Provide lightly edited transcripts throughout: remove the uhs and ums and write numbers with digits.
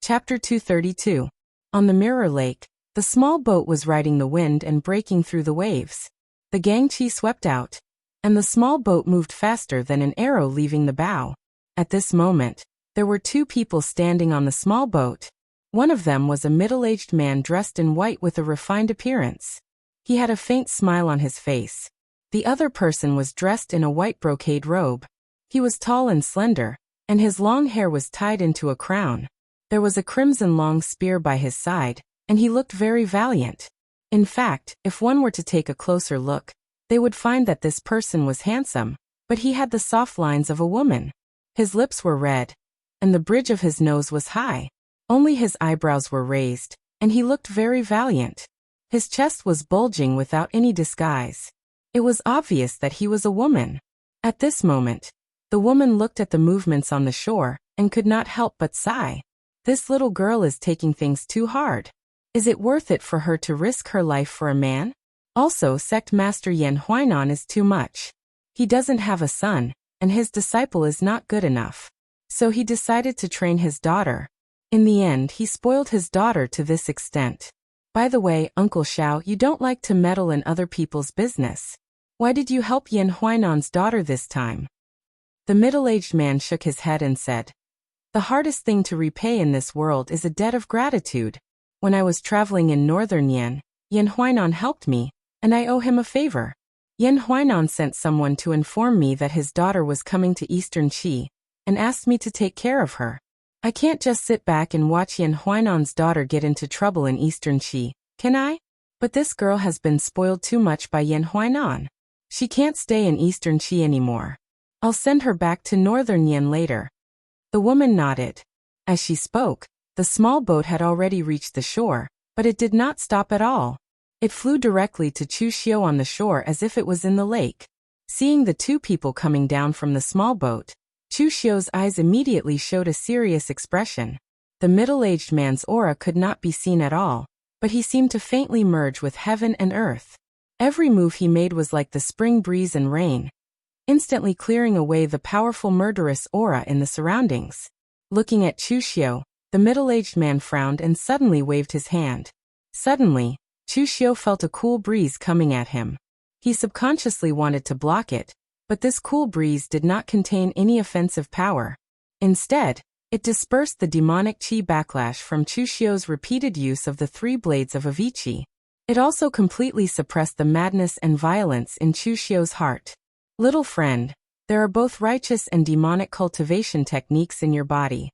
Chapter 232. On the Mirror Lake, the small boat was riding the wind and breaking through the waves. The gangchi swept out, and the small boat moved faster than an arrow leaving the bow. At this moment, there were two people standing on the small boat. One of them was a middle-aged man dressed in white with a refined appearance. He had a faint smile on his face. The other person was dressed in a white brocade robe. He was tall and slender, and his long hair was tied into a crown. There was a crimson long spear by his side, and he looked very valiant. In fact, if one were to take a closer look, they would find that this person was handsome, but he had the soft lines of a woman. His lips were red, and the bridge of his nose was high. Only his eyebrows were raised, and he looked very valiant. His chest was bulging without any disguise. It was obvious that he was a woman. At this moment, the woman looked at the movements on the shore and could not help but sigh. This little girl is taking things too hard. Is it worth it for her to risk her life for a man? Also, Sect Master Yan Huainan is too much. He doesn't have a son, and his disciple is not good enough. So he decided to train his daughter. In the end, he spoiled his daughter to this extent. By the way, Uncle Xiao, you don't like to meddle in other people's business. Why did you help Yan Huainan's daughter this time? The middle-aged man shook his head and said, "The hardest thing to repay in this world is a debt of gratitude. When I was traveling in northern Yan Huainan helped me, and I owe him a favor. Yan Huainan sent someone to inform me that his daughter was coming to Eastern Qi, and asked me to take care of her. I can't just sit back and watch Yan Huainan's daughter get into trouble in Eastern Qi, can I? But this girl has been spoiled too much by Yan Huainan. She can't stay in Eastern Qi anymore. I'll send her back to Northern Yan later." The woman nodded. As she spoke, the small boat had already reached the shore, but it did not stop at all. It flew directly to Chu Xiu on the shore as if it was in the lake. Seeing the two people coming down from the small boat, Chu Xiu's eyes immediately showed a serious expression. The middle-aged man's aura could not be seen at all, but he seemed to faintly merge with heaven and earth. Every move he made was like the spring breeze and rain, instantly clearing away the powerful murderous aura in the surroundings. Looking at Chu Xiu, the middle-aged man frowned and suddenly waved his hand. Suddenly, Chu Xiu felt a cool breeze coming at him. He subconsciously wanted to block it, but this cool breeze did not contain any offensive power. Instead, it dispersed the demonic qi backlash from Chu Xiu's repeated use of the three blades of Avici. It also completely suppressed the madness and violence in Chu Xiu's heart. Little friend, there are both righteous and demonic cultivation techniques in your body.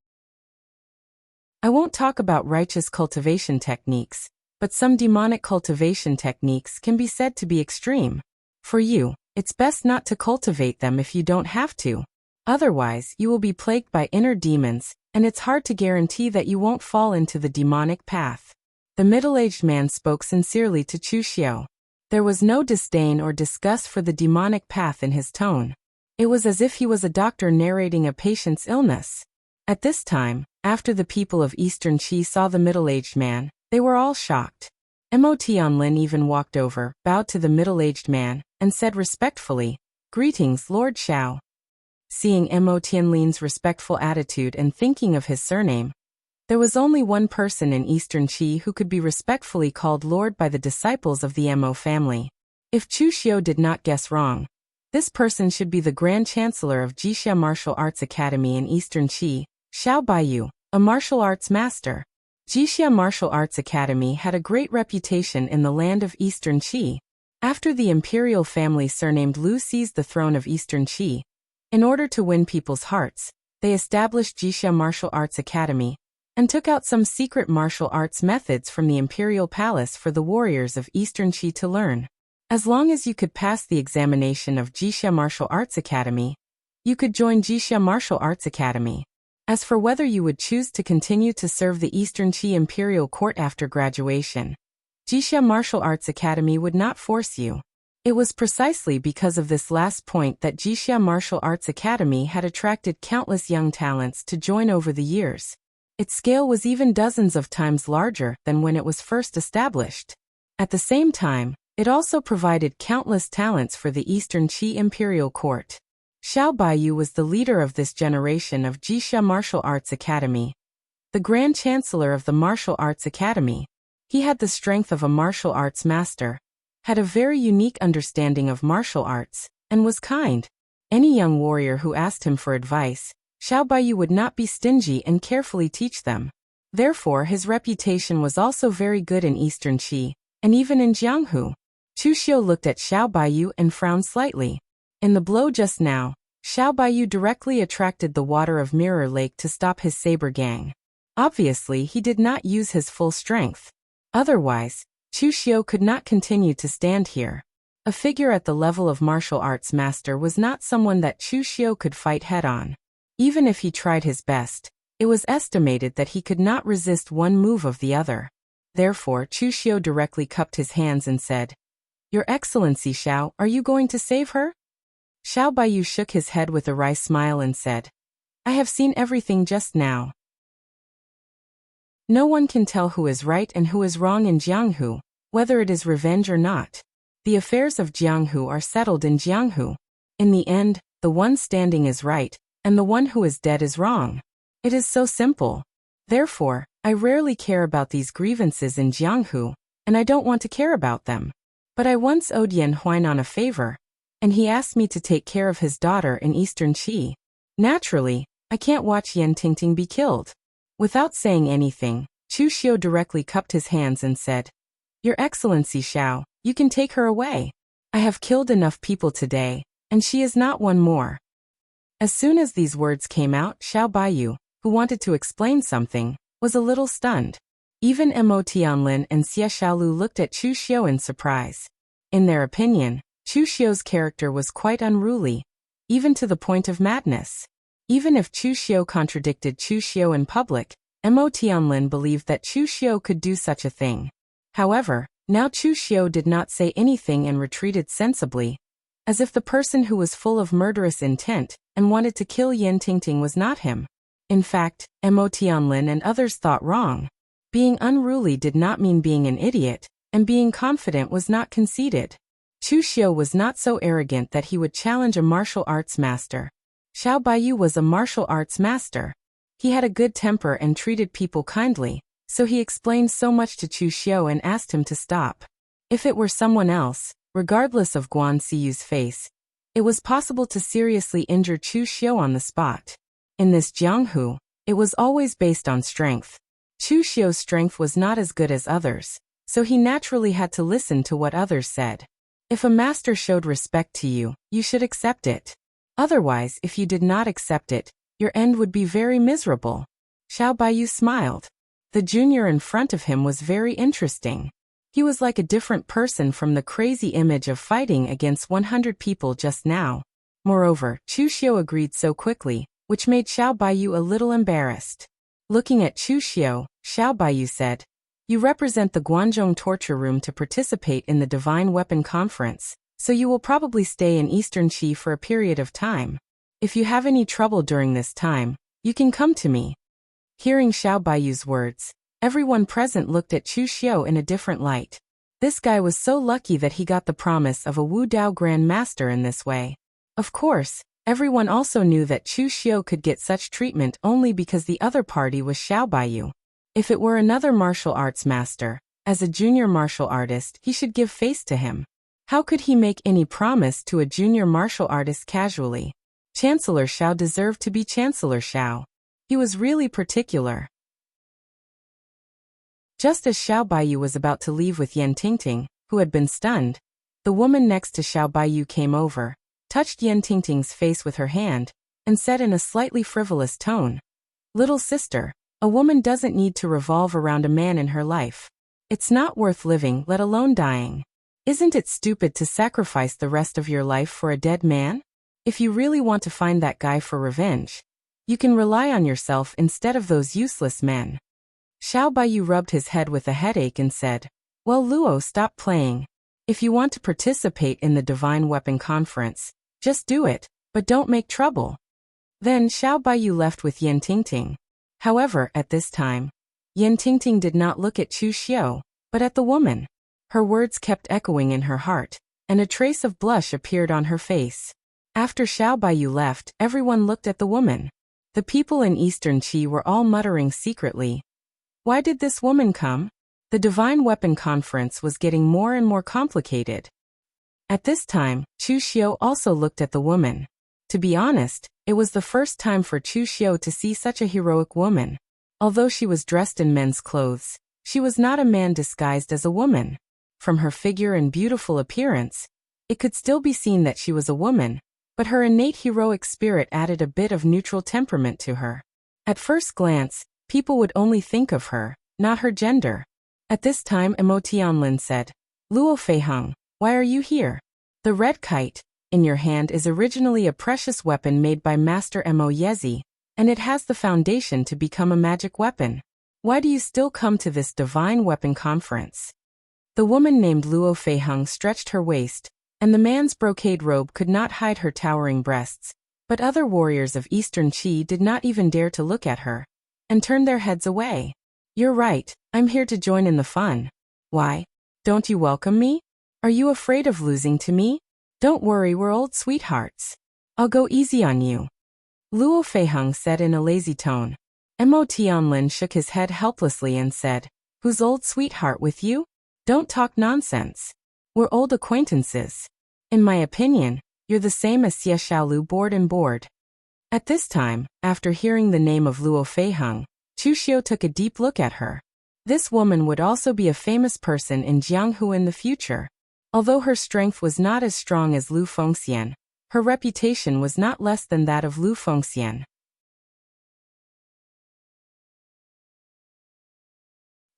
I won't talk about righteous cultivation techniques, but some demonic cultivation techniques can be said to be extreme. For you, it's best not to cultivate them if you don't have to. Otherwise, you will be plagued by inner demons, and it's hard to guarantee that you won't fall into the demonic path. The middle-aged man spoke sincerely to Chu Xiu. There was no disdain or disgust for the demonic path in his tone. It was as if he was a doctor narrating a patient's illness. At this time, after the people of Eastern Qi saw the middle-aged man, they were all shocked. Mo Tianlin even walked over, bowed to the middle-aged man, and said respectfully, "Greetings, Lord Xiao." Seeing Mo Tianlin's respectful attitude and thinking of his surname, there was only one person in Eastern Qi who could be respectfully called Lord by the disciples of the Mo family. If Chu Xiu did not guess wrong, this person should be the Grand Chancellor of Jixia Martial Arts Academy in Eastern Qi, Xiao Baiyu, a martial arts master. Jixia Martial Arts Academy had a great reputation in the land of Eastern Qi. After the imperial family surnamed Lu seized the throne of Eastern Qi, in order to win people's hearts, they established Jixia Martial Arts Academy, and took out some secret martial arts methods from the imperial palace for the warriors of Eastern Qi to learn. As long as you could pass the examination of Jixia Martial Arts Academy, you could join Jixia Martial Arts Academy. As for whether you would choose to continue to serve the Eastern Qi Imperial Court after graduation, Jixia Martial Arts Academy would not force you. It was precisely because of this last point that Jixia Martial Arts Academy had attracted countless young talents to join over the years. Its scale was even dozens of times larger than when it was first established. At the same time, it also provided countless talents for the Eastern Qi Imperial Court. Xiao Baiyu was the leader of this generation of Jixia Martial Arts Academy. the Grand Chancellor of the Martial Arts Academy. He had the strength of a martial arts master, had a very unique understanding of martial arts, and was kind. Any young warrior who asked him for advice, Xiao Baiyu would not be stingy and carefully teach them. Therefore his reputation was also very good in Eastern Qi, and even in Jianghu. Chu Xiu looked at Xiao Baiyu and frowned slightly. In the blow just now, Xiao Baiyu directly attracted the water of Mirror Lake to stop his saber gang. Obviously he did not use his full strength. Otherwise, Chu Xiu could not continue to stand here. A figure at the level of martial arts master was not someone that Chu Xiu could fight head-on. Even if he tried his best, it was estimated that he could not resist one move of the other. Therefore Chu Xiu directly cupped his hands and said, "Your Excellency Xiao, are you going to save her?" Xiao Baiyu shook his head with a wry smile and said, "I have seen everything just now. No one can tell who is right and who is wrong in Jianghu, whether it is revenge or not. The affairs of Jianghu are settled in Jianghu. In the end, the one standing is right, and the one who is dead is wrong. It is so simple. Therefore, I rarely care about these grievances in Jianghu, and I don't want to care about them. But I once owed Yan Huainan a favor, and he asked me to take care of his daughter in Eastern Qi. Naturally, I can't watch Yan Tingting be killed." Without saying anything, Chu Xiu directly cupped his hands and said, "Your Excellency Xiao, you can take her away. I have killed enough people today, and she is not one more." As soon as these words came out, Xiao Baiyu, who wanted to explain something, was a little stunned. Even Mo Tianlin and Xie Xiaolu looked at Chu Xiu in surprise. In their opinion, Chu Xiu's character was quite unruly, even to the point of madness. Even if Chu Xiu contradicted Chu Xiu in public, Mo Tianlin believed that Chu Xiu could do such a thing. However, now Chu Xiu did not say anything and retreated sensibly, as if the person who was full of murderous intent and wanted to kill Yan Tingting was not him. In fact, Mo Tianlin and others thought wrong. Being unruly did not mean being an idiot, and being confident was not conceited. Chu Xiu was not so arrogant that he would challenge a martial arts master. Xiao Baiyu was a martial arts master. He had a good temper and treated people kindly, so he explained so much to Chu Xiu and asked him to stop. If it were someone else, regardless of Guan Siyu's face, it was possible to seriously injure Chu Xiu on the spot. In this Jianghu, it was always based on strength. Chu Xiu's strength was not as good as others, so he naturally had to listen to what others said. If a master showed respect to you, you should accept it. Otherwise, if you did not accept it, your end would be very miserable. Xiao Baiyu smiled. The junior in front of him was very interesting. He was like a different person from the crazy image of fighting against 100 people just now. Moreover, Chu Xiu agreed so quickly, which made Xiao Baiyu a little embarrassed. Looking at Chu Xiu, Xiao Baiyu said, "You represent the Guanzhong torture room to participate in the Divine Weapon Conference, so you will probably stay in Eastern Qi for a period of time. If you have any trouble during this time, you can come to me." Hearing Xiao Baiyu's words, everyone present looked at Chu Xiu in a different light. This guy was so lucky that he got the promise of a Wu Dao Grand Master in this way. Of course, everyone also knew that Chu Xiu could get such treatment only because the other party was Xiao Baiyu. If it were another martial arts master, as a junior martial artist, he should give face to him. How could he make any promise to a junior martial artist casually? Chancellor Xiao deserved to be Chancellor Xiao. He was really particular. Just as Xiao Baiyu was about to leave with Yan Tingting, who had been stunned, the woman next to Xiao Baiyu came over, touched Yan Tingting's face with her hand, and said in a slightly frivolous tone, "Little sister, a woman doesn't need to revolve around a man in her life. It's not worth living, let alone dying. Isn't it stupid to sacrifice the rest of your life for a dead man? If you really want to find that guy for revenge, you can rely on yourself instead of those useless men." Xiao Baiyu rubbed his head with a headache and said, "Well, Luo, stop playing. If you want to participate in the Divine Weapon Conference, just do it, but don't make trouble." Then Xiao Baiyu left with Yan Tingting. However, at this time, Yan Tingting did not look at Chu Xiu, but at the woman. Her words kept echoing in her heart, and a trace of blush appeared on her face. After Xiao Baiyu left, everyone looked at the woman. The people in Eastern Qi were all muttering secretly. Why did this woman come? The Divine Weapon Conference was getting more and more complicated. At this time, Chu Xiu also looked at the woman. To be honest, it was the first time for Chu Xiu to see such a heroic woman. Although she was dressed in men's clothes, she was not a man disguised as a woman. From her figure and beautiful appearance, it could still be seen that she was a woman, but her innate heroic spirit added a bit of neutral temperament to her. At first glance, people would only think of her, not her gender. At this time Mo Tianlin said, Luo Feiheng, why are you here? The red kite in your hand is originally a precious weapon made by Master Mo Yezi, and it has the foundation to become a magic weapon. Why do you still come to this Divine Weapon Conference? The woman named Luo Feiheng stretched her waist, and the man's brocade robe could not hide her towering breasts, but other warriors of Eastern Qi did not even dare to look at her, and turned their heads away. You're right, I'm here to join in the fun. Why? Don't you welcome me? Are you afraid of losing to me? Don't worry, we're old sweethearts. I'll go easy on you. Luo Feiheng said in a lazy tone. Mo Tianlin shook his head helplessly and said, Who's old sweetheart with you? Don't talk nonsense. We're old acquaintances. In my opinion, you're the same as Xie Xiaolu board and board. At this time, after hearing the name of Luo Feiheng, Chu Xiu took a deep look at her. This woman would also be a famous person in Jianghu in the future. Although her strength was not as strong as Lu Fengxian, her reputation was not less than that of Lu Fengxian.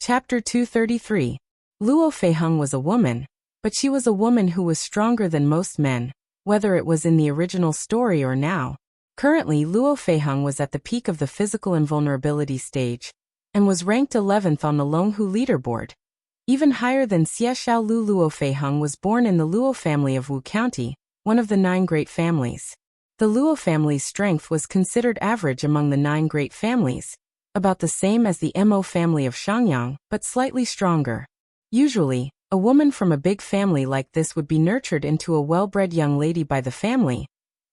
Chapter 233. Luo Feiheng was a woman, but she was a woman who was stronger than most men, whether it was in the original story or now. Currently, Luo Feiheng was at the peak of the physical invulnerability stage, and was ranked 11th on the Longhu leaderboard. Even higher than Xie Xiaolu, Luo Feiheng was born in the Luo family of Wu County, one of the 9 great families. The Luo family's strength was considered average among the 9 great families, about the same as the Mo family of Shangyang, but slightly stronger. Usually, a woman from a big family like this would be nurtured into a well-bred young lady by the family,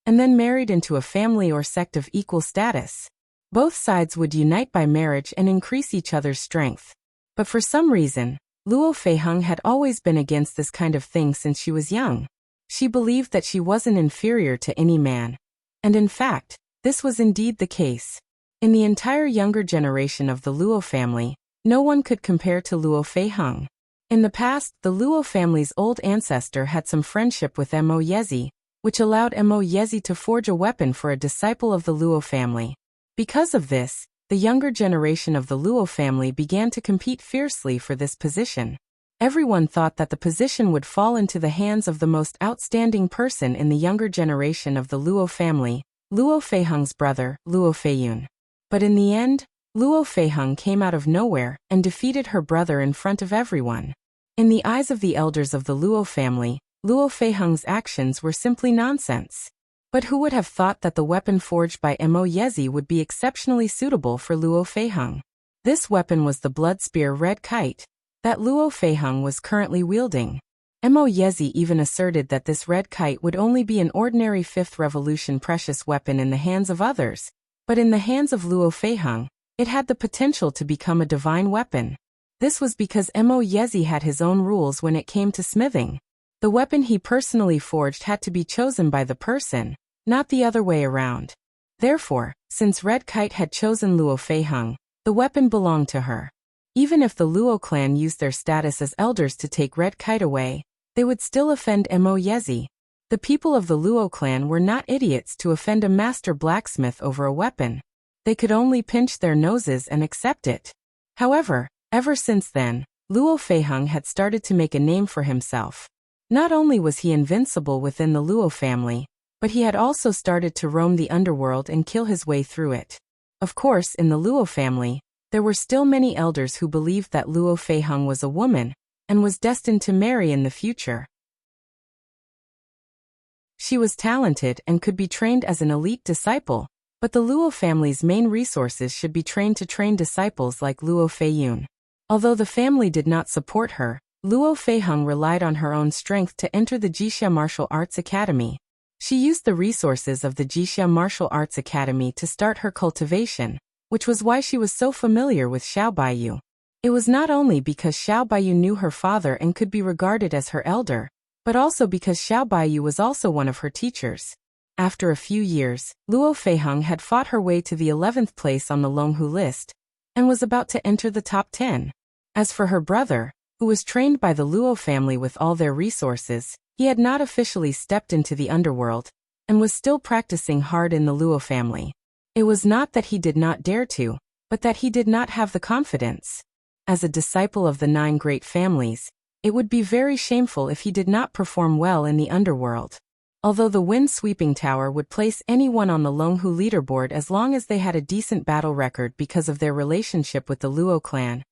and then married into a family or sect of equal status. Both sides would unite by marriage and increase each other's strength. But for some reason, Luo Feiheng had always been against this kind of thing since she was young. She believed that she wasn't inferior to any man. And in fact, this was indeed the case. In the entire younger generation of the Luo family, no one could compare to Luo Feiheng. In the past, the Luo family's old ancestor had some friendship with Mo Yezi, which allowed Mo Yezi to forge a weapon for a disciple of the Luo family. Because of this, the younger generation of the Luo family began to compete fiercely for this position. Everyone thought that the position would fall into the hands of the most outstanding person in the younger generation of the Luo family, Luo Feiheng's brother, Luo Feiyun. But in the end, Luo Feiheng came out of nowhere and defeated her brother in front of everyone. In the eyes of the elders of the Luo family, Luo Feiheng's actions were simply nonsense. But who would have thought that the weapon forged by Mo Yezi would be exceptionally suitable for Luo Feiheng? This weapon was the blood spear red kite that Luo Feiheng was currently wielding. Mo Yezi even asserted that this red kite would only be an ordinary 5th revolution precious weapon in the hands of others, but in the hands of Luo Feiheng, it had the potential to become a divine weapon. This was because Mo Yezi had his own rules when it came to smithing. The weapon he personally forged had to be chosen by the person, not the other way around. Therefore, since Red Kite had chosen Luo Feiheng, the weapon belonged to her. Even if the Luo clan used their status as elders to take Red Kite away, they would still offend Mo Yezi. The people of the Luo clan were not idiots to offend a master blacksmith over a weapon. They could only pinch their noses and accept it. However, ever since then, Luo Feiheng had started to make a name for himself. Not only was he invincible within the Luo family, but he had also started to roam the underworld and kill his way through it. Of course, in the Luo family, there were still many elders who believed that Luo Feiheng was a woman and was destined to marry in the future. She was talented and could be trained as an elite disciple, but the Luo family's main resources should be trained to train disciples like Luo Feiyun. Although the family did not support her, Luo Feiheng relied on her own strength to enter the Jixia Martial Arts Academy. She used the resources of the Jixia Martial Arts Academy to start her cultivation, which was why she was so familiar with Xiao Baiyu. It was not only because Xiao Baiyu knew her father and could be regarded as her elder, but also because Xiao Baiyu was also one of her teachers. After a few years, Luo Feiheng had fought her way to the 11th place on the Longhu list, and was about to enter the top 10. As for her brother, who was trained by the Luo family with all their resources, he had not officially stepped into the underworld, and was still practicing hard in the Luo family. It was not that he did not dare to, but that he did not have the confidence. As a disciple of the 9 great families, it would be very shameful if he did not perform well in the underworld. Although the wind-sweeping tower would place anyone on the Longhu leaderboard as long as they had a decent battle record because of their relationship with the Luo clan,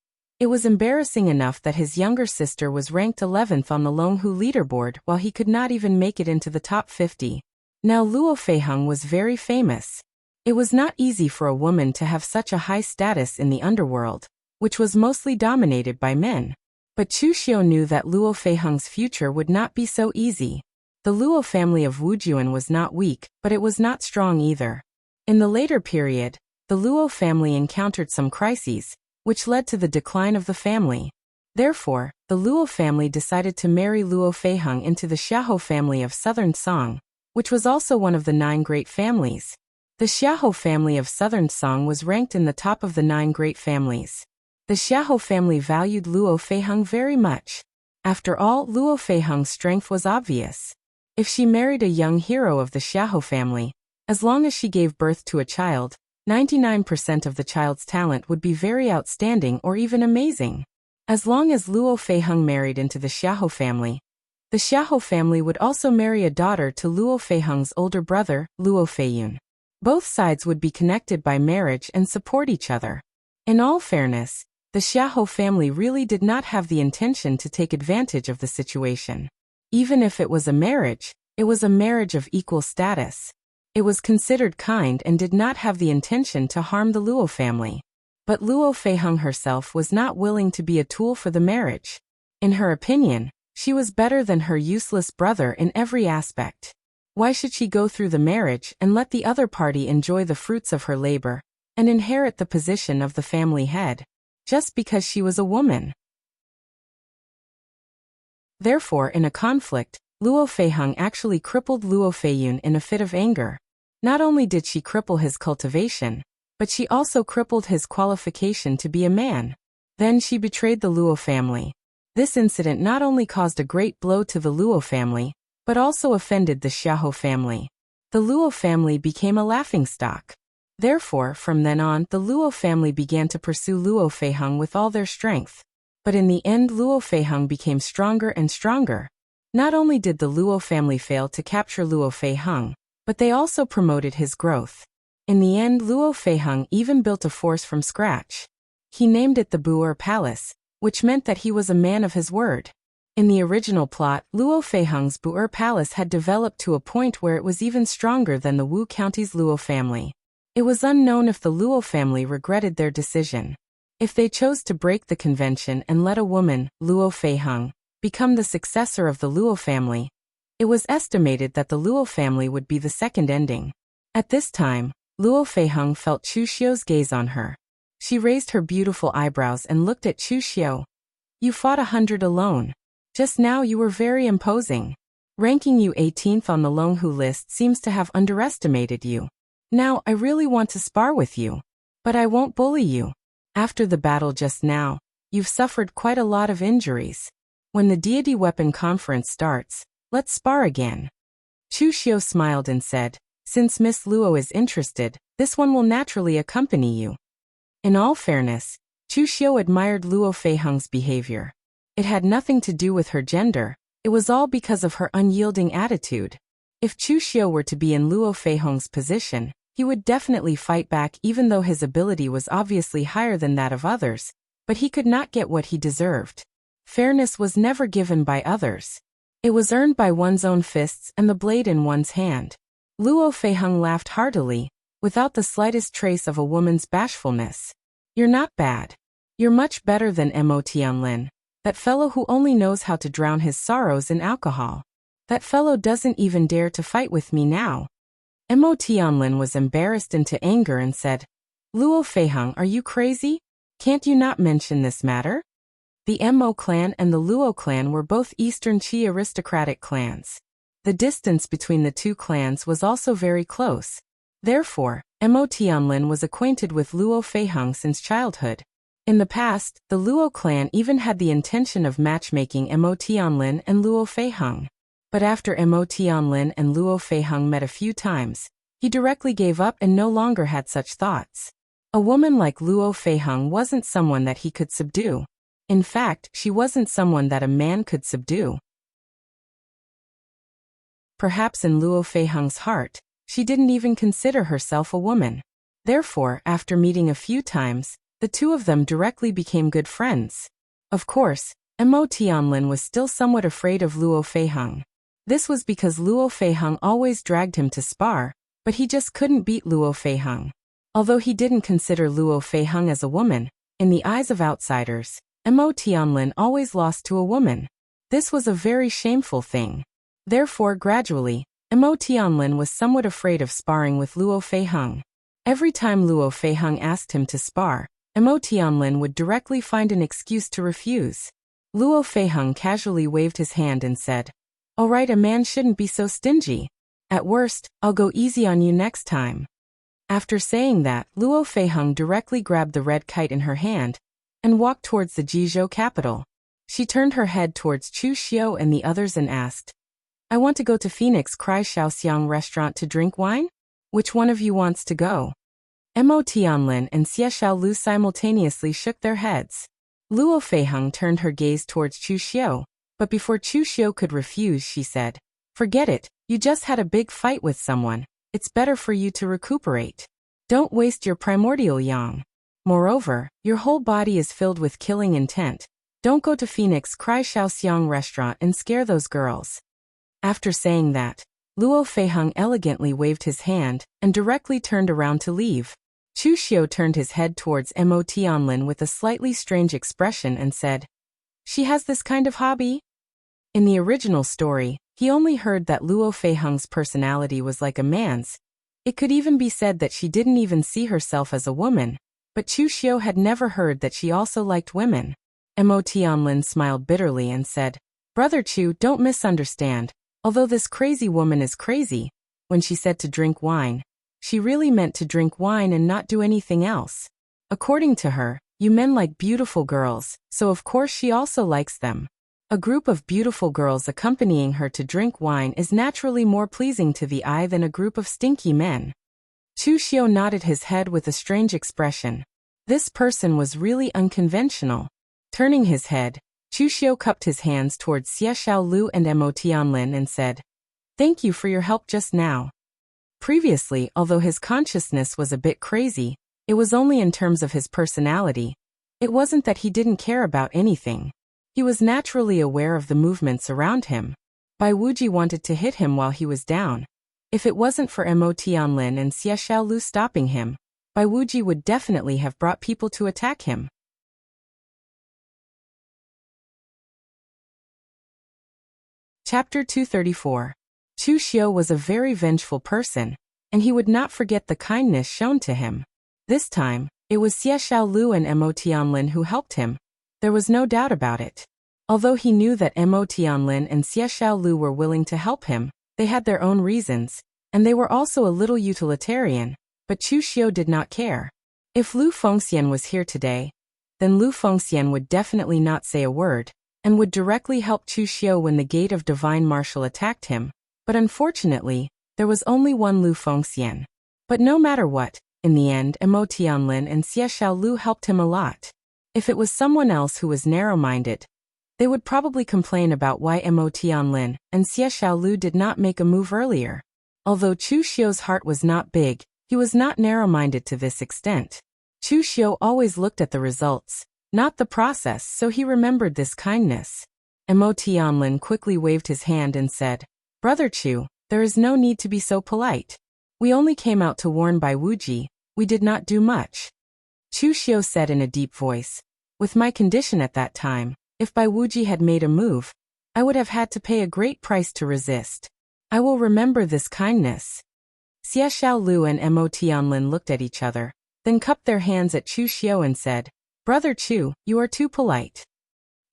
it was embarrassing enough that his younger sister was ranked 11th on the Longhu leaderboard while he could not even make it into the top 50. Now Luo Feiheng was very famous. It was not easy for a woman to have such a high status in the underworld, which was mostly dominated by men. But Chu Xiu knew that Luo Feiheng's future would not be so easy. The Luo family of Wujuan was not weak, but it was not strong either. In the later period, the Luo family encountered some crises, which led to the decline of the family. Therefore, the Luo family decided to marry Luo Feiheng into the Xiahou family of Southern Song, which was also one of the 9 great families. The Xiahou family of Southern Song was ranked in the top of the 9 great families. The Xiahou family valued Luo Feiheng very much. After all, Luo Feiheng's strength was obvious. If she married a young hero of the Xiahou family, as long as she gave birth to a child, 99% of the child's talent would be very outstanding or even amazing. As long as Luo Feiheng married into the Xiahou family, the Xiahou family would also marry a daughter to Luo Feiheng's older brother, Luo Feiyun. Both sides would be connected by marriage and support each other. In all fairness, the Xiahou family really did not have the intention to take advantage of the situation. Even if it was a marriage of equal status. It was considered kind and did not have the intention to harm the Luo family. But Luo Feiheng herself was not willing to be a tool for the marriage. In her opinion, she was better than her useless brother in every aspect. Why should she go through the marriage and let the other party enjoy the fruits of her labor, and inherit the position of the family head, just because she was a woman? Therefore, in a conflict, Luo Feiheng actually crippled Luo Feiyun in a fit of anger. Not only did she cripple his cultivation, but she also crippled his qualification to be a man. Then she betrayed the Luo family. This incident not only caused a great blow to the Luo family, but also offended the Xiahou family. The Luo family became a laughingstock. Therefore, from then on, the Luo family began to pursue Luo Feiheng with all their strength. But in the end, Luo Feiheng became stronger and stronger. Not only did the Luo family fail to capture Luo Feiheng, but they also promoted his growth. In the end, Luo Feiheng even built a force from scratch. He named it the Bu'er Palace, which meant that he was a man of his word. In the original plot, Luo Feiheng's Bu'er Palace had developed to a point where it was even stronger than the Wu County's Luo family. It was unknown if the Luo family regretted their decision. If they chose to break the convention and let a woman, Luo Feiheng, become the successor of the Luo family, it was estimated that the Luo family would be the second ending. At this time, Luo Feiheng felt Chu Xiu's gaze on her. She raised her beautiful eyebrows and looked at Chu Xiu. "You fought 100 alone. Just now you were very imposing. Ranking you 18th on the Longhu list seems to have underestimated you. Now I really want to spar with you. But I won't bully you. After the battle just now, you've suffered quite a lot of injuries. When the deity weapon conference starts, let's spar again." Chu Xiu smiled and said, "Since Miss Luo is interested, this one will naturally accompany you." In all fairness, Chu Xiu admired Luo Feiheng's behavior. It had nothing to do with her gender, it was all because of her unyielding attitude. If Chu Xiu were to be in Luo Feiheng's position, he would definitely fight back even though his ability was obviously higher than that of others, but he could not get what he deserved. Fairness was never given by others. It was earned by one's own fists and the blade in one's hand. Luo Feiheng laughed heartily, without the slightest trace of a woman's bashfulness. "You're not bad. You're much better than Mo Tianlin, that fellow who only knows how to drown his sorrows in alcohol. That fellow doesn't even dare to fight with me now. Mo Tianlin was embarrassed into anger and said, Luo Feiheng, are you crazy? Can't you not mention this matter? The Mo clan and the Luo clan were both Eastern Qi aristocratic clans. The distance between the two clans was also very close. Therefore, Mo Tianlin was acquainted with Luo Feiheng since childhood. In the past, the Luo clan even had the intention of matchmaking Mo Tianlin and Luo Feiheng. But after Mo Tianlin and Luo Feiheng met a few times, he directly gave up and no longer had such thoughts. A woman like Luo Feiheng wasn't someone that he could subdue. In fact, she wasn't someone that a man could subdue. Perhaps in Luo Feiheng's heart, she didn't even consider herself a woman. Therefore, after meeting a few times, the two of them directly became good friends. Of course, Mo Tianlin was still somewhat afraid of Luo Feiheng. This was because Luo Feiheng always dragged him to spar, but he just couldn't beat Luo Feiheng. Although he didn't consider Luo Feiheng as a woman, in the eyes of outsiders, Mo Tianlin always lost to a woman. This was a very shameful thing. Therefore, gradually, Mo Tianlin was somewhat afraid of sparring with Luo Feiheng. Every time Luo Feiheng asked him to spar, Mo Tianlin would directly find an excuse to refuse. Luo Feiheng casually waved his hand and said, "All right, a man shouldn't be so stingy. At worst, I'll go easy on you next time." After saying that, Luo Feiheng directly grabbed the red kite in her hand and walked towards the Jizhou capital. She turned her head towards Chu Xiu and the others and asked, "I want to go to Phoenix Cry Shaoxiang restaurant to drink wine? Which one of you wants to go?" Mo Tianlin and Xie Xiaolu simultaneously shook their heads. Luo Feiheng turned her gaze towards Chu Xiu, but before Chu Xiu could refuse, she said, "Forget it, you just had a big fight with someone. It's better for you to recuperate. Don't waste your primordial yang. Moreover, your whole body is filled with killing intent. Don't go to Phoenix Cry Shaoxiang restaurant and scare those girls." After saying that, Luo Feiheng elegantly waved his hand and directly turned around to leave. Chu Xiu turned his head towards Mo Tianlin with a slightly strange expression and said, "She has this kind of hobby?" In the original story, he only heard that Luo Feiheng's personality was like a man's. It could even be said that she didn't even see herself as a woman, but Chu Xiu had never heard that she also liked women. Mo Tianlin smiled bitterly and said, "Brother Chu, don't misunderstand. Although this crazy woman is crazy, when she said to drink wine, she really meant to drink wine and not do anything else. According to her, you men like beautiful girls, so of course she also likes them. A group of beautiful girls accompanying her to drink wine is naturally more pleasing to the eye than a group of stinky men." Chu Xiu nodded his head with a strange expression. This person was really unconventional. Turning his head, Chu Xiu cupped his hands towards Xie Xiaolu and Mo Tianlin and said, "Thank you for your help just now." Previously, although his consciousness was a bit crazy, it was only in terms of his personality. It wasn't that he didn't care about anything. He was naturally aware of the movements around him. Bai Wuji wanted to hit him while he was down. If it wasn't for Mo Tianlin and Xie Xiaolu stopping him, Bai Wuji would definitely have brought people to attack him. Chapter 234. Chu Xiu was a very vengeful person, and he would not forget the kindness shown to him. This time, it was Xie Xiaolu and Mo Tianlin who helped him. There was no doubt about it. Although he knew that Mo Tianlin and Xie Xiaolu were willing to help him, they had their own reasons, and they were also a little utilitarian, but Chu Xiu did not care. If Lu Fengxian was here today, then Lu Fengxian would definitely not say a word, and would directly help Chu Xiu when the Gate of Divine Martial attacked him, but unfortunately, there was only one Lu Fengxian. But no matter what, in the end Mo Tianlin and Xie Xiaolu helped him a lot. If it was someone else who was narrow-minded, they would probably complain about why Mo Tianlin and Xie Xiaolu did not make a move earlier. Although Chu Xiu's heart was not big, he was not narrow-minded to this extent. Chu Xiu always looked at the results, not the process, so he remembered this kindness. Mo Tianlin quickly waved his hand and said, "Brother Chu, there is no need to be so polite. We only came out to warn Bai Wuji, we did not do much." Chu Xiu said in a deep voice, "With my condition at that time, if Bai Wuji had made a move, I would have had to pay a great price to resist. I will remember this kindness. Xie Xiaolu and Mo Tianlin looked at each other, then cupped their hands at Chu Xiu and said, "Brother Chu, you are too polite."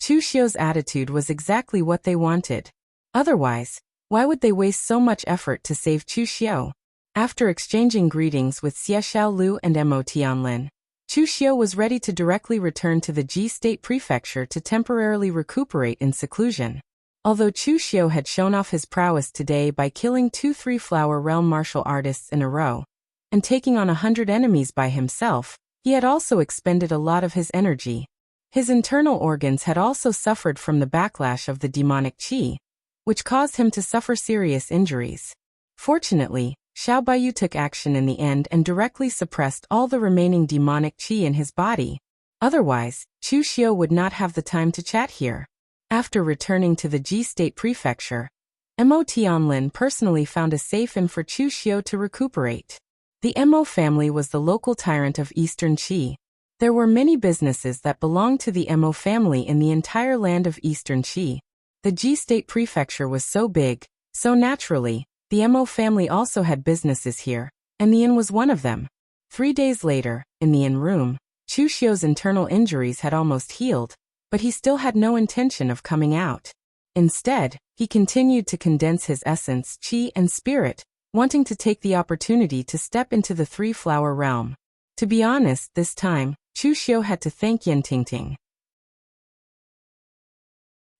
Chu Xiu's attitude was exactly what they wanted. Otherwise, why would they waste so much effort to save Chu Xiu? After exchanging greetings with Xie Xiaolu and Mo Tianlin, Chu Xiu was ready to directly return to the Ji State Prefecture to temporarily recuperate in seclusion. Although Chu Xiu had shown off his prowess today by killing 2 three-flower realm martial artists in a row, and taking on 100 enemies by himself, he had also expended a lot of his energy. His internal organs had also suffered from the backlash of the demonic qi, which caused him to suffer serious injuries. Fortunately, Xiao Baiyu took action in the end and directly suppressed all the remaining demonic qi in his body. Otherwise, Chu Xiu would not have the time to chat here. After returning to the Ji State Prefecture, Mo Tianlin personally found a safe inn for Chu Xiu to recuperate. The Mo family was the local tyrant of Eastern Qi. There were many businesses that belonged to the Mo family in the entire land of Eastern Qi. The Ji State Prefecture was so big, so naturally, the Mo family also had businesses here, and the inn was one of them. 3 days later, in the inn room, Chu Xiu's internal injuries had almost healed, but he still had no intention of coming out. Instead, he continued to condense his essence, qi, and spirit, wanting to take the opportunity to step into the three-flower realm. To be honest, this time, Chu Xiu had to thank Yan Tingting.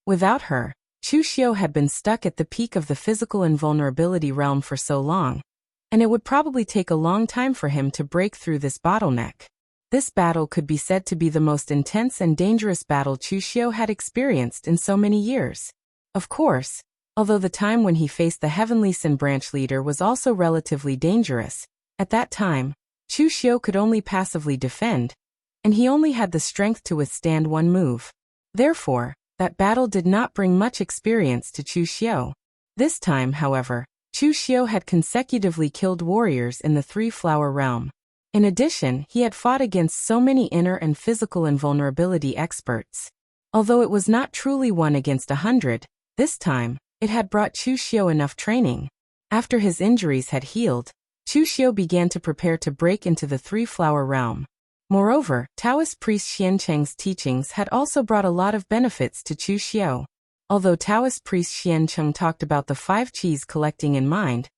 Without her, Chu Xiu had been stuck at the peak of the physical invulnerability realm for so long, and it would probably take a long time for him to break through this bottleneck. This battle could be said to be the most intense and dangerous battle Chu Xiu had experienced in so many years. Of course, although the time when he faced the Heavenly Sin branch leader was also relatively dangerous, at that time, Chu Xiu could only passively defend, and he only had the strength to withstand one move. Therefore, that battle did not bring much experience to Chu Xiu. This time, however, Chu Xiu had consecutively killed warriors in the three-flower realm. In addition, he had fought against so many inner and physical invulnerability experts. Although it was not truly 1 against 100, this time, it had brought Chu Xiu enough training. After his injuries had healed, Chu Xiu began to prepare to break into the three-flower realm. Moreover, Taoist priest Xiancheng's teachings had also brought a lot of benefits to Chu Xiu. Although Taoist priest Xiancheng talked about the 5 qis collecting in mind,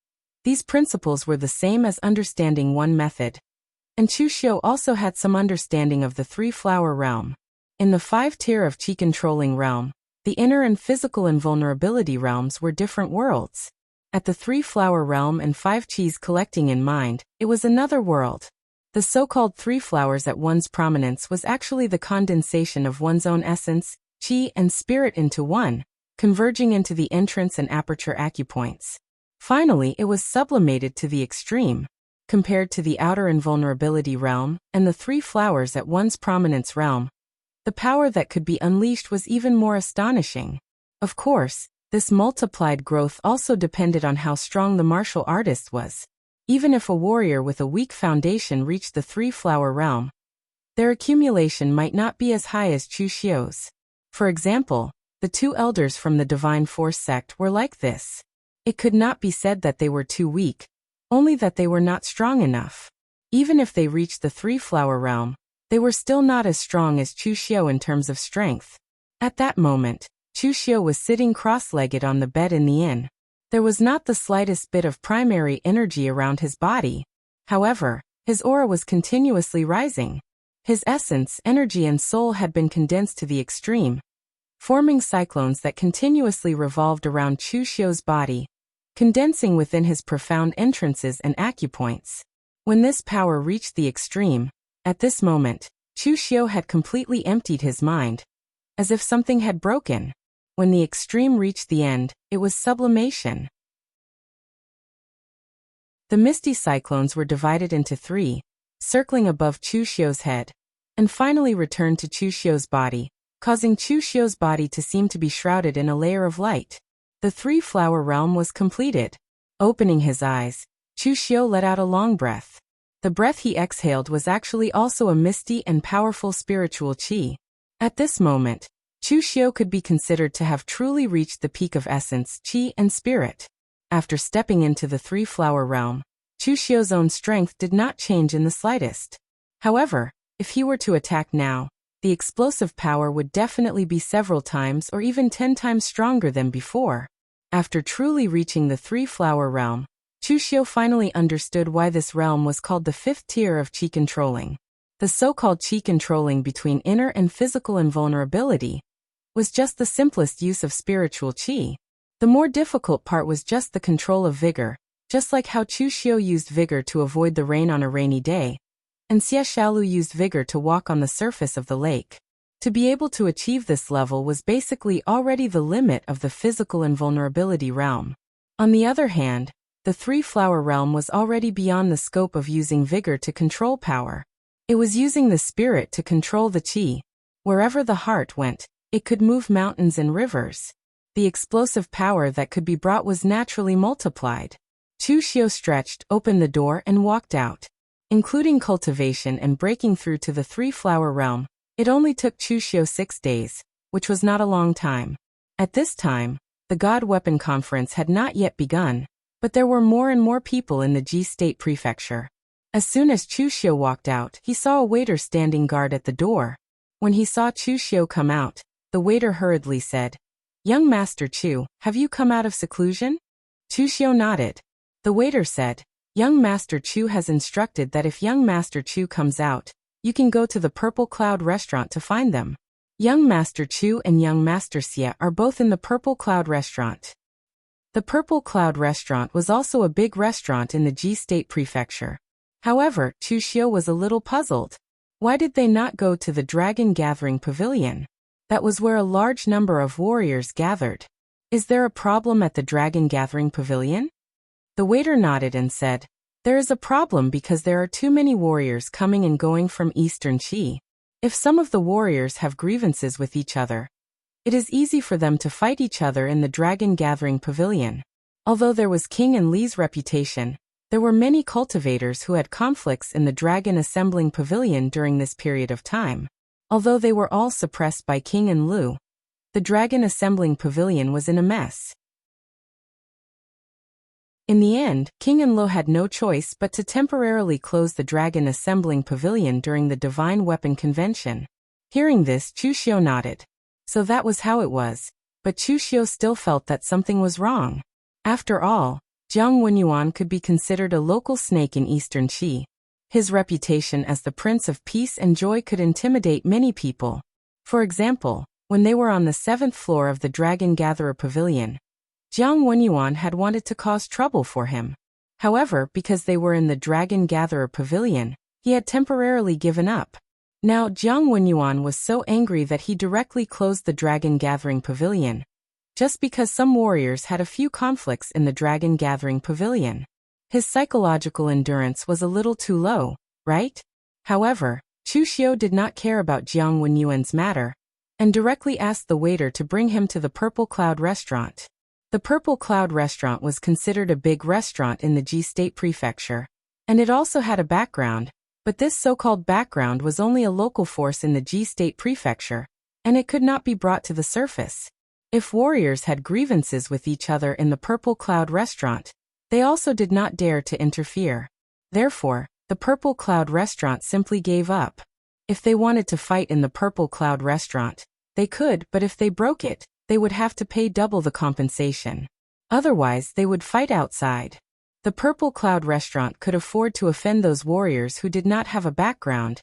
these principles were the same as understanding one method. And Chu Xiu also had some understanding of the three-flower realm. In the 5-tier of qi-controlling realm, the inner and physical invulnerability realms were different worlds. At the three-flower realm and 5 qis collecting in mind, it was another world. The so-called 3 flowers at one's prominence was actually the condensation of one's own essence, qi, and spirit into one, converging into the entrance and aperture acupoints. Finally, it was sublimated to the extreme. Compared to the outer invulnerability realm and the 3 flowers at one's prominence realm, the power that could be unleashed was even more astonishing. Of course, this multiplied growth also depended on how strong the martial artist was. Even if a warrior with a weak foundation reached the 3-flower realm, their accumulation might not be as high as Chu Xiu's. For example, the 2 elders from the Divine Force sect were like this. It could not be said that they were too weak, only that they were not strong enough. Even if they reached the 3-flower realm, they were still not as strong as Chu Xiu in terms of strength. At that moment, Chu Xiu was sitting cross-legged on the bed in the inn. There was not the slightest bit of primary energy around his body. However, his aura was continuously rising. His essence, energy, and soul had been condensed to the extreme, forming cyclones that continuously revolved around Chu Xiu's body, condensing within his profound entrances and acupoints. When this power reached the extreme, at this moment, Chu Xiu had completely emptied his mind, as if something had broken. When the extreme reached the end, it was sublimation. The misty cyclones were divided into 3, circling above Chu Xiu's head, and finally returned to Chu Xiu's body, causing Chu Xiu's body to seem to be shrouded in a layer of light. The 3-flower realm was completed. Opening his eyes, Chu Xiu let out a long breath. The breath he exhaled was actually also a misty and powerful spiritual qi. At this moment, Chu Xiu could be considered to have truly reached the peak of essence, qi, and spirit. After stepping into the three-flower realm, Chu Xiu's own strength did not change in the slightest. However, if he were to attack now, the explosive power would definitely be several times or even 10 times stronger than before. After truly reaching the three-flower realm, Chu Xiu finally understood why this realm was called the fifth tier of qi controlling. The so-called qi controlling between inner and physical invulnerability was just the simplest use of spiritual qi. The more difficult part was just the control of vigor, just like how Chu Xiu used vigor to avoid the rain on a rainy day, and Xie Xiaolu used vigor to walk on the surface of the lake. To be able to achieve this level was basically already the limit of the physical invulnerability realm. On the other hand, the three-flower realm was already beyond the scope of using vigor to control power. It was using the spirit to control the qi. Wherever the heart went, it could move mountains and rivers. The explosive power that could be brought was naturally multiplied. Chu Xiu stretched, opened the door, and walked out. Including cultivation and breaking through to the three-flower realm, it only took Chu Xiu 6 days, which was not a long time. At this time, the God Weapon Conference had not yet begun, but there were more and more people in the Ji State Prefecture. As soon as Chu Xiu walked out, he saw a waiter standing guard at the door. When he saw Chu Xiu come out, the waiter hurriedly said, "Young Master Chu, have you come out of seclusion?" Chu Xiu nodded. The waiter said, "Young Master Chu has instructed that if young Master Chu comes out, you can go to the Purple Cloud restaurant to find them." Young Master Chu and young Master Xie are both in the Purple Cloud restaurant. The Purple Cloud restaurant was also a big restaurant in the Ji State Prefecture. However, Chu Xiu was a little puzzled. Why did they not go to the Dragon Gathering Pavilion? That was where a large number of warriors gathered. Is there a problem at the Dragon Gathering Pavilion? The waiter nodded and said, "There is a problem because there are too many warriors coming and going from Eastern Qi. If some of the warriors have grievances with each other, it is easy for them to fight each other in the Dragon Gathering Pavilion." Although there was King and Li's reputation, there were many cultivators who had conflicts in the Dragon Assembling Pavilion during this period of time. Although they were all suppressed by King and Lu, the Dragon Assembling Pavilion was in a mess. In the end, King and Lu had no choice but to temporarily close the Dragon Assembling Pavilion during the Divine Weapon Convention. Hearing this, Chu Xiu nodded. So that was how it was, but Chu Xiu still felt that something was wrong. After all, Jiang Wenyuan could be considered a local snake in Eastern Qi. His reputation as the Prince of Peace and Joy could intimidate many people. For example, when they were on the 7th floor of the Dragon Gatherer Pavilion, Jiang Wenyuan had wanted to cause trouble for him. However, because they were in the Dragon Gatherer Pavilion, he had temporarily given up. Now Jiang Wenyuan was so angry that he directly closed the Dragon Gathering Pavilion, just because some warriors had a few conflicts in the Dragon Gathering Pavilion. His psychological endurance was a little too low, right? However, Chu Xiu did not care about Jiang Wenyuan's matter, and directly asked the waiter to bring him to the Purple Cloud restaurant. The Purple Cloud restaurant was considered a big restaurant in the Ji State Prefecture, and it also had a background, but this so-called background was only a local force in the Ji State Prefecture, and it could not be brought to the surface. If warriors had grievances with each other in the Purple Cloud restaurant, they also did not dare to interfere. Therefore, the Purple Cloud restaurant simply gave up. If they wanted to fight in the Purple Cloud restaurant, they could, but if they broke it, they would have to pay double the compensation. Otherwise, they would fight outside. The Purple Cloud restaurant could afford to offend those warriors who did not have a background,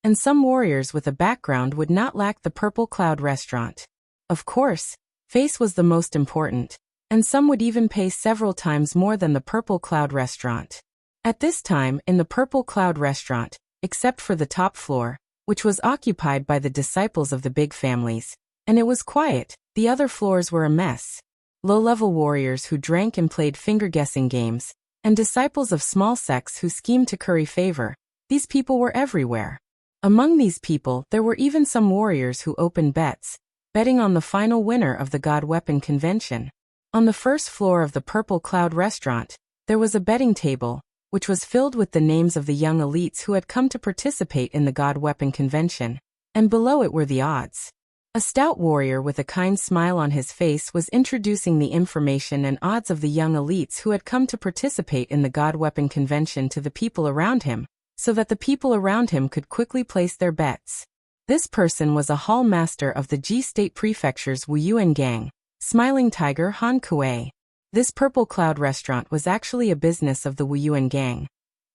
and some warriors with a background would not lack the Purple Cloud restaurant. Of course, face was the most important, and some would even pay several times more than the Purple Cloud restaurant. At this time, in the Purple Cloud restaurant, except for the top floor, which was occupied by the disciples of the big families, and it was quiet, the other floors were a mess. Low-level warriors who drank and played finger-guessing games, and disciples of small sects who schemed to curry favor, these people were everywhere. Among these people, there were even some warriors who opened bets, betting on the final winner of the God Weapon Convention. On the first floor of the Purple Cloud restaurant, there was a betting table, which was filled with the names of the young elites who had come to participate in the God Weapon Convention, and below it were the odds. A stout warrior with a kind smile on his face was introducing the information and odds of the young elites who had come to participate in the God Weapon Convention to the people around him, so that the people around him could quickly place their bets. This person was a hall master of the Ji State Prefecture's Wuyuan Gang, Smiling Tiger Han Kuei. This Purple Cloud restaurant was actually a business of the Wuyuan Gang.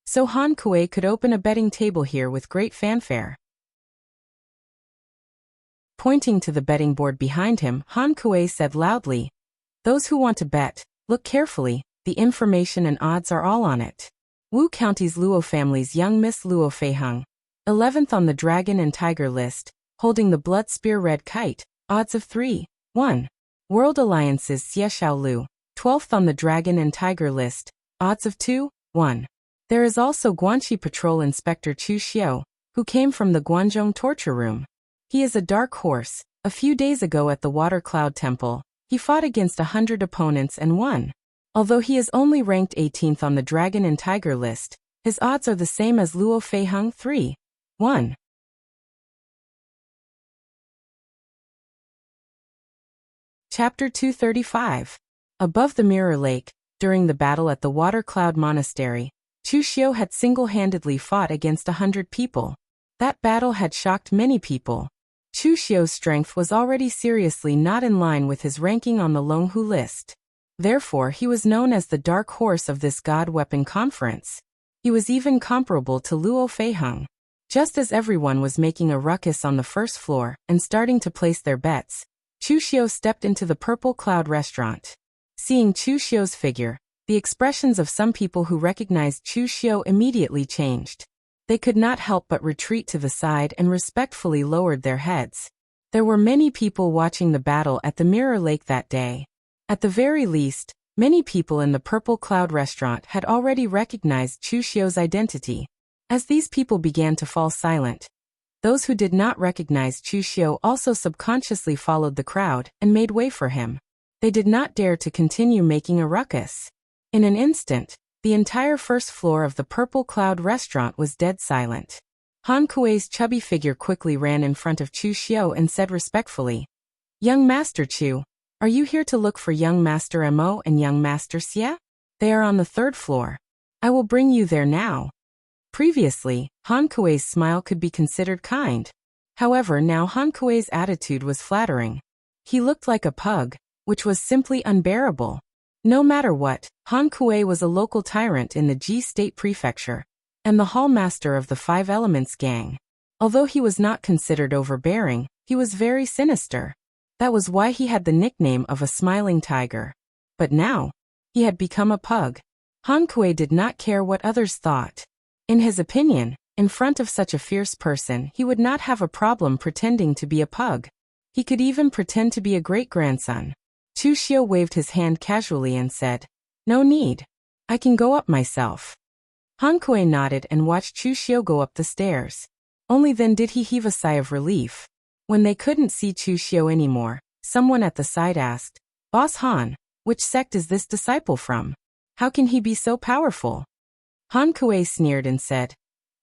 So Han Kuei could open a betting table here with great fanfare. Pointing to the betting board behind him, Han Kuei said loudly, "Those who want to bet, look carefully, the information and odds are all on it. Wu County's Luo family's young Miss Luo Feiheng, 11th on the Dragon and Tiger list, holding the Blood Spear Red Kite, odds of 3-1. World Alliance's Xie Xiaolu, 12th on the Dragon and Tiger list, odds of 2-1. There is also Guanxi Patrol Inspector Chu Xiao, who came from the Guanzhong torture room. He is a dark horse. A few days ago at the Water Cloud Temple, he fought against 100 opponents and won. Although he is only ranked 18th on the Dragon and Tiger list, his odds are the same as Luo Feiheng 3-1. Chapter 235. Above the Mirror Lake, during the battle at the Water Cloud Monastery, Chu Xiao had single-handedly fought against 100 people. That battle had shocked many people. Chu Xiao's strength was already seriously not in line with his ranking on the Longhu list. Therefore, he was known as the Dark Horse of this God Weapon Conference. He was even comparable to Luo Feiheng. Just as everyone was making a ruckus on the first floor and starting to place their bets, Chu Xiao stepped into the Purple Cloud restaurant. Seeing Chu Xiao's figure, the expressions of some people who recognized Chu Xiao immediately changed. They could not help but retreat to the side and respectfully lowered their heads. There were many people watching the battle at the Mirror Lake that day. At the very least, many people in the Purple Cloud restaurant had already recognized Chu Xiao's identity. As these people began to fall silent, those who did not recognize Chu Xiao also subconsciously followed the crowd and made way for him. They did not dare to continue making a ruckus. In an instant, the entire first floor of the Purple Cloud restaurant was dead silent. Han Kuei's chubby figure quickly ran in front of Chu Xiao and said respectfully, "Young Master Chu, are you here to look for Young Master Mo and Young Master Xie? They are on the 3rd floor. I will bring you there now." Previously, Han Kuei's smile could be considered kind. However, now Han Kuei's attitude was flattering. He looked like a pug, which was simply unbearable. No matter what, Han Kuei was a local tyrant in the Ji State Prefecture, and the hall master of the Five Elements gang. Although he was not considered overbearing, he was very sinister. That was why he had the nickname of a smiling tiger. But now, he had become a pug. Han Kuei did not care what others thought. In his opinion, in front of such a fierce person, he would not have a problem pretending to be a pug. He could even pretend to be a great-grandson. Chu Xiao waved his hand casually and said, "No need. I can go up myself." Han Kuei nodded and watched Chu Xiao go up the stairs. Only then did he heave a sigh of relief. When they couldn't see Chu Xiao anymore, someone at the side asked, "Boss Han, which sect is this disciple from? How can he be so powerful?" Han Kuei sneered and said,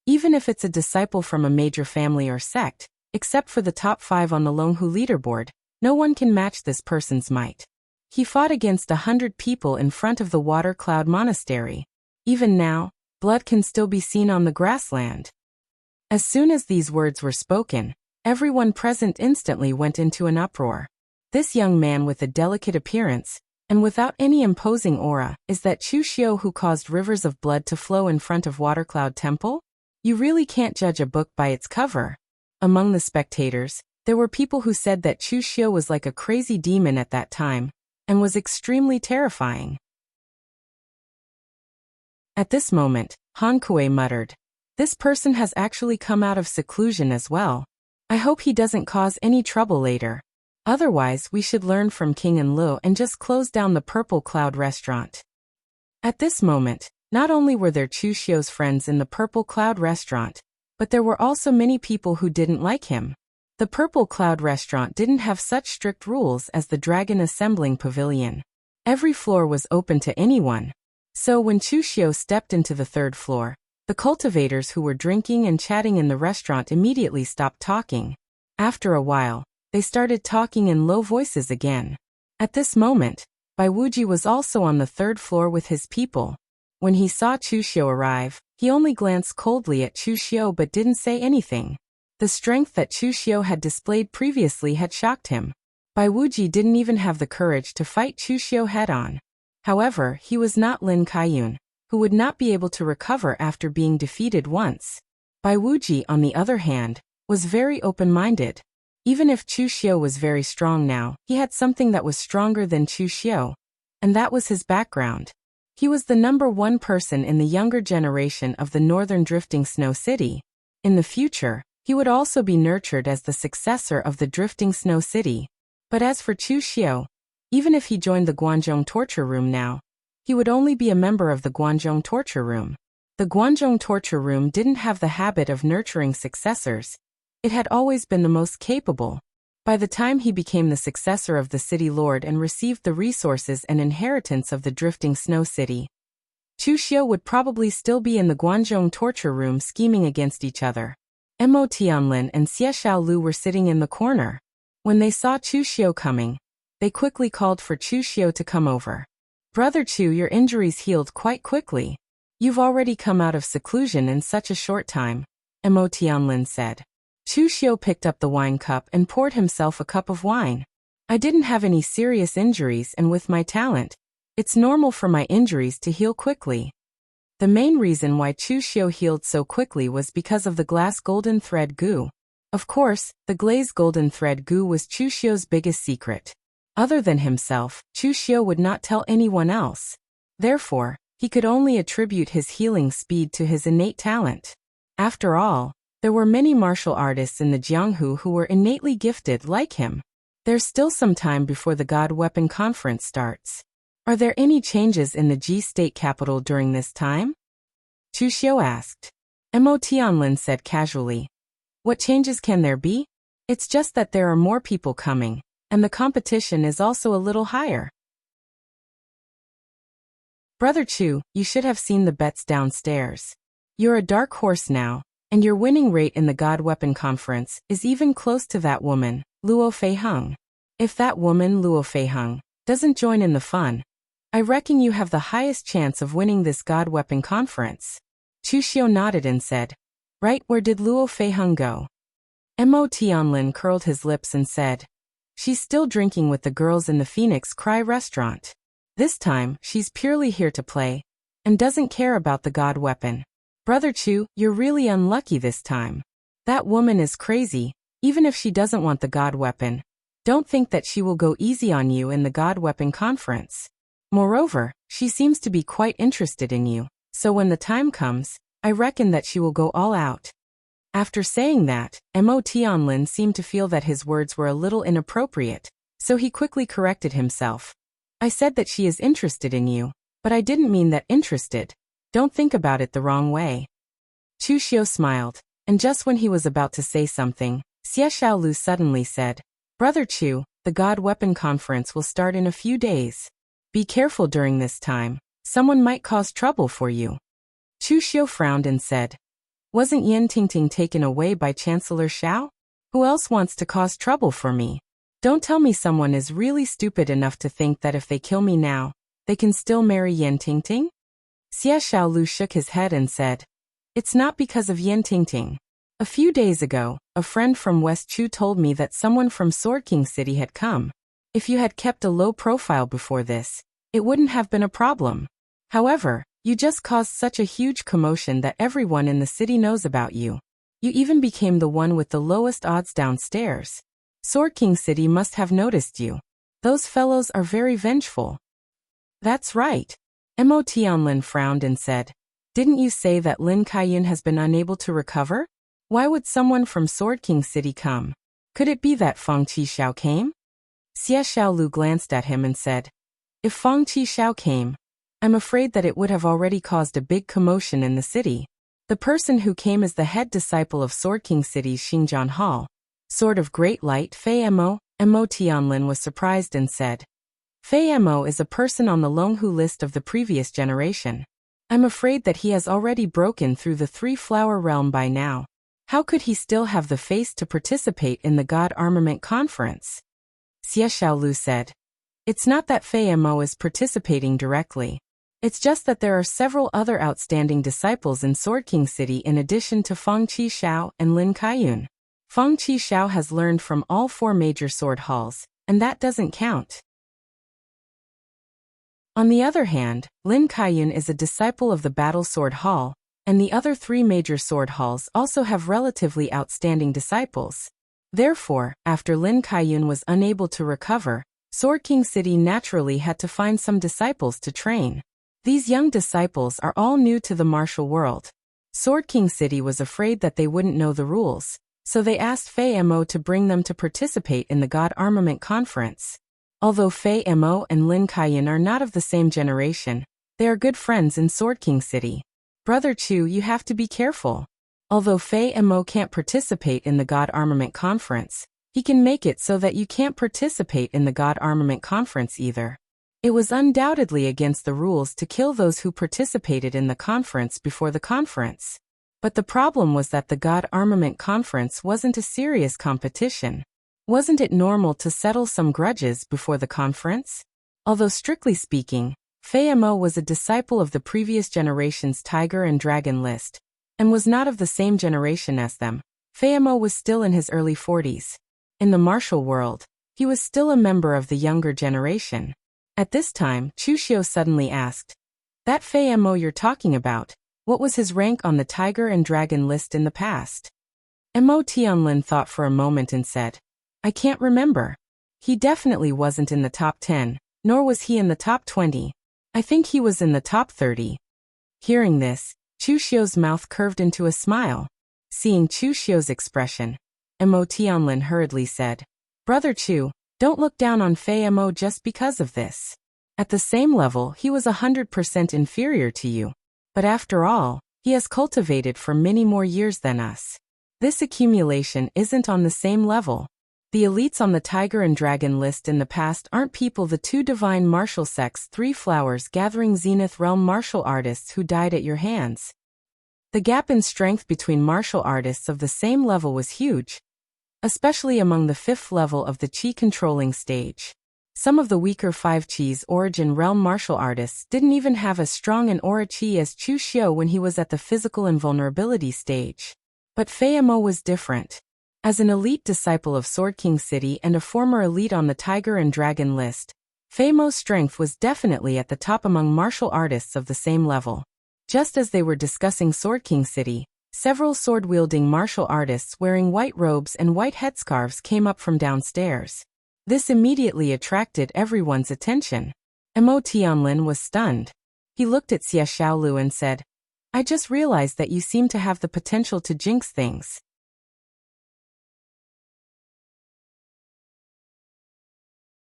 "Even if it's a disciple from a major family or sect, except for the top 5 on the Longhu leaderboard, no one can match this person's might. He fought against 100 people in front of the Water Cloud Monastery. Even now, blood can still be seen on the grassland." As soon as these words were spoken, everyone present instantly went into an uproar. This young man with a delicate appearance, and without any imposing aura, is that Chu Xiao who caused rivers of blood to flow in front of Water Cloud Temple? You really can't judge a book by its cover. Among the spectators, there were people who said that Chu Xiao was like a crazy demon at that time, and was extremely terrifying. At this moment, Han Kuei muttered, "This person has actually come out of seclusion as well. I hope he doesn't cause any trouble later. Otherwise, we should learn from King and Lu and just close down the Purple Cloud restaurant." At this moment, not only were there Chu Xiao's friends in the Purple Cloud restaurant, but there were also many people who didn't like him. The Purple Cloud restaurant didn't have such strict rules as the Dragon Assembling Pavilion. Every floor was open to anyone. So when Chu Xiao stepped into the 3rd floor, the cultivators who were drinking and chatting in the restaurant immediately stopped talking. After a while, they started talking in low voices again. At this moment, Bai Wuji was also on the third floor with his people. When he saw Chu Xiu arrive, he only glanced coldly at Chu Xiu but didn't say anything. The strength that Chu Xiu had displayed previously had shocked him. Bai Wuji didn't even have the courage to fight Chu Xiu head-on. However, he was not Lin Kaiyun, who would not be able to recover after being defeated once. Bai Wuji, on the other hand, was very open-minded. Even if Chu Xiu was very strong now, he had something that was stronger than Chu Xiu, and that was his background. He was the #1 person in the younger generation of the northern drifting snow city. In the future, he would also be nurtured as the successor of the drifting snow city. But as for Chu Xiu, even if he joined the Guanzhong torture room now, he would only be a member of the Guanzhong torture room. The Guanzhong torture room didn't have the habit of nurturing successors. It had always been the most capable. By the time he became the successor of the city lord and received the resources and inheritance of the drifting snow city, Chu Xiu would probably still be in the Guanzhong torture room scheming against each other. Mo Tianlin and Xie Xiaolu were sitting in the corner. When they saw Chu Xiu coming, they quickly called for Chu Xiu to come over. "Brother Chu, your injuries healed quite quickly. You've already come out of seclusion in such a short time," Mo Tianlin said. Chu Xiu picked up the wine cup and poured himself a cup of wine. "I didn't have any serious injuries, and with my talent, it's normal for my injuries to heal quickly." The main reason why Chu Xiu healed so quickly was because of the glass golden thread goo. Of course, the glazed golden thread goo was Chu Xiu's biggest secret. Other than himself, Chu Xiu would not tell anyone else. Therefore, he could only attribute his healing speed to his innate talent. After all, there were many martial artists in the Jianghu who were innately gifted like him. There's still some time before the God Weapon Conference starts. Are there any changes in the Ji state capital during this time? Chu Xiu asked. Mo Tianlin said casually. What changes can there be? It's just that there are more people coming, and the competition is also a little higher. Brother Chu, you should have seen the bets downstairs. You're a dark horse now, and your winning rate in the God Weapon Conference is even close to that woman, Luo Feiheng. If that woman, Luo Feiheng, doesn't join in the fun, I reckon you have the highest chance of winning this God Weapon Conference. Chu Xiu nodded and said, Right, where did Luo Feiheng go? Mo Tianlin curled his lips and said, She's still drinking with the girls in the Phoenix Cry restaurant. This time, she's purely here to play, and doesn't care about the God Weapon. Brother Chu, you're really unlucky this time. That woman is crazy, even if she doesn't want the God Weapon. Don't think that she will go easy on you in the God Weapon Conference. Moreover, she seems to be quite interested in you, so when the time comes, I reckon that she will go all out. After saying that, Mo Tianlin seemed to feel that his words were a little inappropriate, so he quickly corrected himself. I said that she is interested in you, but I didn't mean that interested. Don't think about it the wrong way. Chu Xiu smiled, and just when he was about to say something, Xie Xiaolu suddenly said, Brother Chu, the God Weapon Conference will start in a few days. Be careful during this time. Someone might cause trouble for you. Chu Xiu frowned and said, Wasn't Yan Tingting taken away by Chancellor Xiao? Who else wants to cause trouble for me? Don't tell me someone is really stupid enough to think that if they kill me now, they can still marry Yan Tingting? Xie Xiaolu shook his head and said, It's not because of Yan Tingting. A few days ago, a friend from West Chu told me that someone from Sword King City had come. If you had kept a low profile before this, it wouldn't have been a problem. However, you just caused such a huge commotion that everyone in the city knows about you. You even became the one with the lowest odds downstairs. Sword King City must have noticed you. Those fellows are very vengeful. That's right. Mo Tianlin frowned and said, Didn't you say that Lin Kaiyun has been unable to recover? Why would someone from Sword King City come? Could it be that Fang Qixiao came? Xie Xiaolu glanced at him and said, If Fang Qixiao came, I'm afraid that it would have already caused a big commotion in the city. The person who came is the head disciple of Sword King City's Xingjian Hall. Sword of Great Light Fei Mo. Mo Tianlin was surprised and said, Fei Mo is a person on the Longhu list of the previous generation. I'm afraid that he has already broken through the Three-Flower Realm by now. How could he still have the face to participate in the God Armament Conference? Xie Xiaolu said. It's not that Fei Mo is participating directly. It's just that there are several other outstanding disciples in Sword King City in addition to Feng Qi and Lin Kaiyun. Feng Qi has learned from all 4 major sword halls, and that doesn't count. On the other hand, Lin Kaiyun is a disciple of the Battle Sword Hall, and the other 3 major sword halls also have relatively outstanding disciples. Therefore, after Lin Kaiyun was unable to recover, Sword King City naturally had to find some disciples to train. These young disciples are all new to the martial world. Sword King City was afraid that they wouldn't know the rules, so they asked Fei Mo to bring them to participate in the God Armament Conference. Although Fei Mo and Lin Kaiyun are not of the same generation, they are good friends in Sword King City. Brother Chu, you have to be careful. Although Fei Mo can't participate in the God Armament Conference, he can make it so that you can't participate in the God Armament Conference either. It was undoubtedly against the rules to kill those who participated in the conference before the conference. But the problem was that the God Armament Conference wasn't a serious competition. Wasn't it normal to settle some grudges before the conference? Although strictly speaking, Fei Mo was a disciple of the previous generation's Tiger and Dragon list, and was not of the same generation as them. Fei Mo was still in his early 40s. In the martial world, he was still a member of the younger generation. At this time, Chu Xiu suddenly asked, "That Fei Mo you're talking about, what was his rank on the Tiger and Dragon list in the past?" Mo Tianlin thought for a moment and said, "I can't remember. He definitely wasn't in the top 10, nor was he in the top 20. I think he was in the top 30. Hearing this, Chu Xiu's mouth curved into a smile. Seeing Chu Xiu's expression, Mo Tianlin hurriedly said, "Brother Chu, don't look down on Fei Mo just because of this. At the same level, he was 100% inferior to you. But after all, he has cultivated for many more years than us. This accumulation isn't on the same level. The elites on the Tiger and Dragon list in the past aren't people the 2 divine martial sects 3 flowers gathering Zenith realm martial artists who died at your hands. The gap in strength between martial artists of the same level was huge, especially among the 5th level of the Qi controlling stage. Some of the weaker 5 Qi's origin realm martial artists didn't even have as strong an aura Qi as Chu Xiu when he was at the physical invulnerability stage. But Fei Mo was different. As an elite disciple of Sword King City and a former elite on the Tiger and Dragon list, Fei Mo's strength was definitely at the top among martial artists of the same level. Just as they were discussing Sword King City, several sword-wielding martial artists wearing white robes and white headscarves came up from downstairs. This immediately attracted everyone's attention. Mo Tianlin was stunned. He looked at Xie Xiaolu and said, "I just realized that you seem to have the potential to jinx things."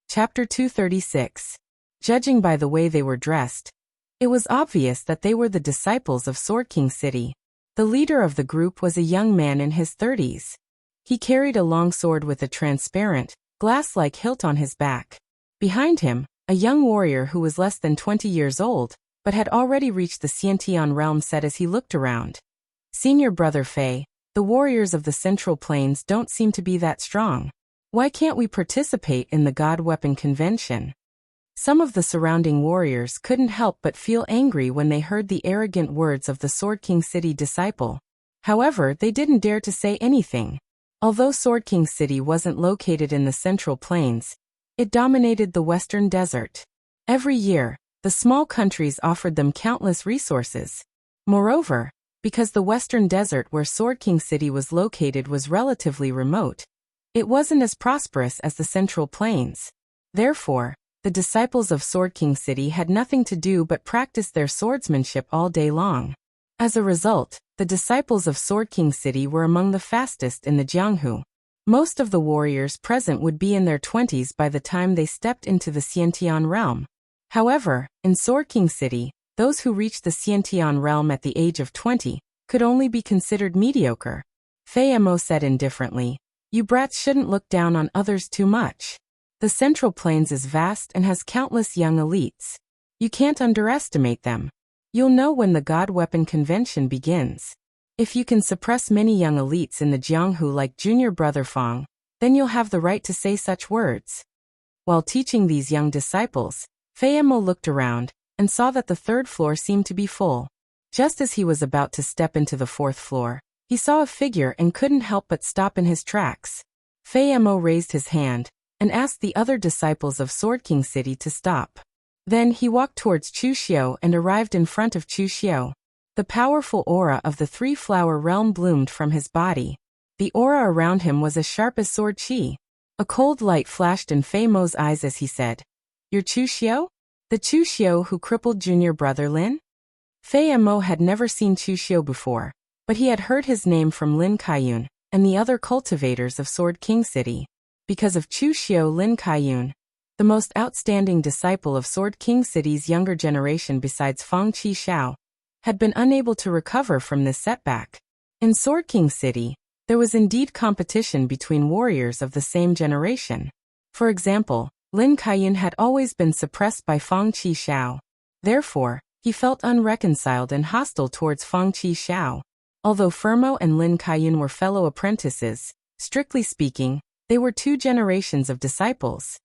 Chapter 236. Judging by the way they were dressed, it was obvious that they were the disciples of Sword King City. The leader of the group was a young man in his 30s. He carried a long sword with a transparent, glass-like hilt on his back. Behind him, a young warrior who was less than 20 years old, but had already reached the Xiantian realm said as he looked around, "Senior Brother Fei, the warriors of the Central Plains don't seem to be that strong. Why can't we participate in the God Weapon Convention?" Some of the surrounding warriors couldn't help but feel angry when they heard the arrogant words of the Sword King City disciple. However, they didn't dare to say anything. Although Sword King City wasn't located in the Central Plains, it dominated the Western Desert. Every year, the small countries offered them countless resources. Moreover, because the Western Desert where Sword King City was located was relatively remote, it wasn't as prosperous as the Central Plains. Therefore, the disciples of Sword King City had nothing to do but practice their swordsmanship all day long. As a result, the disciples of Sword King City were among the fastest in the Jianghu. Most of the warriors present would be in their 20s by the time they stepped into the Xiantian realm. However, in Sword King City, those who reached the Xiantian realm at the age of 20 could only be considered mediocre. Fei Mo said indifferently, "You brats shouldn't look down on others too much. The Central Plains is vast and has countless young elites. You can't underestimate them. You'll know when the God Weapon Convention begins." If you can suppress many young elites in the Jianghu like junior brother Fang, then you'll have the right to say such words. While teaching these young disciples, Fei Mo looked around and saw that the third floor seemed to be full. Just as he was about to step into the fourth floor, he saw a figure and couldn't help but stop in his tracks. Fei Mo raised his hand and asked the other disciples of Sword King City to stop. Then he walked towards Chu Xiu and arrived in front of Chu Xiu. The powerful aura of the three-flower realm bloomed from his body. The aura around him was as sharp as sword qi. A cold light flashed in Fei Mo's eyes as he said, "You're Chu Xiu? The Chu Xiu who crippled junior brother Lin?" Fei Mo had never seen Chu Xiu before, but he had heard his name from Lin Kaiyun and the other cultivators of Sword King City. Because of Chu Xiu, Lin Kaiyun, the most outstanding disciple of Sword King City's younger generation besides Fang Qi Xiao, had been unable to recover from this setback. In Sword King City, there was indeed competition between warriors of the same generation. For example, Lin Kaiyun had always been suppressed by Fang Qi Xiao. Therefore, he felt unreconciled and hostile towards Fang Qi Xiao. Although Fermo and Lin Kaiyun were fellow apprentices, strictly speaking, they were two generations of disciples.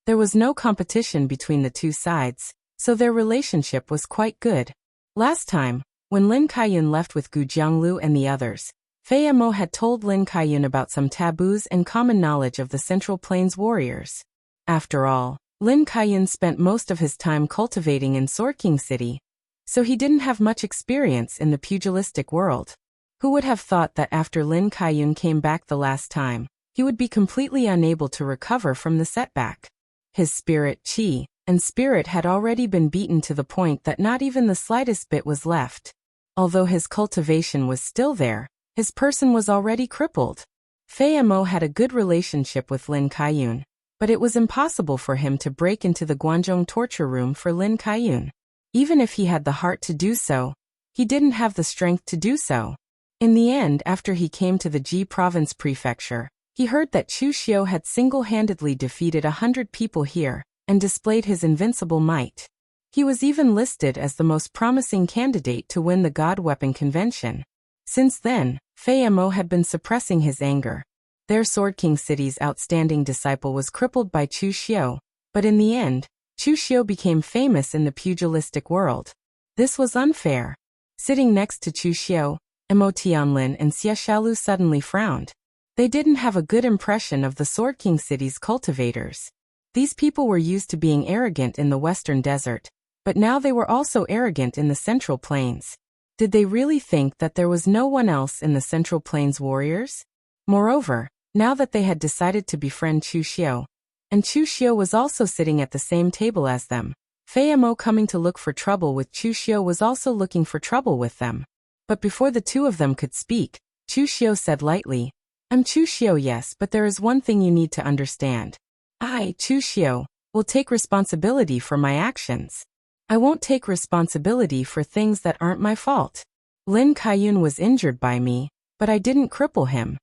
There was no competition between the two sides, so their relationship was quite good. Last time, when Lin Kaiyun left with Gu Jianglu and the others, Fei Mo had told Lin Kaiyun about some taboos and common knowledge of the Central Plains warriors. After all, Lin Kaiyun spent most of his time cultivating in Sword King City, so he didn't have much experience in the pugilistic world. Who would have thought that after Lin Kaiyun came back the last time, he would be completely unable to recover from the setback? His spirit, qi, and spirit had already been beaten to the point that not even the slightest bit was left. Although his cultivation was still there, his person was already crippled. Fei Mo had a good relationship with Lin Kaiyun, but it was impossible for him to break into the Guanzhong torture room for Lin Kaiyun. Even if he had the heart to do so, he didn't have the strength to do so. In the end, after he came to the Ji province prefecture, he heard that Chu Xiu had single-handedly defeated 100 people here and displayed his invincible might. He was even listed as the most promising candidate to win the God Weapon Convention. Since then, Fei Mo had been suppressing his anger. Their Sword King City's outstanding disciple was crippled by Chu Xiu, but in the end, Chu Xiu became famous in the pugilistic world. This was unfair. Sitting next to Chu Xiu, Mo Tianlin and Xie Xiaolu suddenly frowned. They didn't have a good impression of the Sword King City's cultivators. These people were used to being arrogant in the Western Desert, but now they were also arrogant in the Central Plains. Did they really think that there was no one else in the Central Plains warriors? Moreover, now that they had decided to befriend Chu Xiu, and Chu Xiu was also sitting at the same table as them, Fei Mo coming to look for trouble with Chu Xiu was also looking for trouble with them. But before the two of them could speak, Chu Xiu said lightly, "I'm Chu Xiu, yes, but there is one thing you need to understand. I, Chu Xiu, will take responsibility for my actions. I won't take responsibility for things that aren't my fault. Lin Kaiyun was injured by me, but I didn't cripple him."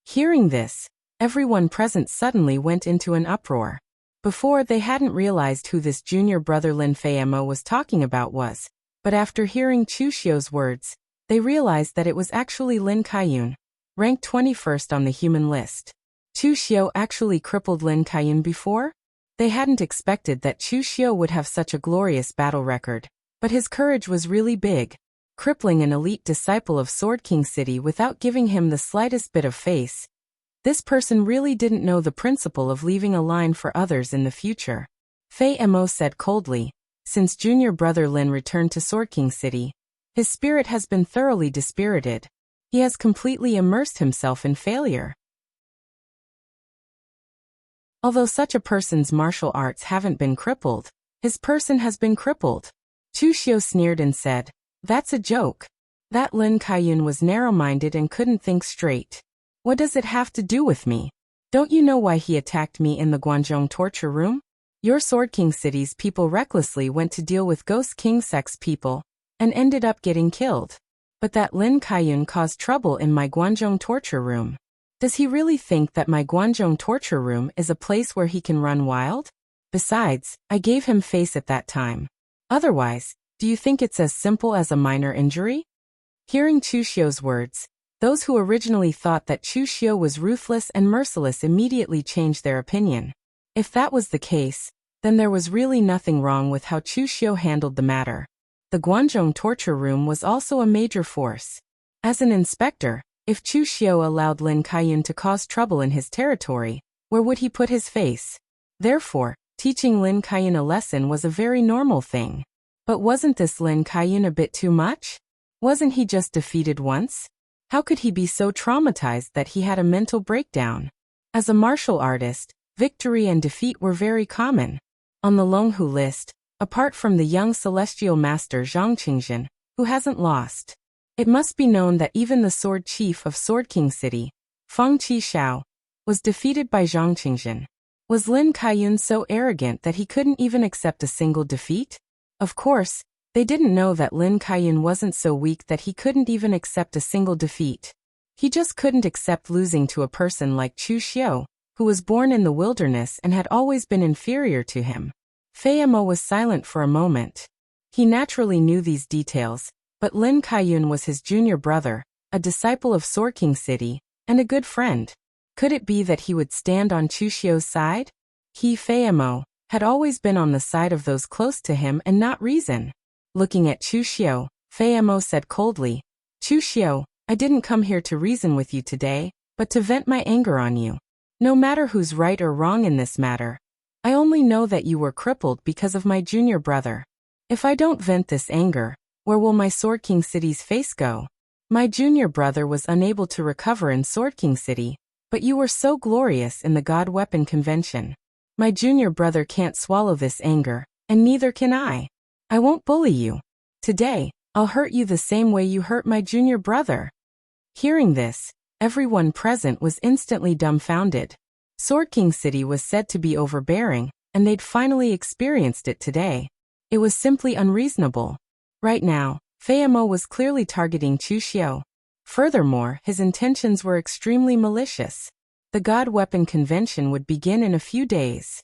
Hearing this, everyone present suddenly went into an uproar. Before, they hadn't realized who this junior brother Lin Fei Mo was talking about was, but after hearing Chu Xiu's words, they realized that it was actually Lin Kaiyun, ranked 21st on the human list. Chu Xiu actually crippled Lin Kaiyun before? They hadn't expected that Chu Xiu would have such a glorious battle record, but his courage was really big. Crippling an elite disciple of Sword King City without giving him the slightest bit of face. This person really didn't know the principle of leaving a line for others in the future. Fei Mo said coldly, "Since junior brother Lin returned to Sword King City, his spirit has been thoroughly dispirited. He has completely immersed himself in failure. Although such a person's martial arts haven't been crippled, his person has been crippled." Chu Xiu sneered and said, "That's a joke. That Lin Kaiyun was narrow-minded and couldn't think straight. What does it have to do with me? Don't you know why he attacked me in the Guanzhong torture room? Your Sword King City's people recklessly went to deal with Ghost King Sect's people and ended up getting killed. But that Lin Kaiyun caused trouble in my Guanzhong torture room. Does he really think that my Guanzhong torture room is a place where he can run wild? Besides, I gave him face at that time. Otherwise, Do you think it's as simple as a minor injury? Hearing Chu Xiu's words, those who originally thought that Chu Xiu was ruthless and merciless immediately changed their opinion. If that was the case, then there was really nothing wrong with how Chu Xiu handled the matter. The Guanzhong torture room was also a major force. As an inspector, if Chu Xiu allowed Lin Kaiyun to cause trouble in his territory, where would he put his face? Therefore, teaching Lin Kaiyun a lesson was a very normal thing. But wasn't this Lin Kaiyun a bit too much? Wasn't he just defeated once? How could he be so traumatized that he had a mental breakdown? As a martial artist, victory and defeat were very common. On the Longhu list, apart from the young celestial master Zhang Qingjin, who hasn't lost. It must be known that even the sword chief of Sword King City, Feng Qishao, was defeated by Zhang Qingjin. Was Lin Kaiyun so arrogant that he couldn't even accept a single defeat? Of course, they didn't know that Lin Kaiyun wasn't so weak that he couldn't even accept a single defeat. He just couldn't accept losing to a person like Chu Xiu, who was born in the wilderness and had always been inferior to him. Fei Mo was silent for a moment. He naturally knew these details, but Lin Kaiyun was his junior brother, a disciple of Sword King City, and a good friend. Could it be that he would stand on Chu Xiu's side? He, Fei Mo, had always been on the side of those close to him and not reason. Looking at Chu Xiu, Fei Mo said coldly, "Chu Xiu, I didn't come here to reason with you today, but to vent my anger on you. No matter who's right or wrong in this matter, I only know that you were crippled because of my junior brother. If I don't vent this anger, where will my Sword King City's face go? My junior brother was unable to recover in Sword King City, but you were so glorious in the God Weapon Convention. My junior brother can't swallow this anger, and neither can I. I won't bully you. Today, I'll hurt you the same way you hurt my junior brother." Hearing this, everyone present was instantly dumbfounded. Sword King City was said to be overbearing, and they'd finally experienced it today. It was simply unreasonable. Right now, Fei Mo was clearly targeting Chu Xiu. Furthermore, his intentions were extremely malicious. The God Weapon Convention would begin in a few days.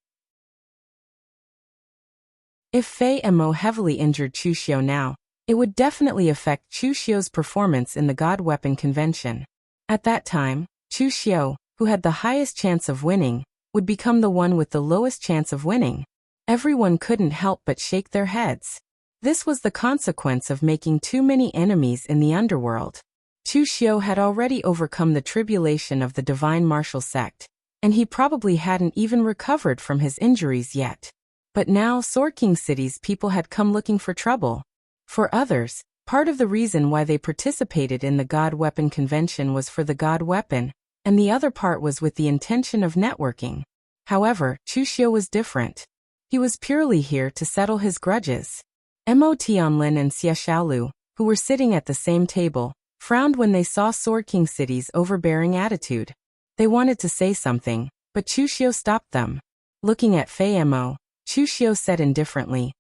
If Fei Mo heavily injured Chu Xiu now, it would definitely affect Chu Xiu's performance in the God Weapon Convention. At that time, Chu Xiu, who had the highest chance of winning, would become the one with the lowest chance of winning. Everyone couldn't help but shake their heads. This was the consequence of making too many enemies in the underworld. Chu Xiu had already overcome the tribulation of the divine martial sect, and he probably hadn't even recovered from his injuries yet. But now Sword King City's people had come looking for trouble. For others, part of the reason why they participated in the God Weapon Convention was for the God Weapon, and the other part was with the intention of networking. However, Chu Xiu was different. He was purely here to settle his grudges. Mo Tianlin and Xie Xiaolu, who were sitting at the same table, frowned when they saw Sword King City's overbearing attitude. They wanted to say something, but Chu Xiu stopped them. Looking at Fei Mo, Chu Xiu said indifferently,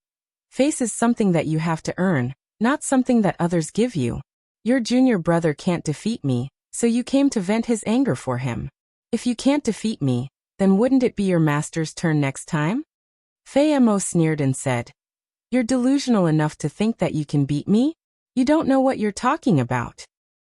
"Face is something that you have to earn, not something that others give you. Your junior brother can't defeat me, so you came to vent his anger for him. If you can't defeat me, then wouldn't it be your master's turn next time?" Fei Mo sneered and said, "You're delusional enough to think that you can beat me? You don't know what you're talking about."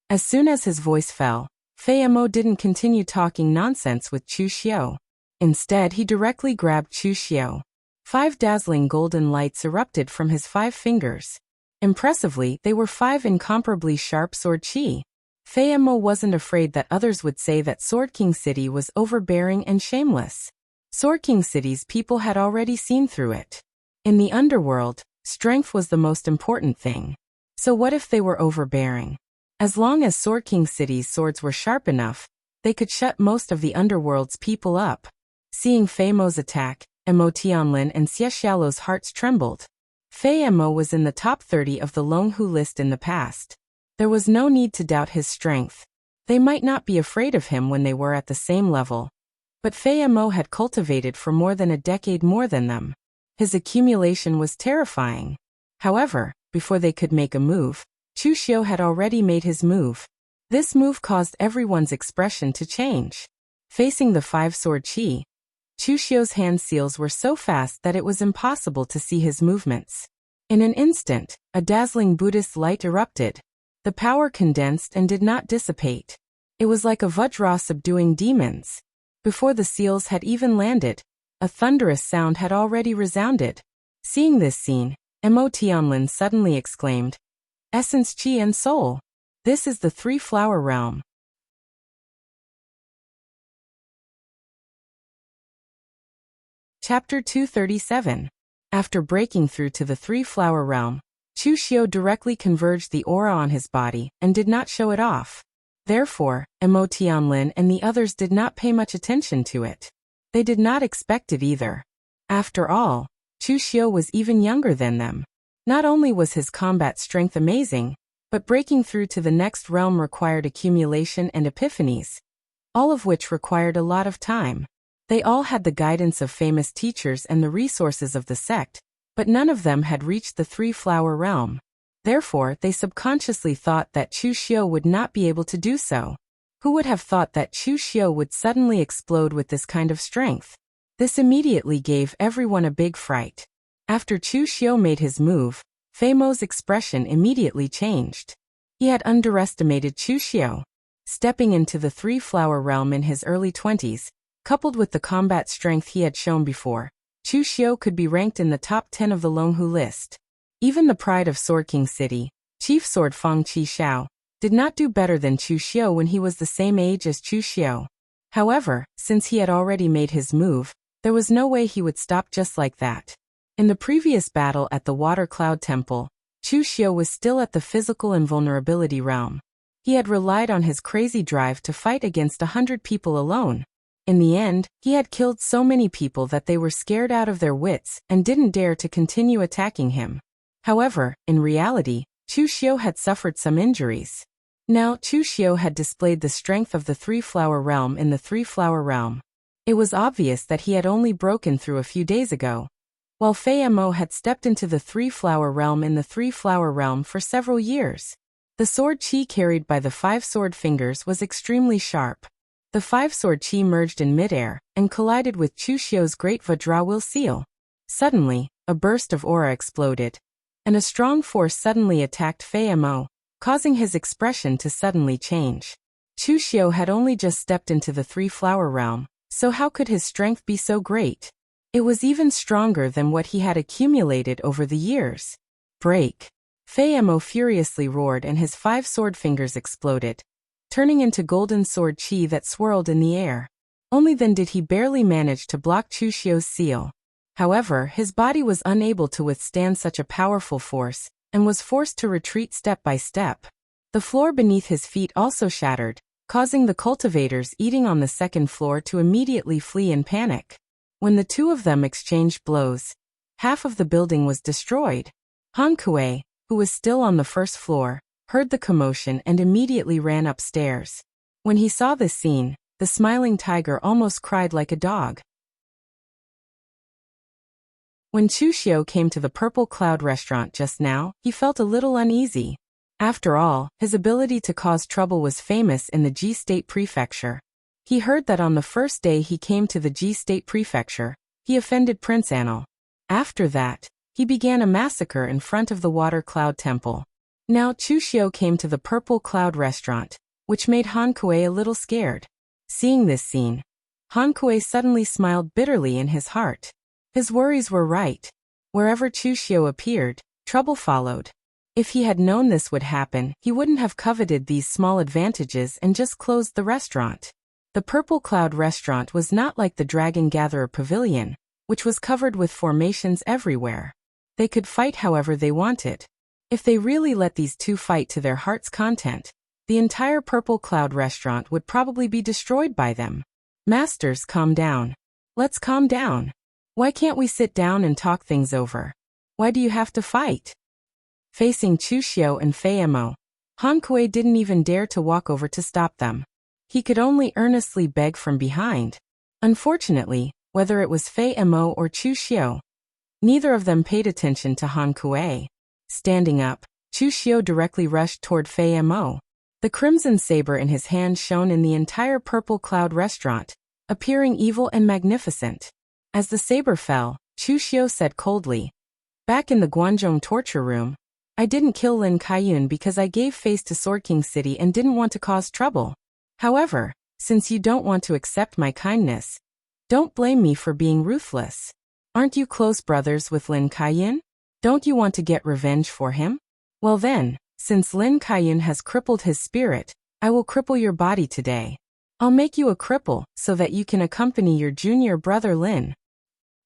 As soon as his voice fell, Fei Mo didn't continue talking nonsense with Chu Xiu. Instead, he directly grabbed Chu Xiu. 5 dazzling golden lights erupted from his 5 fingers. Impressively, they were 5 incomparably sharp sword chi. Fei Mo wasn't afraid that others would say that Sword King City was overbearing and shameless. Sword King City's people had already seen through it. In the underworld, strength was the most important thing. So what if they were overbearing? As long as Sword King City's swords were sharp enough, they could shut most of the underworld's people up. Seeing Fei Mo's attack, Mo Tianlin and Xie Xiaolu's hearts trembled. Fei Mo was in the top 30 of the Longhu list in the past. There was no need to doubt his strength. They might not be afraid of him when they were at the same level. But Fei Mo had cultivated for more than a decade more than them. His accumulation was terrifying. However, before they could make a move, Chu Xiu had already made his move. This move caused everyone's expression to change. Facing the 5-sword chi, Chu Xiu's hand seals were so fast that it was impossible to see his movements. In an instant, a dazzling Buddhist light erupted. The power condensed and did not dissipate. It was like a Vajra subduing demons. Before the seals had even landed, a thunderous sound had already resounded. Seeing this scene, Mo Tianlin suddenly exclaimed, "Essence, Qi and Soul! This is the three-flower realm." Chapter 237. After breaking through to the three-flower realm, Chu Xiu directly converged the aura on his body and did not show it off. Therefore, Mo Tianlin and the others did not pay much attention to it. They did not expect it either. After all, Chu Xiu was even younger than them. Not only was his combat strength amazing, but breaking through to the next realm required accumulation and epiphanies, all of which required a lot of time. They all had the guidance of famous teachers and the resources of the sect, but none of them had reached the three-flower realm. Therefore, they subconsciously thought that Chu Xiu would not be able to do so. Who would have thought that Chu Xiu would suddenly explode with this kind of strength? This immediately gave everyone a big fright. After Chu Xiu made his move, Fei Mo's expression immediately changed. He had underestimated Chu Xiu. Stepping into the three-flower realm in his early 20s, coupled with the combat strength he had shown before, Chu Xiu could be ranked in the top 10 of the Longhu list. Even the pride of Sword King City, Chief Sword Fang Qishao, did not do better than Chu Xiu when he was the same age as Chu Xiu. However, since he had already made his move, there was no way he would stop just like that. In the previous battle at the Water Cloud Temple, Chu Xiu was still at the physical invulnerability realm. He had relied on his crazy drive to fight against 100 people alone. In the end, he had killed so many people that they were scared out of their wits and didn't dare to continue attacking him. However, in reality, Chu Xiu had suffered some injuries. Now, Chu Xiu had displayed the strength of the three-flower realm in the three-flower realm. It was obvious that he had only broken through a few days ago, while Fei Mo had stepped into the three-flower realm in the three-flower realm for several years. The sword qi carried by the five sword fingers was extremely sharp. The five-sword qi merged in midair and collided with Chu Xiu's great Vajra will seal. Suddenly, a burst of aura exploded, and a strong force suddenly attacked Fei Mo, causing his expression to suddenly change. Chu Xiu had only just stepped into the three-flower realm, so how could his strength be so great? It was even stronger than what he had accumulated over the years. Break! Fei Mo furiously roared and his five sword fingers exploded, turning into golden sword qi that swirled in the air. Only then did he barely manage to block Chu Xiu's seal. However, his body was unable to withstand such a powerful force, and was forced to retreat step by step. The floor beneath his feet also shattered, causing the cultivators eating on the second floor to immediately flee in panic. When the two of them exchanged blows, half of the building was destroyed. Han Kuei, who was still on the first floor, heard the commotion and immediately ran upstairs. When he saw this scene, the smiling tiger almost cried like a dog. When Chu Xiu came to the Purple Cloud restaurant just now, he felt a little uneasy. After all, his ability to cause trouble was famous in the Ji State Prefecture. He heard that on the first day he came to the Ji State Prefecture, he offended Prince Anil. After that, he began a massacre in front of the Water Cloud Temple. Now Chu Xiu came to the Purple Cloud restaurant, which made Han Kuei a little scared. Seeing this scene, Han Kuei suddenly smiled bitterly in his heart. His worries were right. Wherever Chu Xiu appeared, trouble followed. If he had known this would happen, he wouldn't have coveted these small advantages and just closed the restaurant. The Purple Cloud restaurant was not like the Dragon Gatherer Pavilion, which was covered with formations everywhere. They could fight however they wanted. If they really let these two fight to their heart's content, the entire Purple Cloud restaurant would probably be destroyed by them. Masters, calm down. Let's calm down. Why can't we sit down and talk things over? Why do you have to fight? Facing Chu Xiu and Fei Mo, Han Kuei didn't even dare to walk over to stop them. He could only earnestly beg from behind. Unfortunately, whether it was Fei Mo or Chu Xiu, neither of them paid attention to Han Kuei. Standing up, Chu Xiu directly rushed toward Fei Mo. The crimson saber in his hand shone in the entire Purple Cloud restaurant, appearing evil and magnificent. As the saber fell, Chu Xiu said coldly, Back in the Guangzhou torture room, I didn't kill Lin Kaiyun because I gave face to Sword King City and didn't want to cause trouble. However, since you don't want to accept my kindness, don't blame me for being ruthless. Aren't you close brothers with Lin Kaiyun? Don't you want to get revenge for him? Well then, since Lin Kaiyun has crippled his spirit, I will cripple your body today. I'll make you a cripple so that you can accompany your junior brother Lin.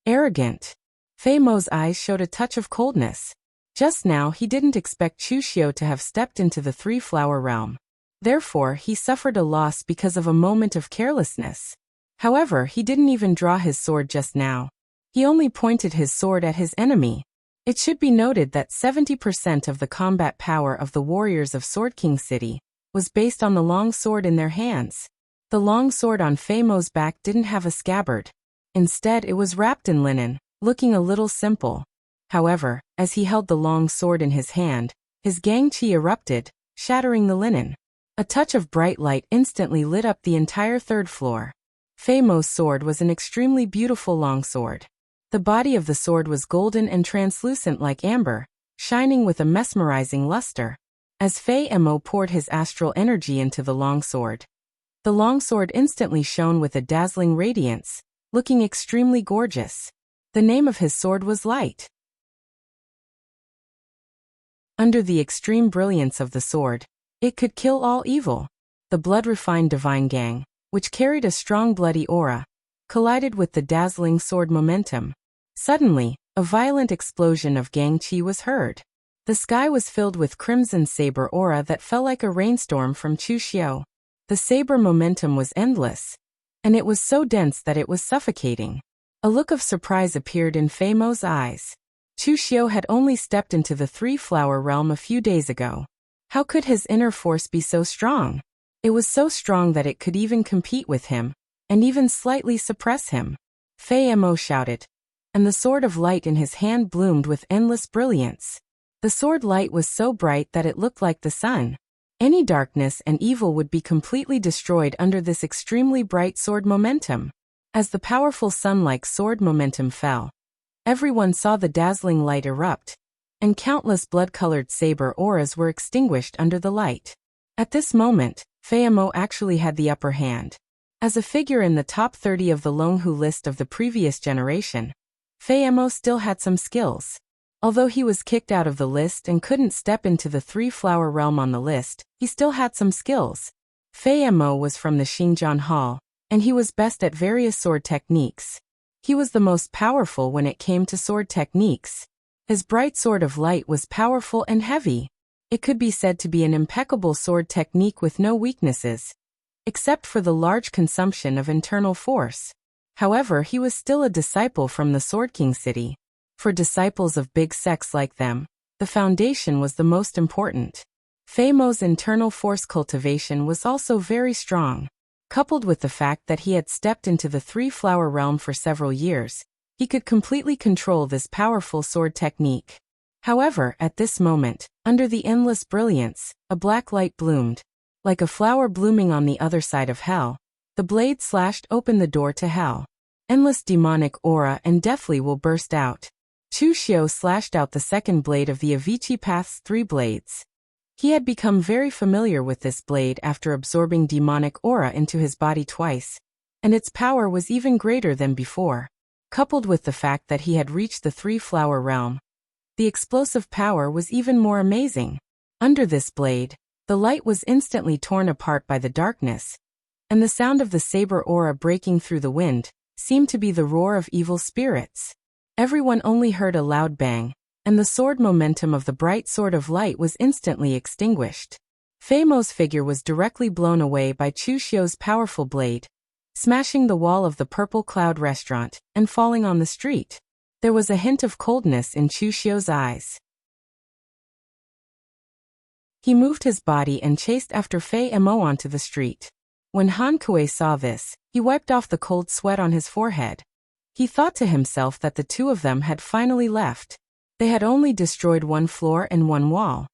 Arrogant. Fei Mo's eyes showed a touch of coldness. Just now he didn't expect Chu Xiu to have stepped into the three-flower realm. Therefore he suffered a loss because of a moment of carelessness. However, he didn't even draw his sword just now. He only pointed his sword at his enemy. It should be noted that 70% of the combat power of the warriors of Sword King City was based on the long sword in their hands. The long sword on Fei Mo's back didn't have a scabbard. Instead, it was wrapped in linen, looking a little simple. However, as he held the long sword in his hand, his gang qi erupted, shattering the linen. A touch of bright light instantly lit up the entire third floor. Fei Mo's sword was an extremely beautiful long sword. The body of the sword was golden and translucent like amber, shining with a mesmerizing luster. As Fei Mo poured his astral energy into the long sword, the long sword instantly shone with a dazzling radiance, looking extremely gorgeous. The name of his sword was Light. Under the extreme brilliance of the sword, it could kill all evil. The blood-refined divine gang, which carried a strong bloody aura, collided with the dazzling sword momentum. Suddenly, a violent explosion of gang qi was heard. The sky was filled with crimson saber aura that fell like a rainstorm from Chu Xiu. The saber momentum was endless, and it was so dense that it was suffocating. A look of surprise appeared in Fei Mo's eyes. Chu Xiu had only stepped into the three-flower realm a few days ago. How could his inner force be so strong? It was so strong that it could even compete with him, and even slightly suppress him. Fei Mo shouted, and the sword of light in his hand bloomed with endless brilliance. The sword light was so bright that it looked like the sun. Any darkness and evil would be completely destroyed under this extremely bright sword momentum. As the powerful sun-like sword momentum fell, everyone saw the dazzling light erupt, and countless blood-colored saber auras were extinguished under the light. At this moment, Fei Mo actually had the upper hand. As a figure in the top 30 of the Longhu list of the previous generation, Fei Mo still had some skills. Although he was kicked out of the list and couldn't step into the three-flower realm on the list, he still had some skills. Fei Mo was from the Xingjian Hall, and he was best at various sword techniques. He was the most powerful when it came to sword techniques. His bright sword of light was powerful and heavy. It could be said to be an impeccable sword technique with no weaknesses, except for the large consumption of internal force. However, he was still a disciple from the Sword King City. For disciples of big sects like them, the foundation was the most important. Fei Mo's internal force cultivation was also very strong. Coupled with the fact that he had stepped into the three-flower realm for several years, he could completely control this powerful sword technique. However, at this moment, under the endless brilliance, a black light bloomed. Like a flower blooming on the other side of hell, the blade slashed open the door to hell. Endless demonic aura and deathly will burst out. Chu Xiu slashed out the second blade of the Avicii Path's 3 blades. He had become very familiar with this blade after absorbing demonic aura into his body twice, and its power was even greater than before. Coupled with the fact that he had reached the three-flower realm, the explosive power was even more amazing. Under this blade, the light was instantly torn apart by the darkness, and the sound of the saber aura breaking through the wind seemed to be the roar of evil spirits. Everyone only heard a loud bang, and the sword momentum of the bright sword of light was instantly extinguished. Fei Mo's figure was directly blown away by Chu Xiu's powerful blade, smashing the wall of the Purple Cloud restaurant and falling on the street. There was a hint of coldness in Chu Xiu's eyes. He moved his body and chased after Fei Mo onto the street. When Han Kuei saw this, he wiped off the cold sweat on his forehead. He thought to himself that the two of them had finally left. They had only destroyed one floor and one wall.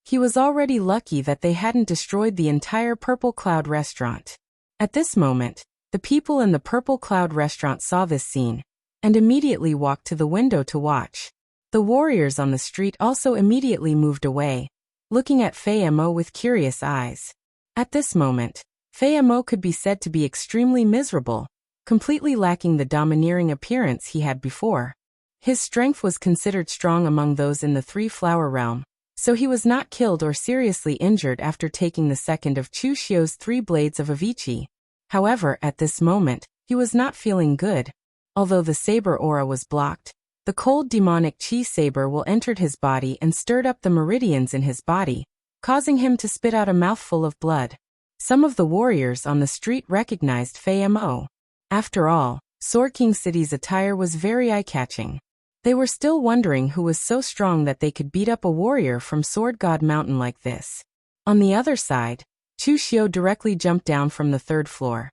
He was already lucky that they hadn't destroyed the entire Purple Cloud restaurant. At this moment, the people in the Purple Cloud restaurant saw this scene, and immediately walked to the window to watch. The warriors on the street also immediately moved away, looking at Fei Mo with curious eyes. At this moment, Fei Mo could be said to be extremely miserable, completely lacking the domineering appearance he had before. His strength was considered strong among those in the three-flower realm, so he was not killed or seriously injured after taking the second of Chu Xiu's 3 blades of Avici. However, at this moment, he was not feeling good. Although the saber aura was blocked, the cold demonic chi saber will entered his body and stirred up the meridians in his body, causing him to spit out a mouthful of blood. Some of the warriors on the street recognized Fei Mo. After all, Sword King City's attire was very eye-catching. They were still wondering who was so strong that they could beat up a warrior from Sword God Mountain like this. On the other side, Chu Xiu directly jumped down from the 3rd floor.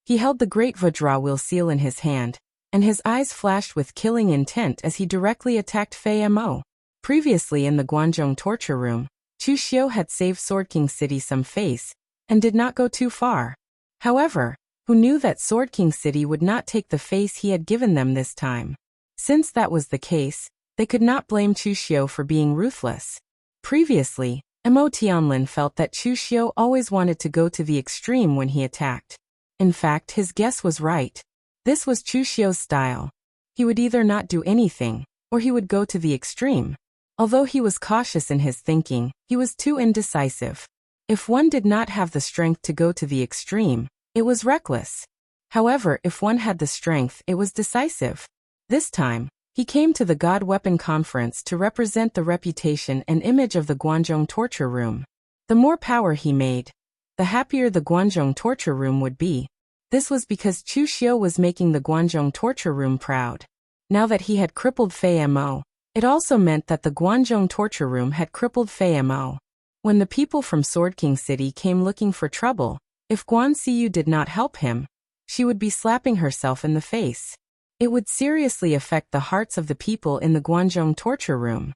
He held the great Vajra wheel seal in his hand, and his eyes flashed with killing intent as he directly attacked Fei Mo. Previously in the Guanzhong torture room, Chu Xiu had saved Sword King City some face, and did not go too far. However, who knew that Sword King City would not take the face he had given them this time? Since that was the case, they could not blame Chu Xiu for being ruthless. Previously, Mo Tianlin felt that Chu Xiu always wanted to go to the extreme when he attacked. In fact, his guess was right. This was Chu Xiu's style. He would either not do anything, or he would go to the extreme. Although he was cautious in his thinking, he was too indecisive. If one did not have the strength to go to the extreme, it was reckless. However, if one had the strength, it was decisive. This time, he came to the God Weapon Conference to represent the reputation and image of the Guanzhong torture room. The more power he made, the happier the Guanzhong torture room would be. This was because Chu Xiu was making the Guanzhong torture room proud. Now that he had crippled Fei Mo, it also meant that the Guanzhong torture room had crippled Fei Mo. When the people from Sword King City came looking for trouble, if Guan Xiyu did not help him, she would be slapping herself in the face. It would seriously affect the hearts of the people in the Guanzhong torture room.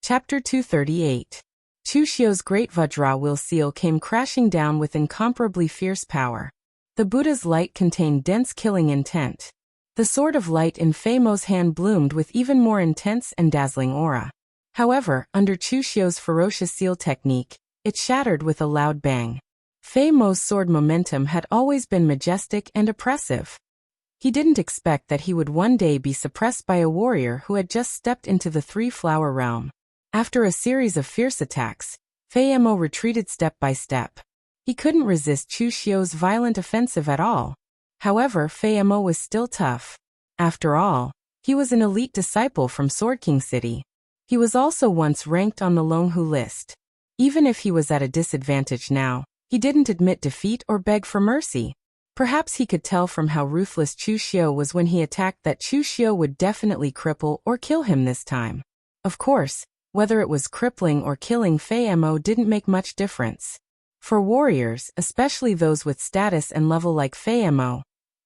Chapter 238. Chu Xiu's great Vajra wheel seal came crashing down with incomparably fierce power. The Buddha's light contained dense killing intent. The sword of light in Fei Mo's hand bloomed with even more intense and dazzling aura. However, under Chu Xiu's ferocious seal technique, it shattered with a loud bang. Fei Mo's sword momentum had always been majestic and oppressive. He didn't expect that he would one day be suppressed by a warrior who had just stepped into the three-flower realm. After a series of fierce attacks, Fei Mo retreated step by step. He couldn't resist Chu Xiu's violent offensive at all. However, Fei Mo was still tough. After all, he was an elite disciple from Sword King City. He was also once ranked on the Longhu list. Even if he was at a disadvantage now, he didn't admit defeat or beg for mercy. Perhaps he could tell from how ruthless Chu Xiu was when he attacked that Chu Xiu would definitely cripple or kill him this time. Of course, whether it was crippling or killing Fei Mo didn't make much difference. For warriors, especially those with status and level like Fei Mo,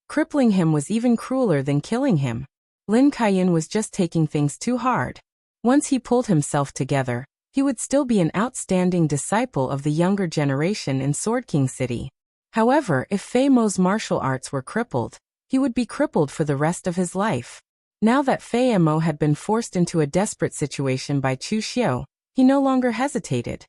crippling him was even crueler than killing him. Lin Kaiyan was just taking things too hard. Once he pulled himself together, he would still be an outstanding disciple of the younger generation in Sword King City. However, if Fei Mo's martial arts were crippled, he would be crippled for the rest of his life. Now that Fei Mo had been forced into a desperate situation by Chu Xiu, he no longer hesitated.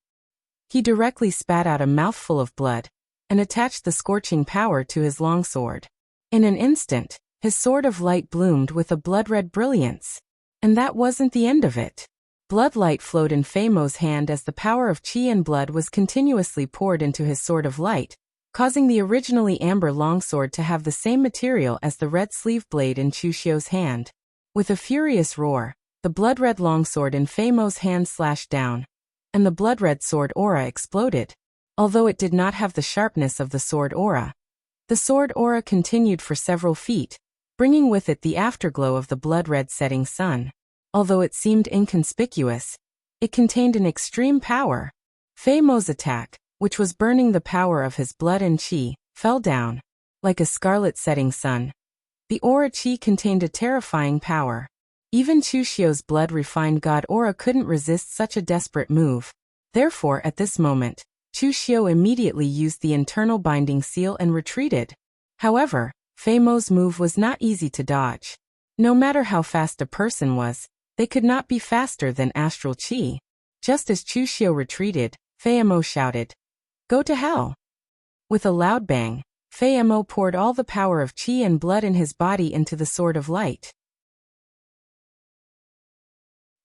He directly spat out a mouthful of blood, and attached the scorching power to his longsword. In an instant, his sword of light bloomed with a blood-red brilliance. And that wasn't the end of it. Bloodlight flowed in Fei Mo's hand as the power of qi and blood was continuously poured into his sword of light, causing the originally amber longsword to have the same material as the red sleeve blade in Chu Xiu's hand. With a furious roar, the blood-red longsword in Fei Mo's hand slashed down, and the blood-red sword aura exploded. Although it did not have the sharpness of the sword aura, the sword aura continued for several feet, bringing with it the afterglow of the blood-red setting sun. Although it seemed inconspicuous, it contained an extreme power. Fei Mo's attack, which was burning the power of his blood and qi, fell down. Like a scarlet setting sun, the aura qi contained a terrifying power. Even Chu Xiu's blood-refined god aura couldn't resist such a desperate move. Therefore, at this moment, Chu Xiu immediately used the internal binding seal and retreated. However, Fei Mo's move was not easy to dodge. No matter how fast a person was, they could not be faster than astral qi. Just as Chu Xiu retreated, Fei Mo shouted, "Go to hell!" With a loud bang, Fei Mo poured all the power of qi and blood in his body into the Sword of Light.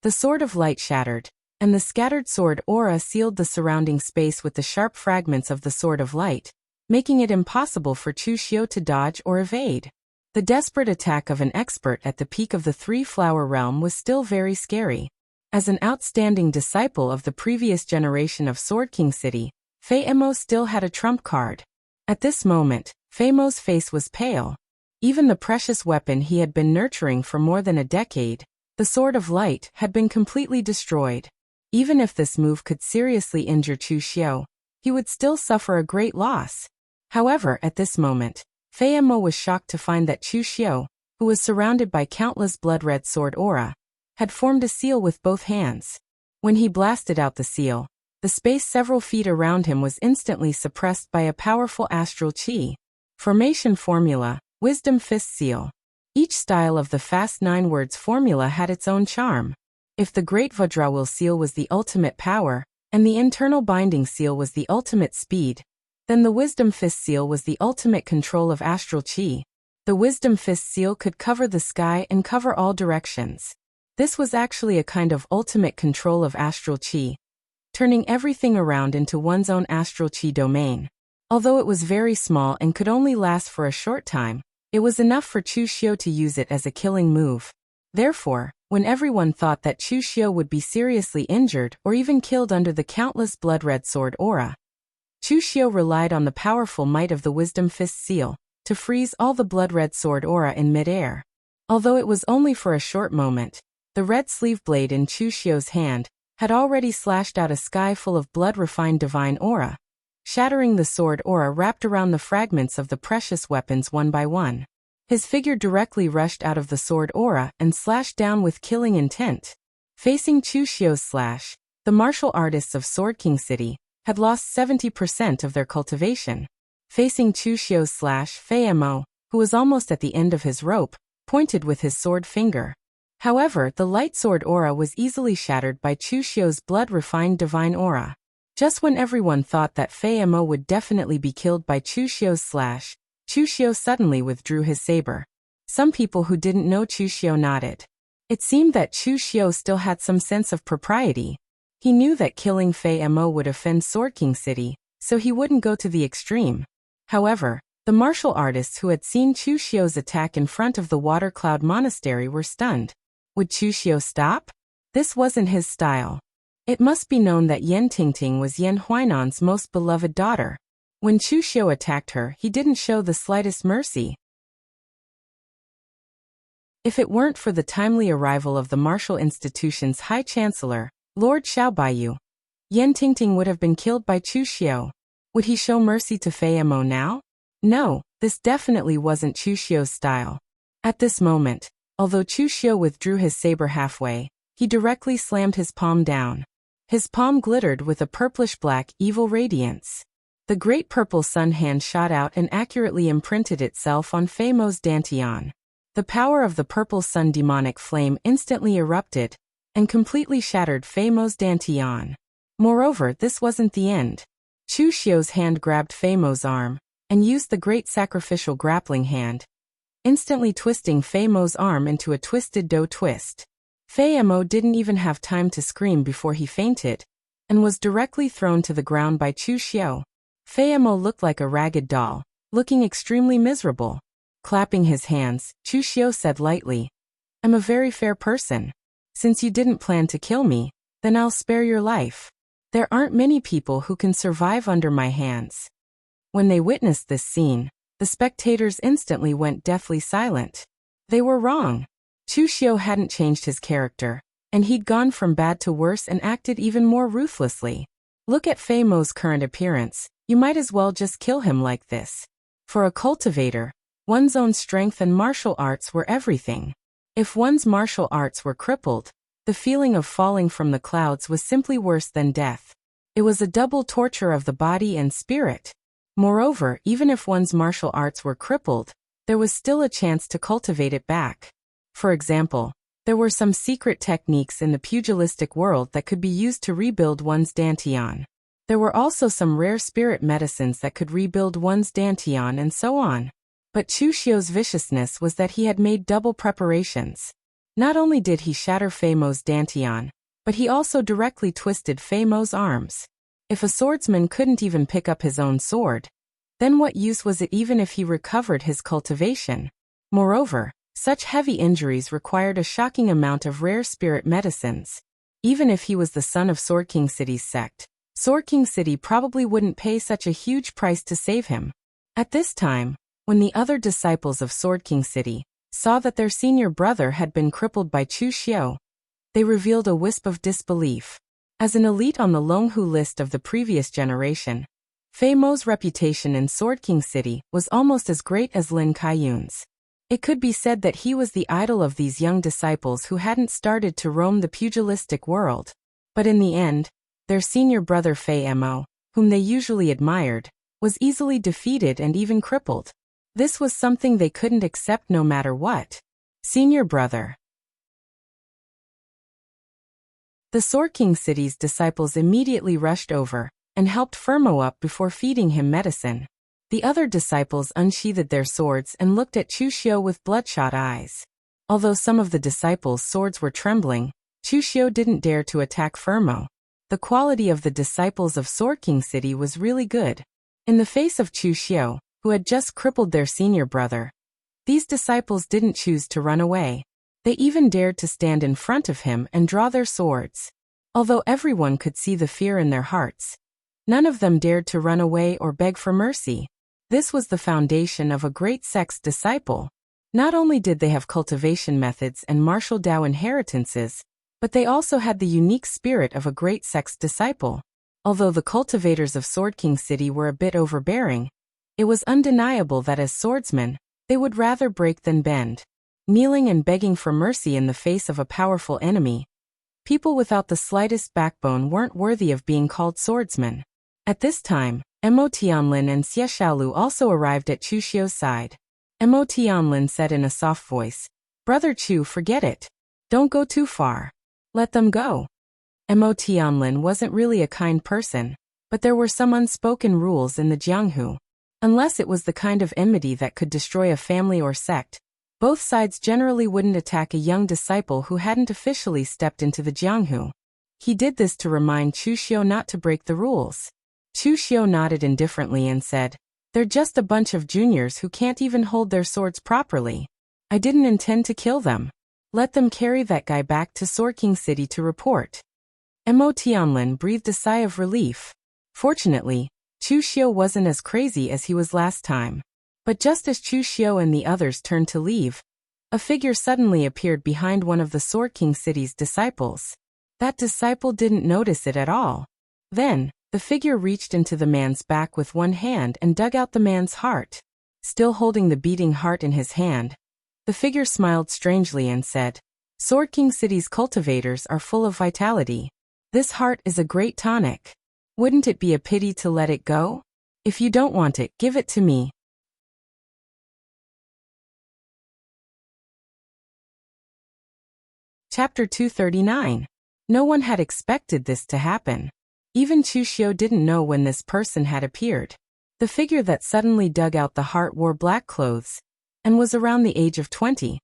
The Sword of Light shattered, and the scattered sword aura sealed the surrounding space with the sharp fragments of the Sword of Light, making it impossible for Chu Xiu to dodge or evade. The desperate attack of an expert at the peak of the Three-Flower Realm was still very scary. As an outstanding disciple of the previous generation of Sword King City, Fei Mo still had a trump card. At this moment, Fei Mo's face was pale. Even the precious weapon he had been nurturing for more than a decade, the Sword of Light, had been completely destroyed. Even if this move could seriously injure Chu Xiu, he would still suffer a great loss. However, at this moment, Fei Mo was shocked to find that Chu Xiu, who was surrounded by countless blood-red sword aura, had formed a seal with both hands. When he blasted out the seal, the space several feet around him was instantly suppressed by a powerful astral qi. Formation Formula, Wisdom Fist Seal. Each style of the Fast 9 Words formula had its own charm. If the Great Vajrawil seal was the ultimate power, and the Internal Binding seal was the ultimate speed, then the Wisdom Fist seal was the ultimate control of astral qi. The Wisdom Fist seal could cover the sky and cover all directions. This was actually a kind of ultimate control of astral qi, turning everything around into one's own astral qi domain. Although it was very small and could only last for a short time, it was enough for Chu Xiu to use it as a killing move. Therefore, when everyone thought that Chu Xiu would be seriously injured or even killed under the countless blood-red sword aura, Chu Xiu relied on the powerful might of the Wisdom Fist seal to freeze all the blood-red sword aura in mid-air. Although it was only for a short moment, the red sleeve blade in Chu Xiu's hand had already slashed out a sky full of blood-refined divine aura, shattering the sword aura wrapped around the fragments of the precious weapons one by one. His figure directly rushed out of the sword aura and slashed down with killing intent. Facing Chu Xiu's slash, the martial artists of Sword King City had lost 70% of their cultivation. Facing Chu Xiu's slash, Fei Mo, who was almost at the end of his rope, pointed with his sword finger. However, the light sword aura was easily shattered by Chu Xiu's blood-refined divine aura. Just when everyone thought that Fei Mo would definitely be killed by Chu Xiu's slash, Chu Xiu suddenly withdrew his saber. Some people who didn't know Chu Xiu nodded. It seemed that Chu Xiu still had some sense of propriety. He knew that killing Fei Mo would offend Sword King City, so he wouldn't go to the extreme. However, the martial artists who had seen Chu Xiu's attack in front of the Water Cloud Monastery were stunned. Would Chu Xiu stop? This wasn't his style. It must be known that Yan Tingting was Yan Huainan's most beloved daughter. When Chu Xiu attacked her, he didn't show the slightest mercy. If it weren't for the timely arrival of the martial institution's High Chancellor, Lord Xiaobayu, Yan Tingting would have been killed by Chu Xiu. Would he show mercy to Fei Mo now? No, this definitely wasn't Chu Xiu's style. At this moment, although Chu Xiu withdrew his saber halfway, he directly slammed his palm down. His palm glittered with a purplish-black, evil radiance. The great purple sun hand shot out and accurately imprinted itself on Fei Mo's dantian. The power of the purple sun demonic flame instantly erupted and completely shattered Fei Mo's dantian. Moreover, this wasn't the end. Chu Xiu's hand grabbed Fei Mo's arm and used the great sacrificial grappling hand, instantly twisting Fei Mo's arm into a twisted dough twist. Fei Mo didn't even have time to scream before he fainted and was directly thrown to the ground by Chu Xiu. Fei Mo looked like a ragged doll, looking extremely miserable. Clapping his hands, Chu Xiu said lightly, "I'm a very fair person. Since you didn't plan to kill me, then I'll spare your life. There aren't many people who can survive under my hands." When they witnessed this scene, the spectators instantly went deathly silent. They were wrong. Chu Xiu hadn't changed his character, and he'd gone from bad to worse and acted even more ruthlessly. Look at Fei Mo's current appearance. You might as well just kill him like this. For a cultivator, one's own strength and martial arts were everything. If one's martial arts were crippled, the feeling of falling from the clouds was simply worse than death. It was a double torture of the body and spirit. Moreover, even if one's martial arts were crippled, there was still a chance to cultivate it back. For example, there were some secret techniques in the pugilistic world that could be used to rebuild one's dantian. There were also some rare spirit medicines that could rebuild one's dantian and so on. But Chu Xiu's viciousness was that he had made double preparations. Not only did he shatter Fei Mo's dantian, but he also directly twisted Fei Mo's arms. If a swordsman couldn't even pick up his own sword, then what use was it even if he recovered his cultivation? Moreover, such heavy injuries required a shocking amount of rare spirit medicines. Even if he was the son of Sword King City's sect, Sword King City probably wouldn't pay such a huge price to save him. At this time, when the other disciples of Sword King City saw that their senior brother had been crippled by Chu Xiu, they revealed a wisp of disbelief. As an elite on the Longhu list of the previous generation, Fei Mo's reputation in Sword King City was almost as great as Lin Kaiyun's. It could be said that he was the idol of these young disciples who hadn't started to roam the pugilistic world. But in the end, their senior brother Fei Mo, whom they usually admired, was easily defeated and even crippled. This was something they couldn't accept no matter what. Senior brother. The Sword King City's disciples immediately rushed over and helped Fermo up before feeding him medicine. The other disciples unsheathed their swords and looked at Chu Xiu with bloodshot eyes. Although some of the disciples' swords were trembling, Chu Xiu didn't dare to attack Fermo. The quality of the disciples of Sword King City was really good. In the face of Chu Xiu, who had just crippled their senior brother, these disciples didn't choose to run away. They even dared to stand in front of him and draw their swords. Although everyone could see the fear in their hearts, none of them dared to run away or beg for mercy. This was the foundation of a great sect's disciple. Not only did they have cultivation methods and martial Dao inheritances, but they also had the unique spirit of a great sect's disciple. Although the cultivators of Sword King City were a bit overbearing, it was undeniable that as swordsmen, they would rather break than bend. Kneeling and begging for mercy in the face of a powerful enemy, people without the slightest backbone weren't worthy of being called swordsmen. At this time, Mo Tianlin and Xie Xiaolu also arrived at Chu Xiu's side. Mo Tianlin said in a soft voice, "Brother Chu, forget it. Don't go too far. Let them go." Mo Tianlin wasn't really a kind person, but there were some unspoken rules in the Jianghu. Unless it was the kind of enmity that could destroy a family or sect, both sides generally wouldn't attack a young disciple who hadn't officially stepped into the Jianghu. He did this to remind Chu Xiu not to break the rules. Chu Xiu nodded indifferently and said, "They're just a bunch of juniors who can't even hold their swords properly. I didn't intend to kill them. Let them carry that guy back to Sword King City to report." Mo Tianlin breathed a sigh of relief. Fortunately, Chu Xiu wasn't as crazy as he was last time. But just as Chu Xiu and the others turned to leave, a figure suddenly appeared behind one of the Sword King City's disciples. That disciple didn't notice it at all. Then, the figure reached into the man's back with one hand and dug out the man's heart. Still holding the beating heart in his hand, the figure smiled strangely and said, "Sword King City's cultivators are full of vitality. This heart is a great tonic. Wouldn't it be a pity to let it go? If you don't want it, give it to me." Chapter 239. No one had expected this to happen. Even Chu Xiu didn't know when this person had appeared. The figure that suddenly dug out the heart wore black clothes and was around the age of 20.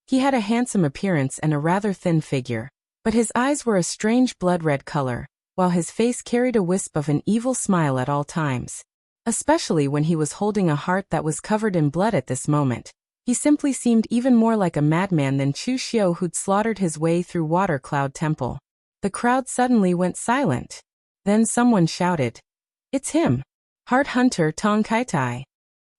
He had a handsome appearance and a rather thin figure, but his eyes were a strange blood-red color, while his face carried a wisp of an evil smile at all times. Especially when he was holding a heart that was covered in blood at this moment. He simply seemed even more like a madman than Chu Xiu, who'd slaughtered his way through Water Cloud Temple. The crowd suddenly went silent. Then someone shouted, "It's him! Heart Hunter Tong Kaitai."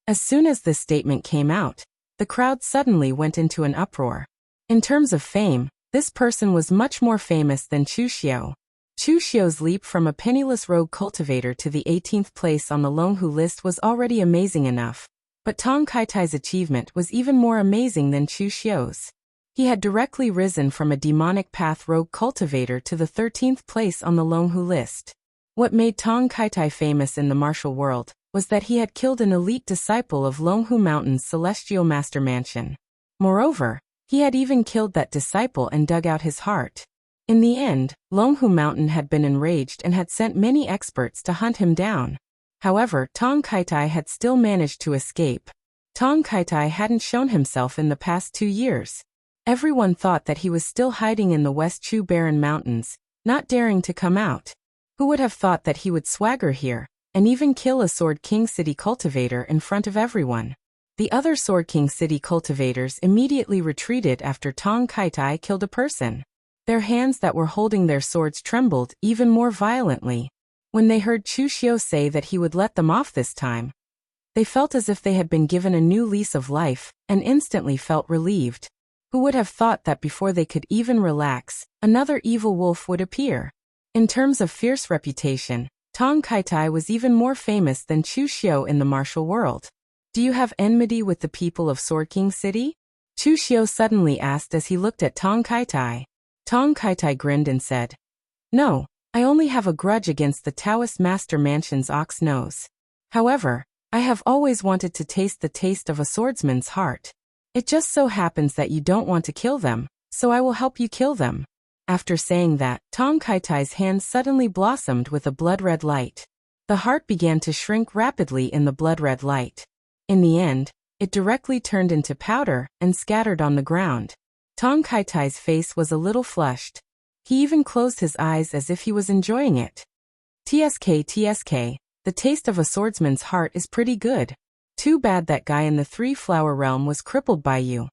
As soon as this statement came out, the crowd suddenly went into an uproar. In terms of fame, this person was much more famous than Chu Xiu. Chu Xiu's leap from a penniless rogue cultivator to the 18th place on the Longhu list was already amazing enough. But Tong Kaitai's achievement was even more amazing than Chu Xiu's. He had directly risen from a demonic path rogue cultivator to the 13th place on the Longhu list. What made Tong Kaitai famous in the martial world was that he had killed an elite disciple of Longhu Mountain's celestial master mansion. Moreover, he had even killed that disciple and dug out his heart. In the end, Longhu Mountain had been enraged and had sent many experts to hunt him down. However, Tong Kaitai had still managed to escape. Tong Kaitai hadn't shown himself in the past 2 years. Everyone thought that he was still hiding in the West Chu Barren Mountains, not daring to come out. Who would have thought that he would swagger here, and even kill a Sword King City cultivator in front of everyone? The other Sword King City cultivators immediately retreated after Tong Kaitai killed a person. Their hands that were holding their swords trembled even more violently. When they heard Chu Xiu say that he would let them off this time, they felt as if they had been given a new lease of life, and instantly felt relieved. Who would have thought that before they could even relax, another evil wolf would appear? In terms of fierce reputation, Tong Kaitai was even more famous than Chu Xiu in the martial world. Do you have enmity with the people of Sword King City? Chu Xiu suddenly asked as he looked at Tong Kaitai. Tong Kaitai grinned and said, "No, I only have a grudge against the Taoist Master Mansion's ox nose. However, I have always wanted to taste the taste of a swordsman's heart. It just so happens that you don't want to kill them, so I will help you kill them." After saying that, Tong Kaitai's hands suddenly blossomed with a blood-red light. The heart began to shrink rapidly in the blood-red light. In the end, it directly turned into powder and scattered on the ground. Tong Kaitai's face was a little flushed. He even closed his eyes as if he was enjoying it. TSK, the taste of a swordsman's heart is pretty good. Too bad that guy in the three-flower realm was crippled by you.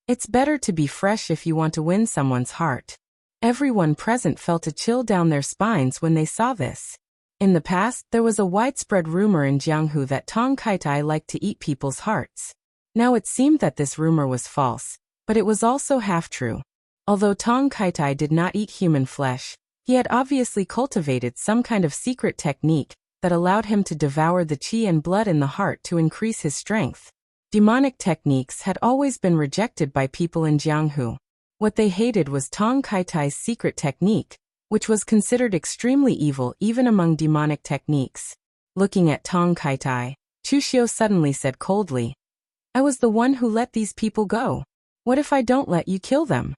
It's better to be fresh if you want to win someone's heart. Everyone present felt a chill down their spines when they saw this. In the past, there was a widespread rumor in Jianghu that Tong Kaitai liked to eat people's hearts. Now it seemed that this rumor was false, but it was also half true. Although Tong Kaitai did not eat human flesh, he had obviously cultivated some kind of secret technique that allowed him to devour the qi and blood in the heart to increase his strength. Demonic techniques had always been rejected by people in Jianghu. What they hated was Tong Kaitai's secret technique, which was considered extremely evil even among demonic techniques. Looking at Tong Kaitai, Chu Xiu suddenly said coldly, "I was the one who let these people go. What if I don't let you kill them?"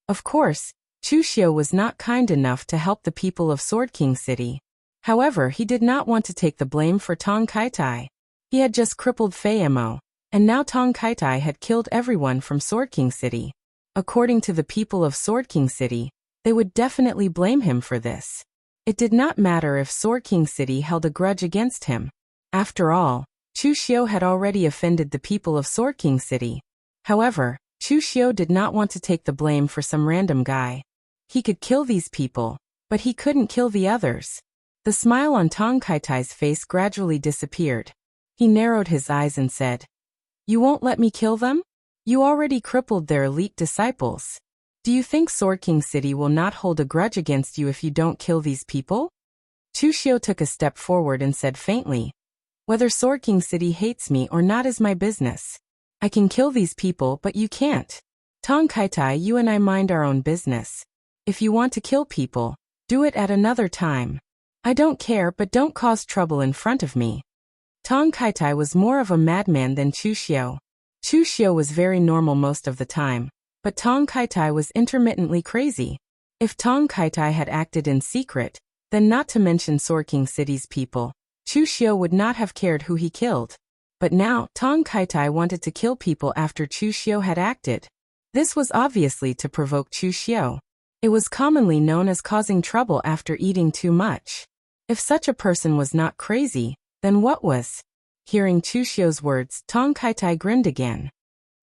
Of course, Chu Xiu was not kind enough to help the people of Sword King City. However, he did not want to take the blame for Tong Kaitai. He had just crippled Fei Mo, and now Tong Kaitai had killed everyone from Sword King City. According to the people of Sword King City, they would definitely blame him for this. It did not matter if Sword King City held a grudge against him. After all, Chu Xiu had already offended the people of Sword King City. However, Chu Xiu did not want to take the blame for some random guy. He could kill these people, but he couldn't kill the others. The smile on Tong Kaitai's face gradually disappeared. He narrowed his eyes and said, "You won't let me kill them? You already crippled their elite disciples. Do you think Sword King City will not hold a grudge against you if you don't kill these people?" Chu Xiu took a step forward and said faintly, "Whether Sword King City hates me or not is my business. I can kill these people, but you can't. Tong Kaitai, you and I mind our own business. If you want to kill people, do it at another time. I don't care, but don't cause trouble in front of me." Tong Kaitai was more of a madman than Chu Xiu. Chu Xiu was very normal most of the time, but Tong Kaitai was intermittently crazy. If Tong Kaitai had acted in secret, then not to mention Sword King City's people, Chu Xiu would not have cared who he killed. But now, Tong Kaitai wanted to kill people after Chu Xiu had acted. This was obviously to provoke Chu Xiu. It was commonly known as causing trouble after eating too much. If such a person was not crazy, then what was? Hearing Chu Xiu's words, Tong Kaitai grinned again.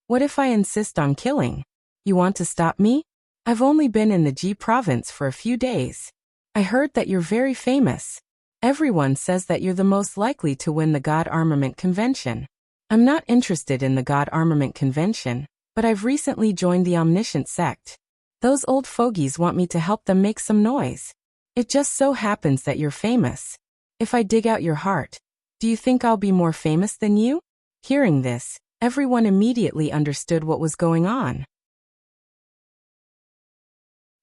"What if I insist on killing? You want to stop me? I've only been in the Ji province for a few days. I heard that you're very famous. Everyone says that you're the most likely to win the God Armament Convention. I'm not interested in the God Armament Convention, but I've recently joined the Omniscient sect. Those old fogies want me to help them make some noise. It just so happens that you're famous. If I dig out your heart, do you think I'll be more famous than you?" Hearing this, everyone immediately understood what was going on.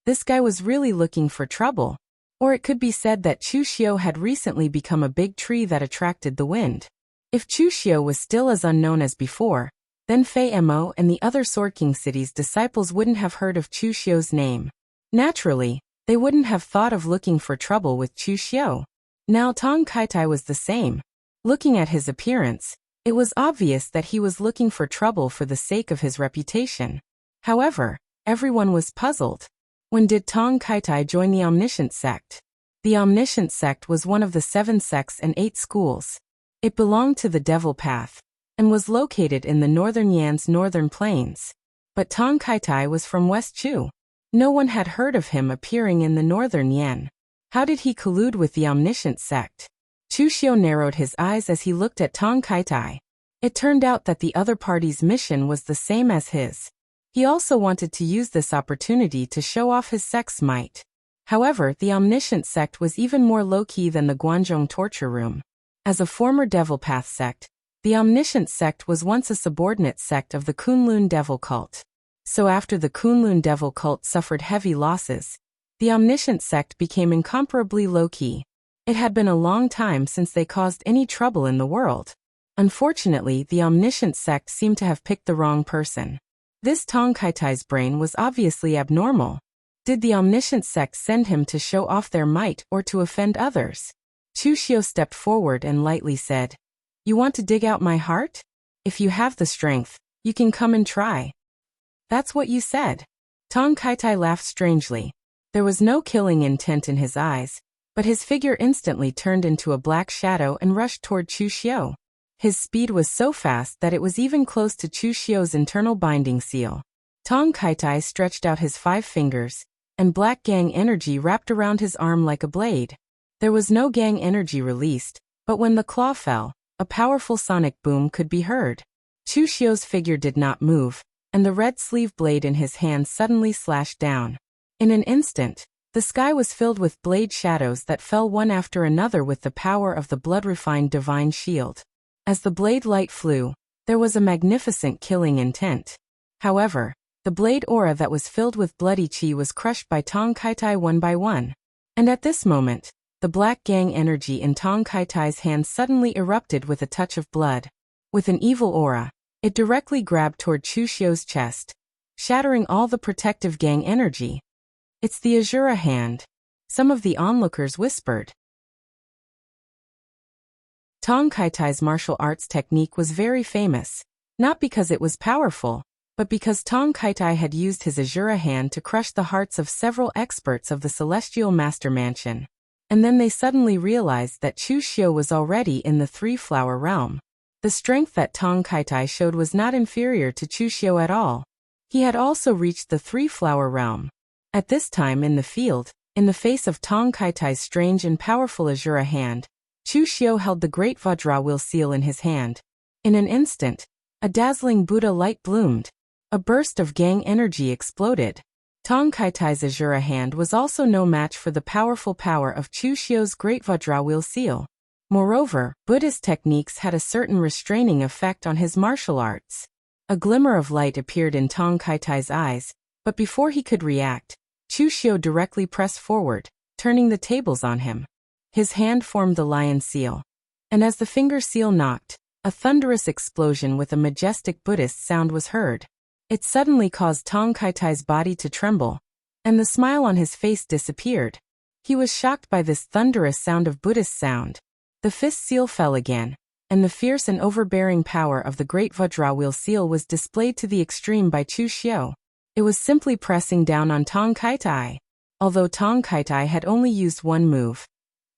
This guy was really looking for trouble. Or it could be said that Chu Xiu had recently become a big tree that attracted the wind. If Chu Xiu was still as unknown as before, then Fei Mo and the other Sword King city's disciples wouldn't have heard of Chu Xiu's name. Naturally, they wouldn't have thought of looking for trouble with Chu Xiu. Now Tong Kaitai was the same. Looking at his appearance, it was obvious that he was looking for trouble for the sake of his reputation. However, everyone was puzzled. When did Tong Kaitai join the Omniscient sect? The Omniscient sect was one of the 7 sects and 8 schools. It belonged to the Devil Path, and was located in the northern Yan's northern plains. But Tong Kaitai was from West Chu. No one had heard of him appearing in the northern Yan. How did he collude with the Omniscient sect? Chu Xiu narrowed his eyes as he looked at Tong Kaitai. It turned out that the other party's mission was the same as his. He also wanted to use this opportunity to show off his sect's might. However, the Omniscient sect was even more low-key than the Guanzhong torture room. As a former Devil Path sect, the Omniscient sect was once a subordinate sect of the Kunlun Devil cult. So after the Kunlun Devil cult suffered heavy losses, the Omniscient sect became incomparably low-key. It had been a long time since they caused any trouble in the world. Unfortunately, the Omniscient sect seemed to have picked the wrong person. This Tong Kaitai's brain was obviously abnormal. Did the Omniscient sect send him to show off their might or to offend others? Chu Xiu stepped forward and lightly said, "You want to dig out my heart? If you have the strength, you can come and try." "That's what you said." Tong Kaitai laughed strangely. There was no killing intent in his eyes, but his figure instantly turned into a black shadow and rushed toward Chu Xiu. His speed was so fast that it was even close to Chu Xiu's internal binding seal. Tong Kaitai stretched out his 5 fingers, and black gang energy wrapped around his arm like a blade. There was no gang energy released, but when the claw fell, a powerful sonic boom could be heard. Chu Xiu's figure did not move, and the red sleeve blade in his hand suddenly slashed down. In an instant, the sky was filled with blade shadows that fell one after another with the power of the blood-refined divine shield. As the blade light flew, there was a magnificent killing intent. However, the blade aura that was filled with bloody chi was crushed by Tong Kaitai one by one. And at this moment, the black gang energy in Tong Kaitai's hand suddenly erupted with a touch of blood. With an evil aura, it directly grabbed toward Chu Xiu's chest, shattering all the protective gang energy. "It's the Azura hand," some of the onlookers whispered. Tong Kaitai's martial arts technique was very famous, not because it was powerful, but because Tong Kaitai had used his Azura hand to crush the hearts of several experts of the Celestial Master Mansion. And then they suddenly realized that Chu Xiu was already in the 3-flower realm. The strength that Tong Kaitai showed was not inferior to Chu Xiu at all. He had also reached the 3-flower realm. At this time in the field, in the face of Tong Kaitai's strange and powerful Azura hand, Chu Xiu held the great Vajra will seal in his hand. In an instant, a dazzling Buddha light bloomed. A burst of gang energy exploded. Tong Kaitai's Azura hand was also no match for the powerful power of Chu Xiu's great Vajra will seal. Moreover, Buddhist techniques had a certain restraining effect on his martial arts. A glimmer of light appeared in Tong Kaitai's eyes, but before he could react, Chu Xiu directly pressed forward, turning the tables on him. His hand formed the lion seal. And as the finger seal knocked, a thunderous explosion with a majestic Buddhist sound was heard. It suddenly caused Tong Kaitai's body to tremble, and the smile on his face disappeared. He was shocked by this thunderous sound of Buddhist sound. The fist seal fell again, and the fierce and overbearing power of the great Vajra will seal was displayed to the extreme by Chu Xiu. It was simply pressing down on Tong Kaitai. Although Tong Kaitai had only used one move,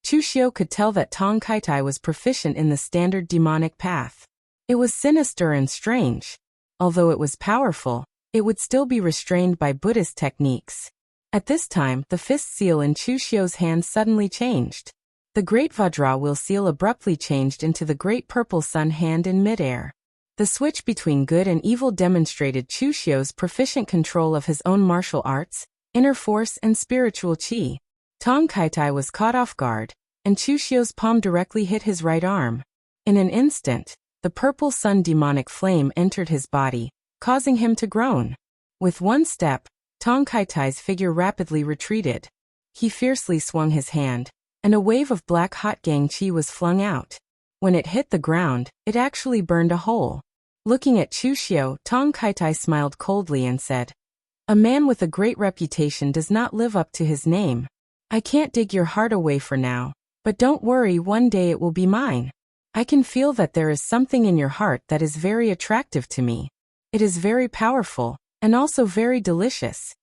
Chu Xiu could tell that Tong Kaitai was proficient in the standard demonic path. It was sinister and strange. Although it was powerful, it would still be restrained by Buddhist techniques. At this time, the fist seal in Chu Xiu's hand suddenly changed. The great Vajra will seal abruptly changed into the great purple sun hand in midair. The switch between good and evil demonstrated Chu Xiu's proficient control of his own martial arts, inner force and spiritual chi. Tong Kaitai was caught off guard, and Chu Xiu's palm directly hit his right arm. In an instant, the purple sun demonic flame entered his body, causing him to groan. With one step, Tong Kaitai's figure rapidly retreated. He fiercely swung his hand, and a wave of black hot gang chi was flung out. When it hit the ground, it actually burned a hole. Looking at Chu Xiao, Tong Kaitai smiled coldly and said, "A man with a great reputation does not live up to his name. I can't dig your heart away for now, but don't worry, one day it will be mine. I can feel that there is something in your heart that is very attractive to me. It is very powerful, and also very delicious."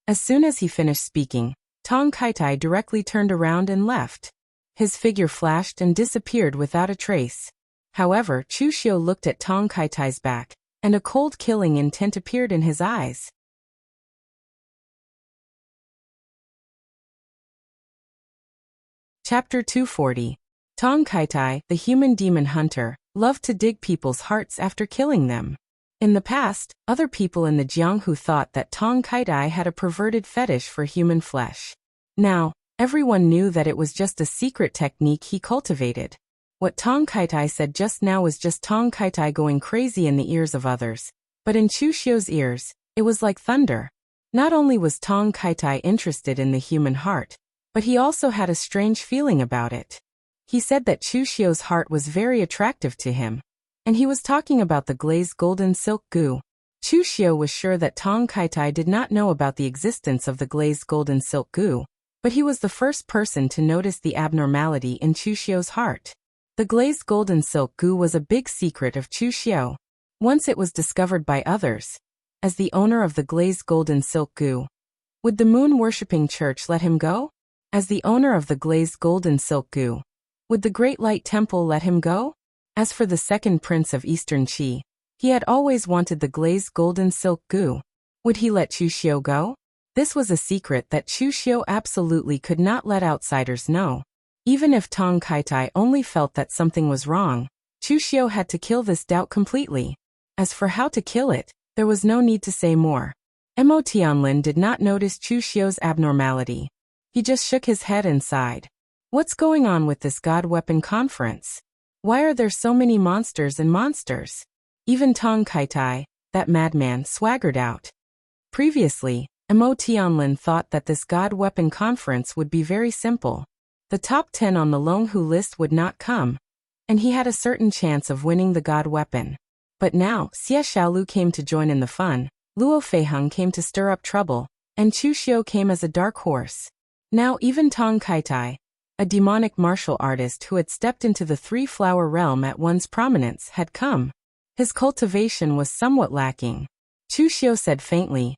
As soon as he finished speaking, Tong Kaitai directly turned around and left. His figure flashed and disappeared without a trace. However, Chu Xiao looked at Tong Kaitai's back, and a cold killing intent appeared in his eyes. Chapter 240. Tong Kaitai, the human demon hunter, loved to dig people's hearts after killing them. In the past, other people in the Jianghu thought that Tong Kaitai had a perverted fetish for human flesh. Now, everyone knew that it was just a secret technique he cultivated. What Tong Kaitai said just now was just Tong Kaitai going crazy in the ears of others, but in Chu Xiao's ears, it was like thunder. Not only was Tong Kaitai interested in the human heart, but he also had a strange feeling about it. He said that Chu Xiao's heart was very attractive to him, and he was talking about the glazed golden silk goo. Chu Xiao was sure that Tong Kaitai did not know about the existence of the glazed golden silk goo, but he was the first person to notice the abnormality in Chu Xiao's heart. The glazed golden silk goo was a big secret of Chu Xiao. Once it was discovered by others, as the owner of the glazed golden silk goo, would the moon-worshipping church let him go? As the owner of the glazed golden silk goo, would the Great Light Temple let him go? As for the second prince of Eastern Qi, he had always wanted the glazed golden silk goo. Would he let Chu Xiao go? This was a secret that Chu Xiao absolutely could not let outsiders know. Even if Tong Kaitai only felt that something was wrong, Chu Xiao had to kill this doubt completely. As for how to kill it, there was no need to say more. Mo Tianlin did not notice Chu Xiao's abnormality. He just shook his head and sighed. What's going on with this God Weapon Conference? Why are there so many monsters and monsters? Even Tong Kaitai, that madman, swaggered out. Previously, Mo Tianlin thought that this God Weapon Conference would be very simple. The top 10 on the Longhu list would not come, and he had a certain chance of winning the God Weapon. But now, Xie Xiaolu came to join in the fun, Luo Feiheng came to stir up trouble, and Chu Xiao came as a dark horse. Now even Tong Kaitai, a demonic martial artist who had stepped into the three-flower realm at once prominence, had come. His cultivation was somewhat lacking. Chu Xiao said faintly,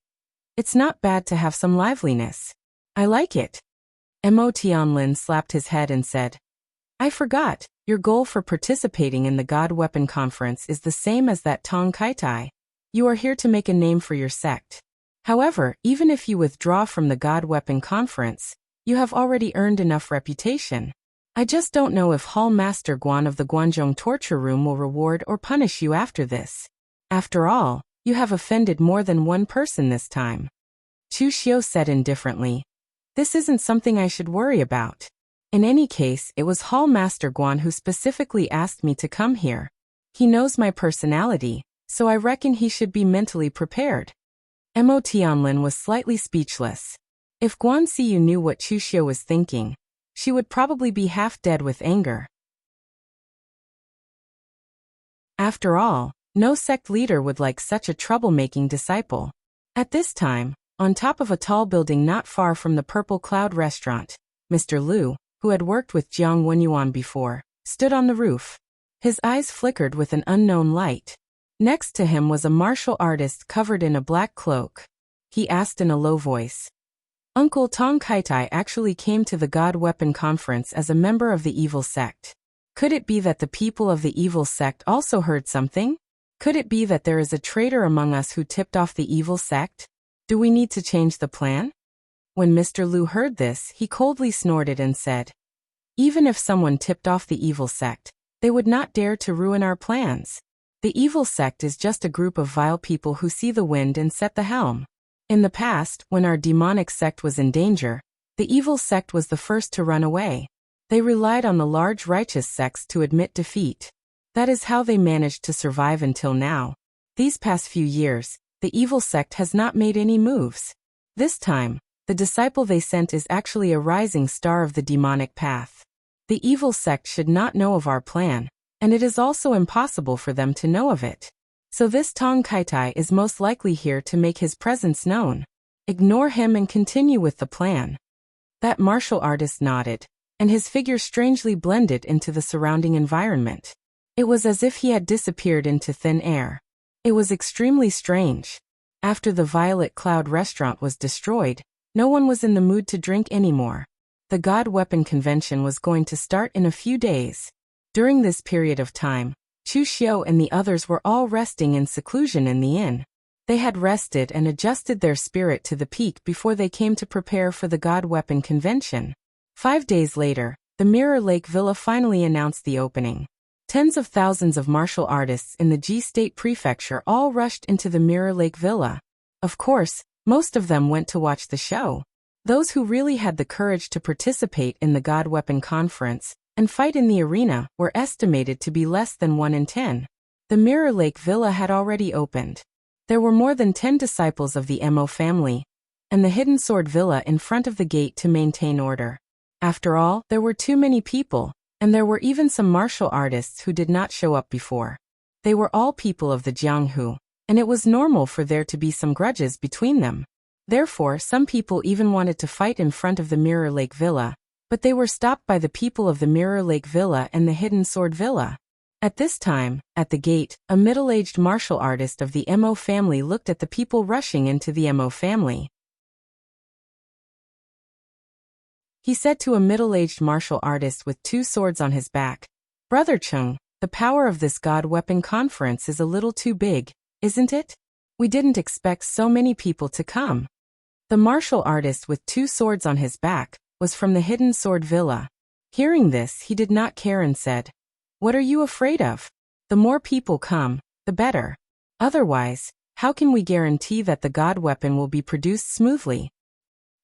"It's not bad to have some liveliness. I like it." Mo Tianlin slapped his head and said, "I forgot, your goal for participating in the God Weapon Conference is the same as that Tong Kaitai. You are here to make a name for your sect. However, even if you withdraw from the God Weapon Conference, you have already earned enough reputation. I just don't know if Hall Master Guan of the Guanzhong torture room will reward or punish you after this. After all, you have offended more than one person this time." Chu Xiao said indifferently, "This isn't something I should worry about. In any case, it was Hall Master Guan who specifically asked me to come here. He knows my personality, so I reckon he should be mentally prepared." Mo Tianlin was slightly speechless. If Guan Siyu knew what Chu Xiao was thinking, she would probably be half dead with anger. After all, no sect leader would like such a troublemaking disciple. At this time, on top of a tall building not far from the Purple Cloud restaurant, Mr. Liu, who had worked with Jiang Wenyuan before, stood on the roof. His eyes flickered with an unknown light. Next to him was a martial artist covered in a black cloak. He asked in a low voice, "Uncle, Tong Kaitai actually came to the God Weapon Conference as a member of the evil sect. Could it be that the people of the evil sect also heard something? Could it be that there is a traitor among us who tipped off the evil sect? Do we need to change the plan?" When Mr. Liu heard this, he coldly snorted and said, "Even if someone tipped off the evil sect, they would not dare to ruin our plans. The evil sect is just a group of vile people who see the wind and set the helm. In the past, when our demonic sect was in danger, the evil sect was the first to run away. They relied on the large righteous sects to admit defeat. That is how they managed to survive until now. These past few years, the evil sect has not made any moves. This time, The disciple they sent is actually a rising star of the demonic path. The evil sect should not know of our plan, and it is also impossible for them to know of it. So this Tong Kaitai is most likely here to make his presence known. Ignore him and continue with the plan." That martial artist nodded, and his figure strangely blended into the surrounding environment. It was as if he had disappeared into thin air. It was extremely strange. After the Violet Cloud restaurant was destroyed, no one was in the mood to drink anymore. The God Weapon Convention was going to start in a few days. During this period of time, Chu Xiu and the others were all resting in seclusion in the inn. They had rested and adjusted their spirit to the peak before they came to prepare for the God Weapon Convention. 5 days later, the Mirror Lake Villa finally announced the opening. Tens of thousands of martial artists in the Ji State Prefecture all rushed into the Mirror Lake Villa. Of course, most of them went to watch the show. Those who really had the courage to participate in the God Weapon Conference and fight in the arena were estimated to be less than 1 in 10. The Mirror Lake Villa had already opened. There were more than 10 disciples of the Mo family, and the Hidden Sword Villa in front of the gate to maintain order. After all, there were too many people, and there were even some martial artists who did not show up before. They were all people of the Jianghu, and it was normal for there to be some grudges between them. Therefore, some people even wanted to fight in front of the Mirror Lake Villa, but they were stopped by the people of the Mirror Lake Villa and the Hidden Sword Villa. At this time, at the gate, a middle-aged martial artist of the Mo family looked at the people rushing into the Mo family. He said to a middle-aged martial artist with 2 swords on his back, "Brother Chung, the power of this God Weapon Conference is a little too big, isn't it? We didn't expect so many people to come." The martial artist with 2 swords on his back was from the Hidden Sword Villa. Hearing this, he did not care and said, "What are you afraid of? The more people come, the better. Otherwise, how can we guarantee that the God Weapon will be produced smoothly?"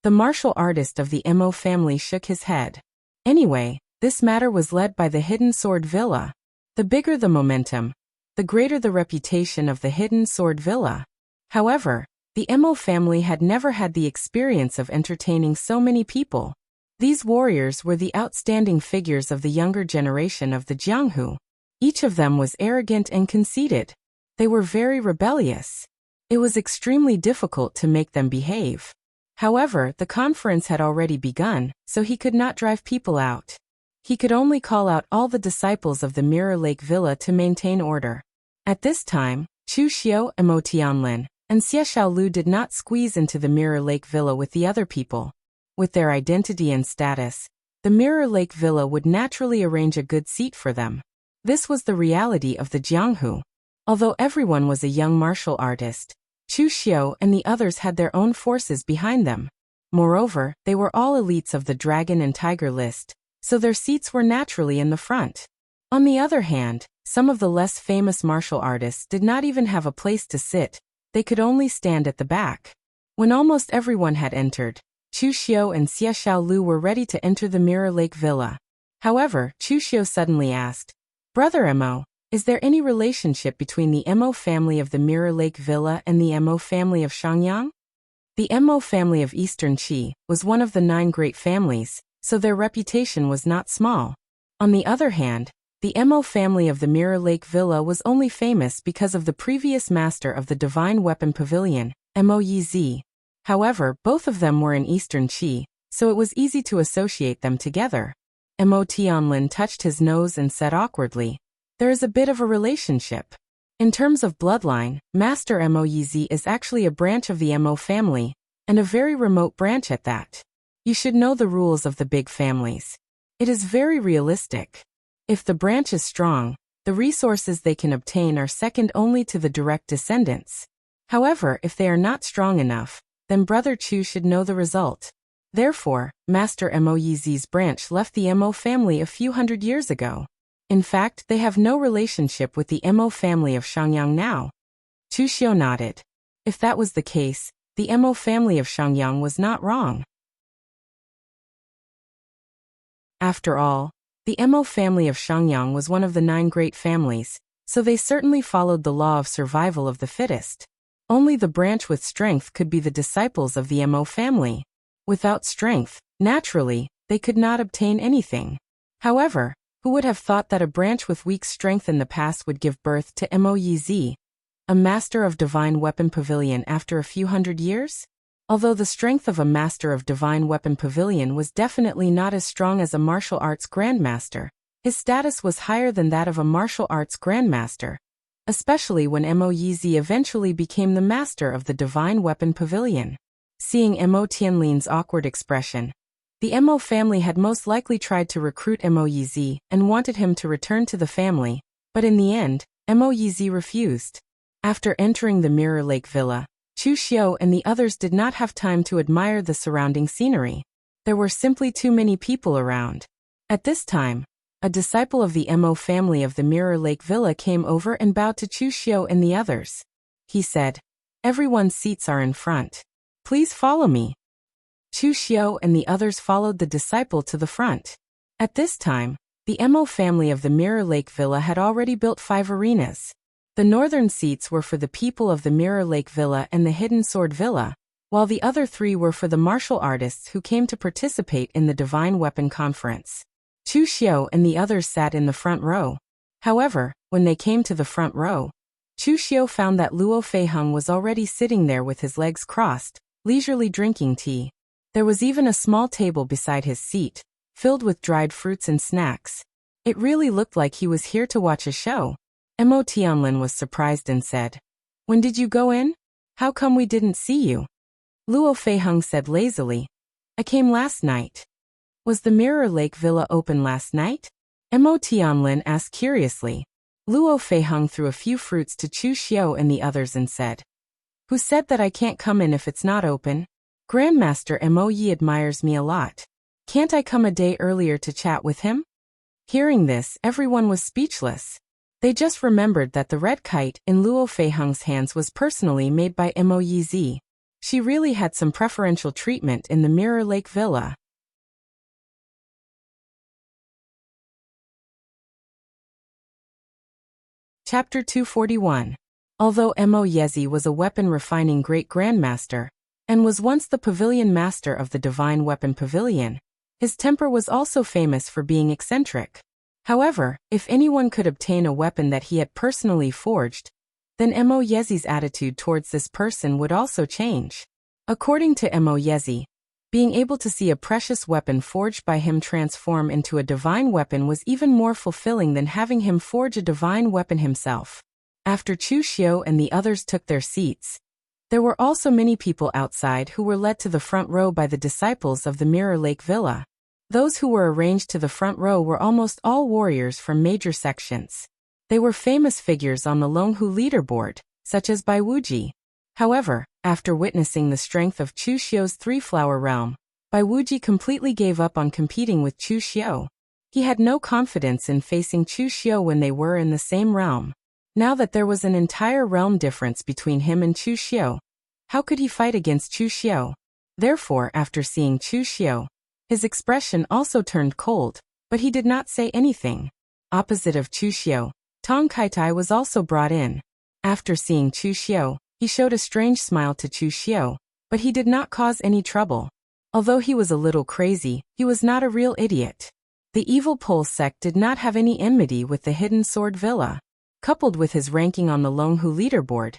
The martial artist of the Mo family shook his head. Anyway, this matter was led by the Hidden Sword Villa. The bigger the momentum, the greater the reputation of the Hidden Sword Villa. However, the Mo family had never had the experience of entertaining so many people. These warriors were the outstanding figures of the younger generation of the Jianghu. Each of them was arrogant and conceited. They were very rebellious. It was extremely difficult to make them behave. However, the conference had already begun, so he could not drive people out. He could only call out all the disciples of the Mirror Lake Villa to maintain order. At this time, Chu Xiu, Mo Tianlin, and Xie Xiaolu did not squeeze into the Mirror Lake Villa with the other people. With their identity and status, the Mirror Lake Villa would naturally arrange a good seat for them. This was the reality of the Jianghu. Although everyone was a young martial artist, Chu Xiu and the others had their own forces behind them. Moreover, they were all elites of the Dragon and Tiger list, so their seats were naturally in the front. On the other hand, some of the less famous martial artists did not even have a place to sit, they could only stand at the back. When almost everyone had entered, Chu Xiu and Xie Xiaolu were ready to enter the Mirror Lake Villa. However, Chu Xiu suddenly asked, "Brother Mo, is there any relationship between the Mo family of the Mirror Lake Villa and the Mo family of Shangyang?" The Mo family of Eastern Qi was one of the 9 great families, so their reputation was not small. On the other hand, the Mo family of the Mirror Lake Villa was only famous because of the previous master of the Divine Weapon Pavilion, Mo Yizi. However, both of them were in Eastern Qi, so it was easy to associate them together. Mo Tianlin touched his nose and said awkwardly, "There is a bit of a relationship. In terms of bloodline, Master Mo Yizi is actually a branch of the Mo family, and a very remote branch at that. You should know the rules of the big families. It is very realistic. If the branch is strong, the resources they can obtain are second only to the direct descendants. However, if they are not strong enough, then Brother Chu should know the result. Therefore, Master Mo Yizi's branch left the Mo family a few hundred years ago. In fact, they have no relationship with the Mo family of Shangyang now." Chu Xiu nodded. If that was the case, the Mo family of Shangyang was not wrong. After all, the Mo family of Shangyang was one of the 9 great families, so they certainly followed the law of survival of the fittest. Only the branch with strength could be the disciples of the Mo family. Without strength, naturally, they could not obtain anything. However, who would have thought that a branch with weak strength in the past would give birth to Moyz, a master of divine weapon pavilion after a few hundred years? Although the strength of a master of divine weapon pavilion was definitely not as strong as a martial arts grandmaster, his status was higher than that of a martial arts grandmaster, especially when Moyz eventually became the master of the divine weapon pavilion. Seeing Mo Tianlin's awkward expression, the Mo family had most likely tried to recruit Moyz and wanted him to return to the family, but in the end, Moyz refused. After entering the Mirror Lake Villa, Chu Xiu and the others did not have time to admire the surrounding scenery. There were simply too many people around. At this time, a disciple of the Mo family of the Mirror Lake Villa came over and bowed to Chu Xiu and the others. He said, "Everyone's seats are in front. Please follow me." Chu Xiu and the others followed the disciple to the front. At this time, the Mo family of the Mirror Lake Villa had already built 5 arenas. The northern seats were for the people of the Mirror Lake Villa and the Hidden Sword Villa, while the other 3 were for the martial artists who came to participate in the Divine Weapon Conference. Chu Xiu and the others sat in the front row. However, when they came to the front row, Chu Xiu found that Luo Feiheng was already sitting there with his legs crossed, leisurely drinking tea. There was even a small table beside his seat, filled with dried fruits and snacks. It really looked like he was here to watch a show. Mo Tianlin was surprised and said, "When did you go in? How come we didn't see you?" Luo Feiheng said lazily, "I came last night." "Was the Mirror Lake Villa open last night?" Mo Tianlin asked curiously. Luo Feiheng threw a few fruits to Chu Xiu and the others and said, "Who said that I can't come in if it's not open? Grandmaster Moyi admires me a lot. Can't I come a day earlier to chat with him?" Hearing this, everyone was speechless. They just remembered that the red kite in Luo Feiheng's hands was personally made by Moyz. She really had some preferential treatment in the Mirror Lake Villa. Chapter 241. Although Moyz was a weapon-refining great-grandmaster, and was once the pavilion master of the Divine Weapon Pavilion, his temper was also famous for being eccentric. However, if anyone could obtain a weapon that he had personally forged, then Moyz's attitude towards this person would also change. According to Moyz, being able to see a precious weapon forged by him transform into a divine weapon was even more fulfilling than having him forge a divine weapon himself. After Chu Xiu and the others took their seats, there were also many people outside who were led to the front row by the disciples of the Mirror Lake Villa. Those who were arranged to the front row were almost all warriors from major sections. They were famous figures on the Longhu leaderboard, such as Bai Wuji. However, after witnessing the strength of Chu Xiu's 3-flower realm, Bai Wuji completely gave up on competing with Chu Xiu. He had no confidence in facing Chu Xiu when they were in the same realm. Now that there was an entire realm difference between him and Chu Xiu, how could he fight against Chu Xiu? Therefore, after seeing Chu Xiu, his expression also turned cold, but he did not say anything. Opposite of Chu Xiu, Tong Kaitai was also brought in. After seeing Chu Xiu, he showed a strange smile to Chu Xiu, but he did not cause any trouble. Although he was a little crazy, he was not a real idiot. The evil Pole sect did not have any enmity with the Hidden Sword Villa. Coupled with his ranking on the Longhu leaderboard,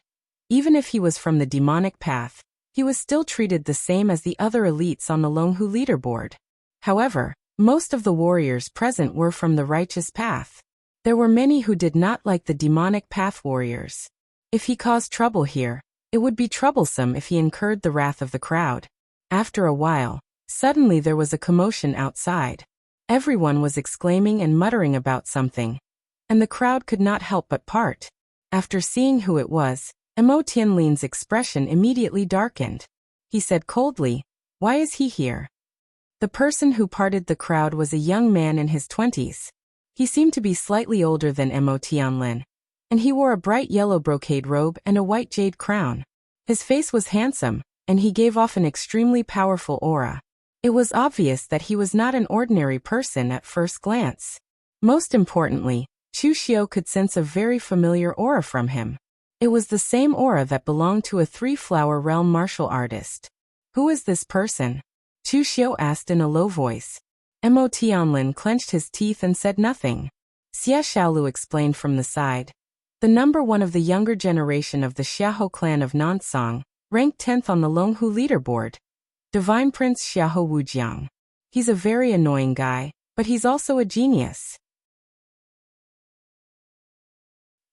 even if he was from the demonic path, he was still treated the same as the other elites on the Longhu leaderboard. However, most of the warriors present were from the righteous path. There were many who did not like the demonic path warriors. If he caused trouble here, it would be troublesome if he incurred the wrath of the crowd. After a while, suddenly there was a commotion outside. Everyone was exclaiming and muttering about something, and the crowd could not help but part. After seeing who it was, Mo Tianlin's expression immediately darkened. He said coldly, "Why is he here?" The person who parted the crowd was a young man in his 20s. He seemed to be slightly older than Mo Tianlin, and he wore a bright yellow brocade robe and a white jade crown. His face was handsome, and he gave off an extremely powerful aura. It was obvious that he was not an ordinary person at first glance. Most importantly, Chu Xiu could sense a very familiar aura from him. It was the same aura that belonged to a 3-flower realm martial artist. Who is this person? Chu Xiu asked in a low voice. Mo Tianlin clenched his teeth and said nothing. Xia Xiaolu explained from the side. The number 1 of the younger generation of the Xiahou clan of Nansong, ranked 10th on the Longhu leaderboard. Divine Prince Xiahou Wujiang. He's a very annoying guy, but he's also a genius.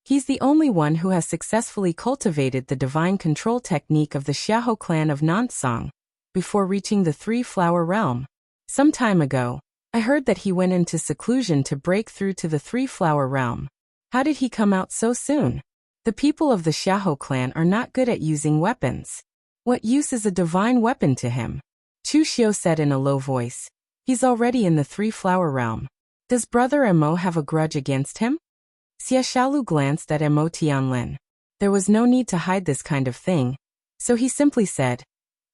He's the only one who has successfully cultivated the divine control technique of the Xiahou clan of Nansong before reaching the 3-flower realm. Some time ago, I heard that he went into seclusion to break through to the 3-flower realm. How did he come out so soon? The people of the Xiahou clan are not good at using weapons. What use is a divine weapon to him? Chu Xiu said in a low voice. He's already in the 3-flower realm. Does Brother Mo have a grudge against him? Xia Xiaolu glanced at Mo Tianlin. There was no need to hide this kind of thing, so he simply said,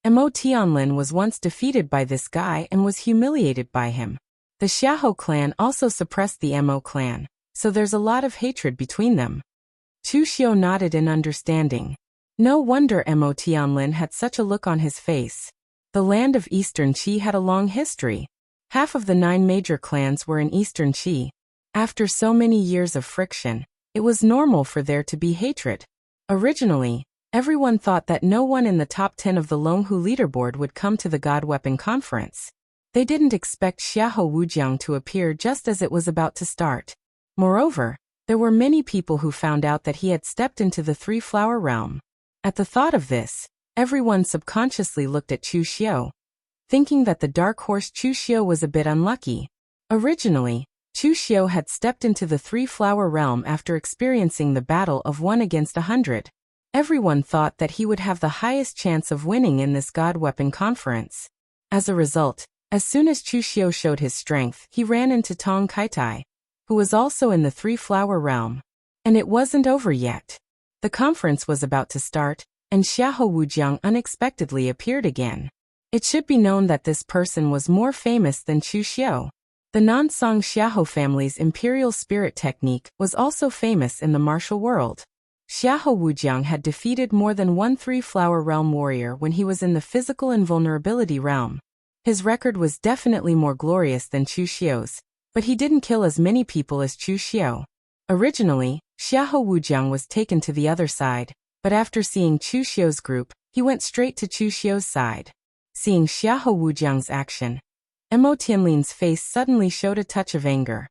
Mo Tianlin was once defeated by this guy and was humiliated by him. The Xiahou clan also suppressed the Mo clan, so there's a lot of hatred between them. Chu Xiu nodded in understanding. No wonder Mo Tianlin had such a look on his face. The land of Eastern Qi had a long history. Half of the 9 major clans were in Eastern Qi. After so many years of friction, it was normal for there to be hatred. Originally, everyone thought that no one in the top 10 of the Longhu leaderboard would come to the God Weapon Conference. They didn't expect Xiahou Wujiang to appear just as it was about to start. Moreover, there were many people who found out that he had stepped into the 3-flower realm. At the thought of this, everyone subconsciously looked at Chu Xiu, thinking that the dark horse Chu Xiu was a bit unlucky. Originally, Chu Xiu had stepped into the 3-flower realm after experiencing the battle of 1 against 100. Everyone thought that he would have the highest chance of winning in this God Weapon Conference. As a result, as soon as Chu Xiu showed his strength, he ran into Tong Kaitai, who was also in the 3-flower realm. And it wasn't over yet. The conference was about to start, and Xiahou Wujiang unexpectedly appeared again. It should be known that this person was more famous than Chu Xiu. The Nansong Xiahou family's imperial spirit technique was also famous in the martial world. Xiahou Wujiang had defeated more than 1 3-flower realm warrior when he was in the physical invulnerability realm. His record was definitely more glorious than Chu Xiu's, but he didn't kill as many people as Chu Xiu. Originally, Xiahou Wujiang was taken to the other side, but after seeing Chu Xiu's group, he went straight to Chu Xiu's side. Seeing Xiahou Wujiang's action, Mo Tianlin's face suddenly showed a touch of anger.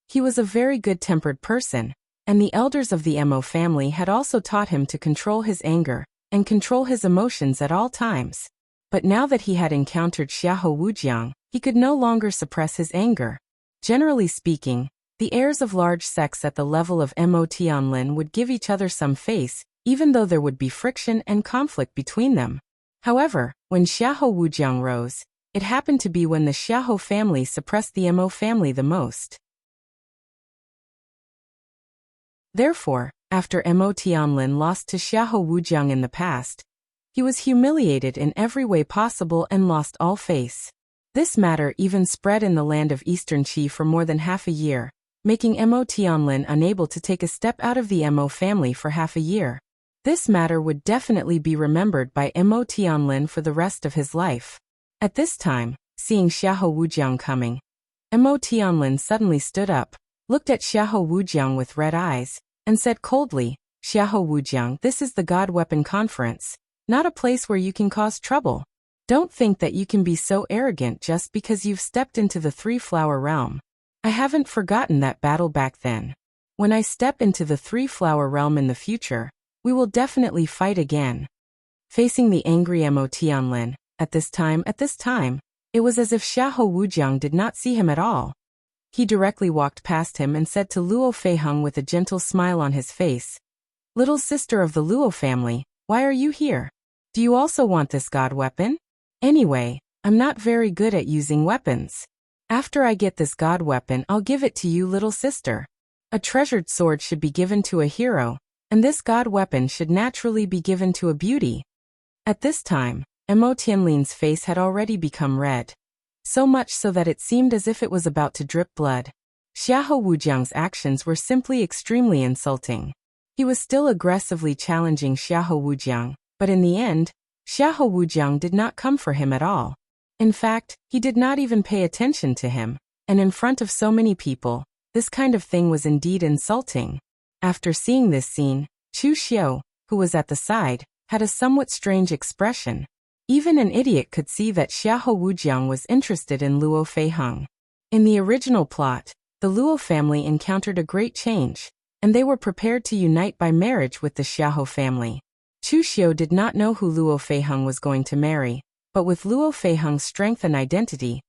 He was a very good-tempered person, and the elders of the Mo family had also taught him to control his anger and control his emotions at all times. But now that he had encountered Xiahou Wujiang, he could no longer suppress his anger. Generally speaking, the heirs of large sects at the level of Mo Tianlin would give each other some face, even though there would be friction and conflict between them. However, when Xiahou Wujiang rose, it happened to be when the Xiahou family suppressed the Mo family the most. Therefore, after Mo Tianlin lost to Xiahou Wujiang in the past, he was humiliated in every way possible and lost all face. This matter even spread in the land of Eastern Qi for more than half a year, making Mo Tianlin unable to take a step out of the Mo family for half a year. This matter would definitely be remembered by Mo Tianlin for the rest of his life. At this time, seeing Xiahou Wujiang coming, Mo Tianlin suddenly stood up, looked at Xiahou Wujiang with red eyes, and said coldly, Xiahou Wujiang, this is the God Weapon Conference, not a place where you can cause trouble. Don't think that you can be so arrogant just because you've stepped into the 3-flower realm. I haven't forgotten that battle back then. When I step into the 3-flower realm in the future, we will definitely fight again. Facing the angry Mo Tianlin, At this time, it was as if Xiahou Wujiang did not see him at all. He directly walked past him and said to Luo Feiheng with a gentle smile on his face, Little sister of the Luo family, why are you here? Do you also want this god weapon? Anyway, I'm not very good at using weapons. After I get this god weapon, I'll give it to you, little sister. A treasured sword should be given to a hero, and this god weapon should naturally be given to a beauty. At this time, Mo Tianlin's face had already become red, so much so that it seemed as if it was about to drip blood. Xiahou Wujiang's actions were simply extremely insulting. He was still aggressively challenging Xiahou Wujiang, but in the end, Xiahou Wujiang did not come for him at all. In fact, he did not even pay attention to him, and in front of so many people, this kind of thing was indeed insulting. After seeing this scene, Chu Xiu, who was at the side, had a somewhat strange expression. Even an idiot could see that Xiahou Wujiang was interested in Luo Feiheng. In the original plot, the Luo family encountered a great change, and they were prepared to unite by marriage with the Xiahou family. Chu Xiu did not know who Luo Feiheng was going to marry, but with Luo Feiheng's strength and identity,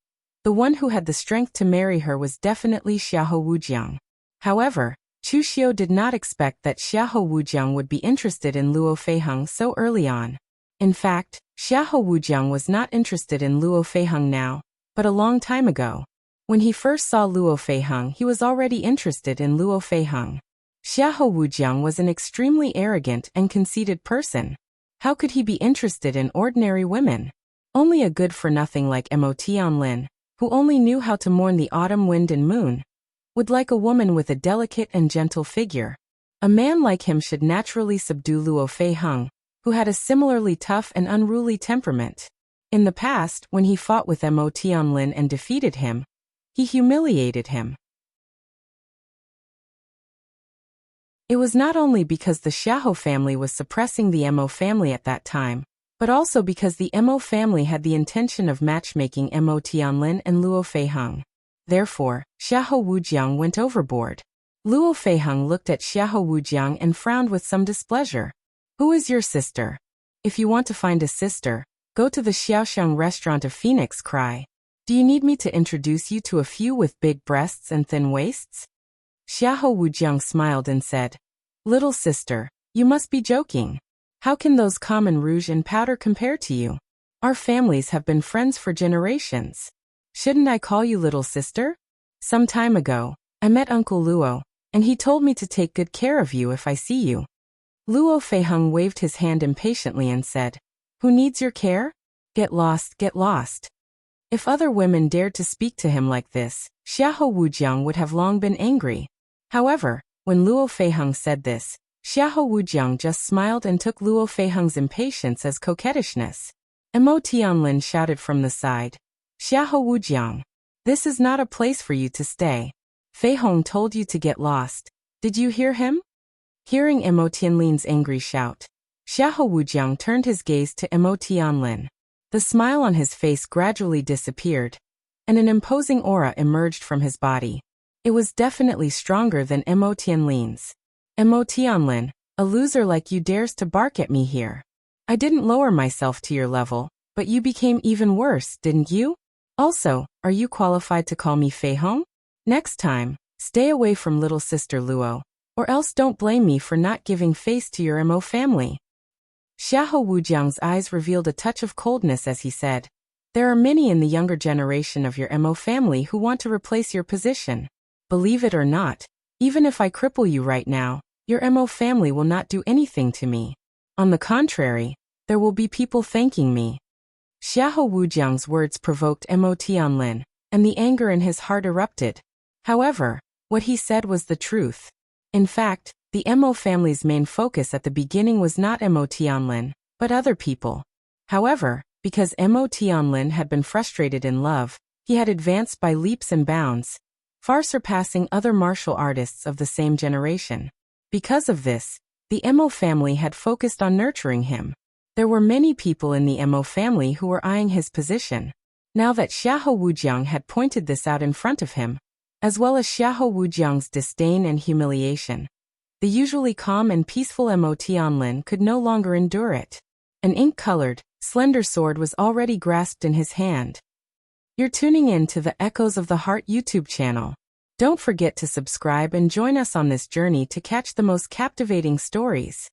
the one who had the strength to marry her was definitely Xiahou Wujiang. However, Chu Xiu did not expect that Xiahou Wujiang would be interested in Luo Feiheng so early on. In fact, Xiahou Wujiang was not interested in Luo Feiheng now, but a long time ago. When he first saw Luo Feiheng, he was already interested in Luo Feiheng. Xiahou Wujiang was an extremely arrogant and conceited person. How could he be interested in ordinary women? Only a good-for-nothing like Mo Tianlin, who only knew how to mourn the autumn wind and moon, would like a woman with a delicate and gentle figure. A man like him should naturally subdue Luo Feiheng, who had a similarly tough and unruly temperament. In the past, when he fought with Mo Tianlin and defeated him, he humiliated him. It was not only because the Xiahou family was suppressing the Mo family at that time, but also because the Mo family had the intention of matchmaking Mo Tianlin and Luo Feiheng. Therefore, Xiahou Wujiang went overboard. Luo Feiheng looked at Xiahou Wujiang and frowned with some displeasure. Who is your sister? If you want to find a sister, go to the Xiaoxiang restaurant of Phoenix Cry. Do you need me to introduce you to a few with big breasts and thin waists? Xiahou Wujiang smiled and said, Little sister, you must be joking. How can those common rouge and powder compare to you? Our families have been friends for generations. Shouldn't I call you little sister? Some time ago, I met Uncle Luo, and he told me to take good care of you if I see you. Luo Feiheng waved his hand impatiently and said, Who needs your care? Get lost, get lost. If other women dared to speak to him like this, Xiahou Wujiang would have long been angry. However, when Luo Feiheng said this, Xiahou Wujiang just smiled and took Luo Feiheng's impatience as coquettishness. Mo Tianlin shouted from the side, Xiahou Wujiang, this is not a place for you to stay. Feiheng told you to get lost. Did you hear him? Hearing Mo Tianlin's angry shout, Xiahou Wujiang turned his gaze to Mo Tianlin. The smile on his face gradually disappeared, and an imposing aura emerged from his body. It was definitely stronger than Mo Tianlin's. Mo Tianlin, a loser like you dares to bark at me here. I didn't lower myself to your level, but you became even worse, didn't you? Also, are you qualified to call me Feiheng? Next time, stay away from little sister Luo, or else don't blame me for not giving face to your Mo family. Xiahou Wujiang's eyes revealed a touch of coldness as he said, There are many in the younger generation of your Mo family who want to replace your position. Believe it or not, even if I cripple you right now, your Mo family will not do anything to me. On the contrary, there will be people thanking me. Xiahou Wujiang's words provoked Mo Tianlin, and the anger in his heart erupted. However, what he said was the truth. In fact, the Mo family's main focus at the beginning was not Mo Tianlin, but other people. However, because Mo Tianlin had been frustrated in love, he had advanced by leaps and bounds, far surpassing other martial artists of the same generation. Because of this, the Mo family had focused on nurturing him. There were many people in the Mo family who were eyeing his position. Now that Xiahou Wujiang had pointed this out in front of him, as well as Xiahou Wujiang's disdain and humiliation, the usually calm and peaceful Mo Tianlin could no longer endure it. An ink-colored, slender sword was already grasped in his hand. You're tuning in to the Echoes of the Heart YouTube channel. Don't forget to subscribe and join us on this journey to catch the most captivating stories.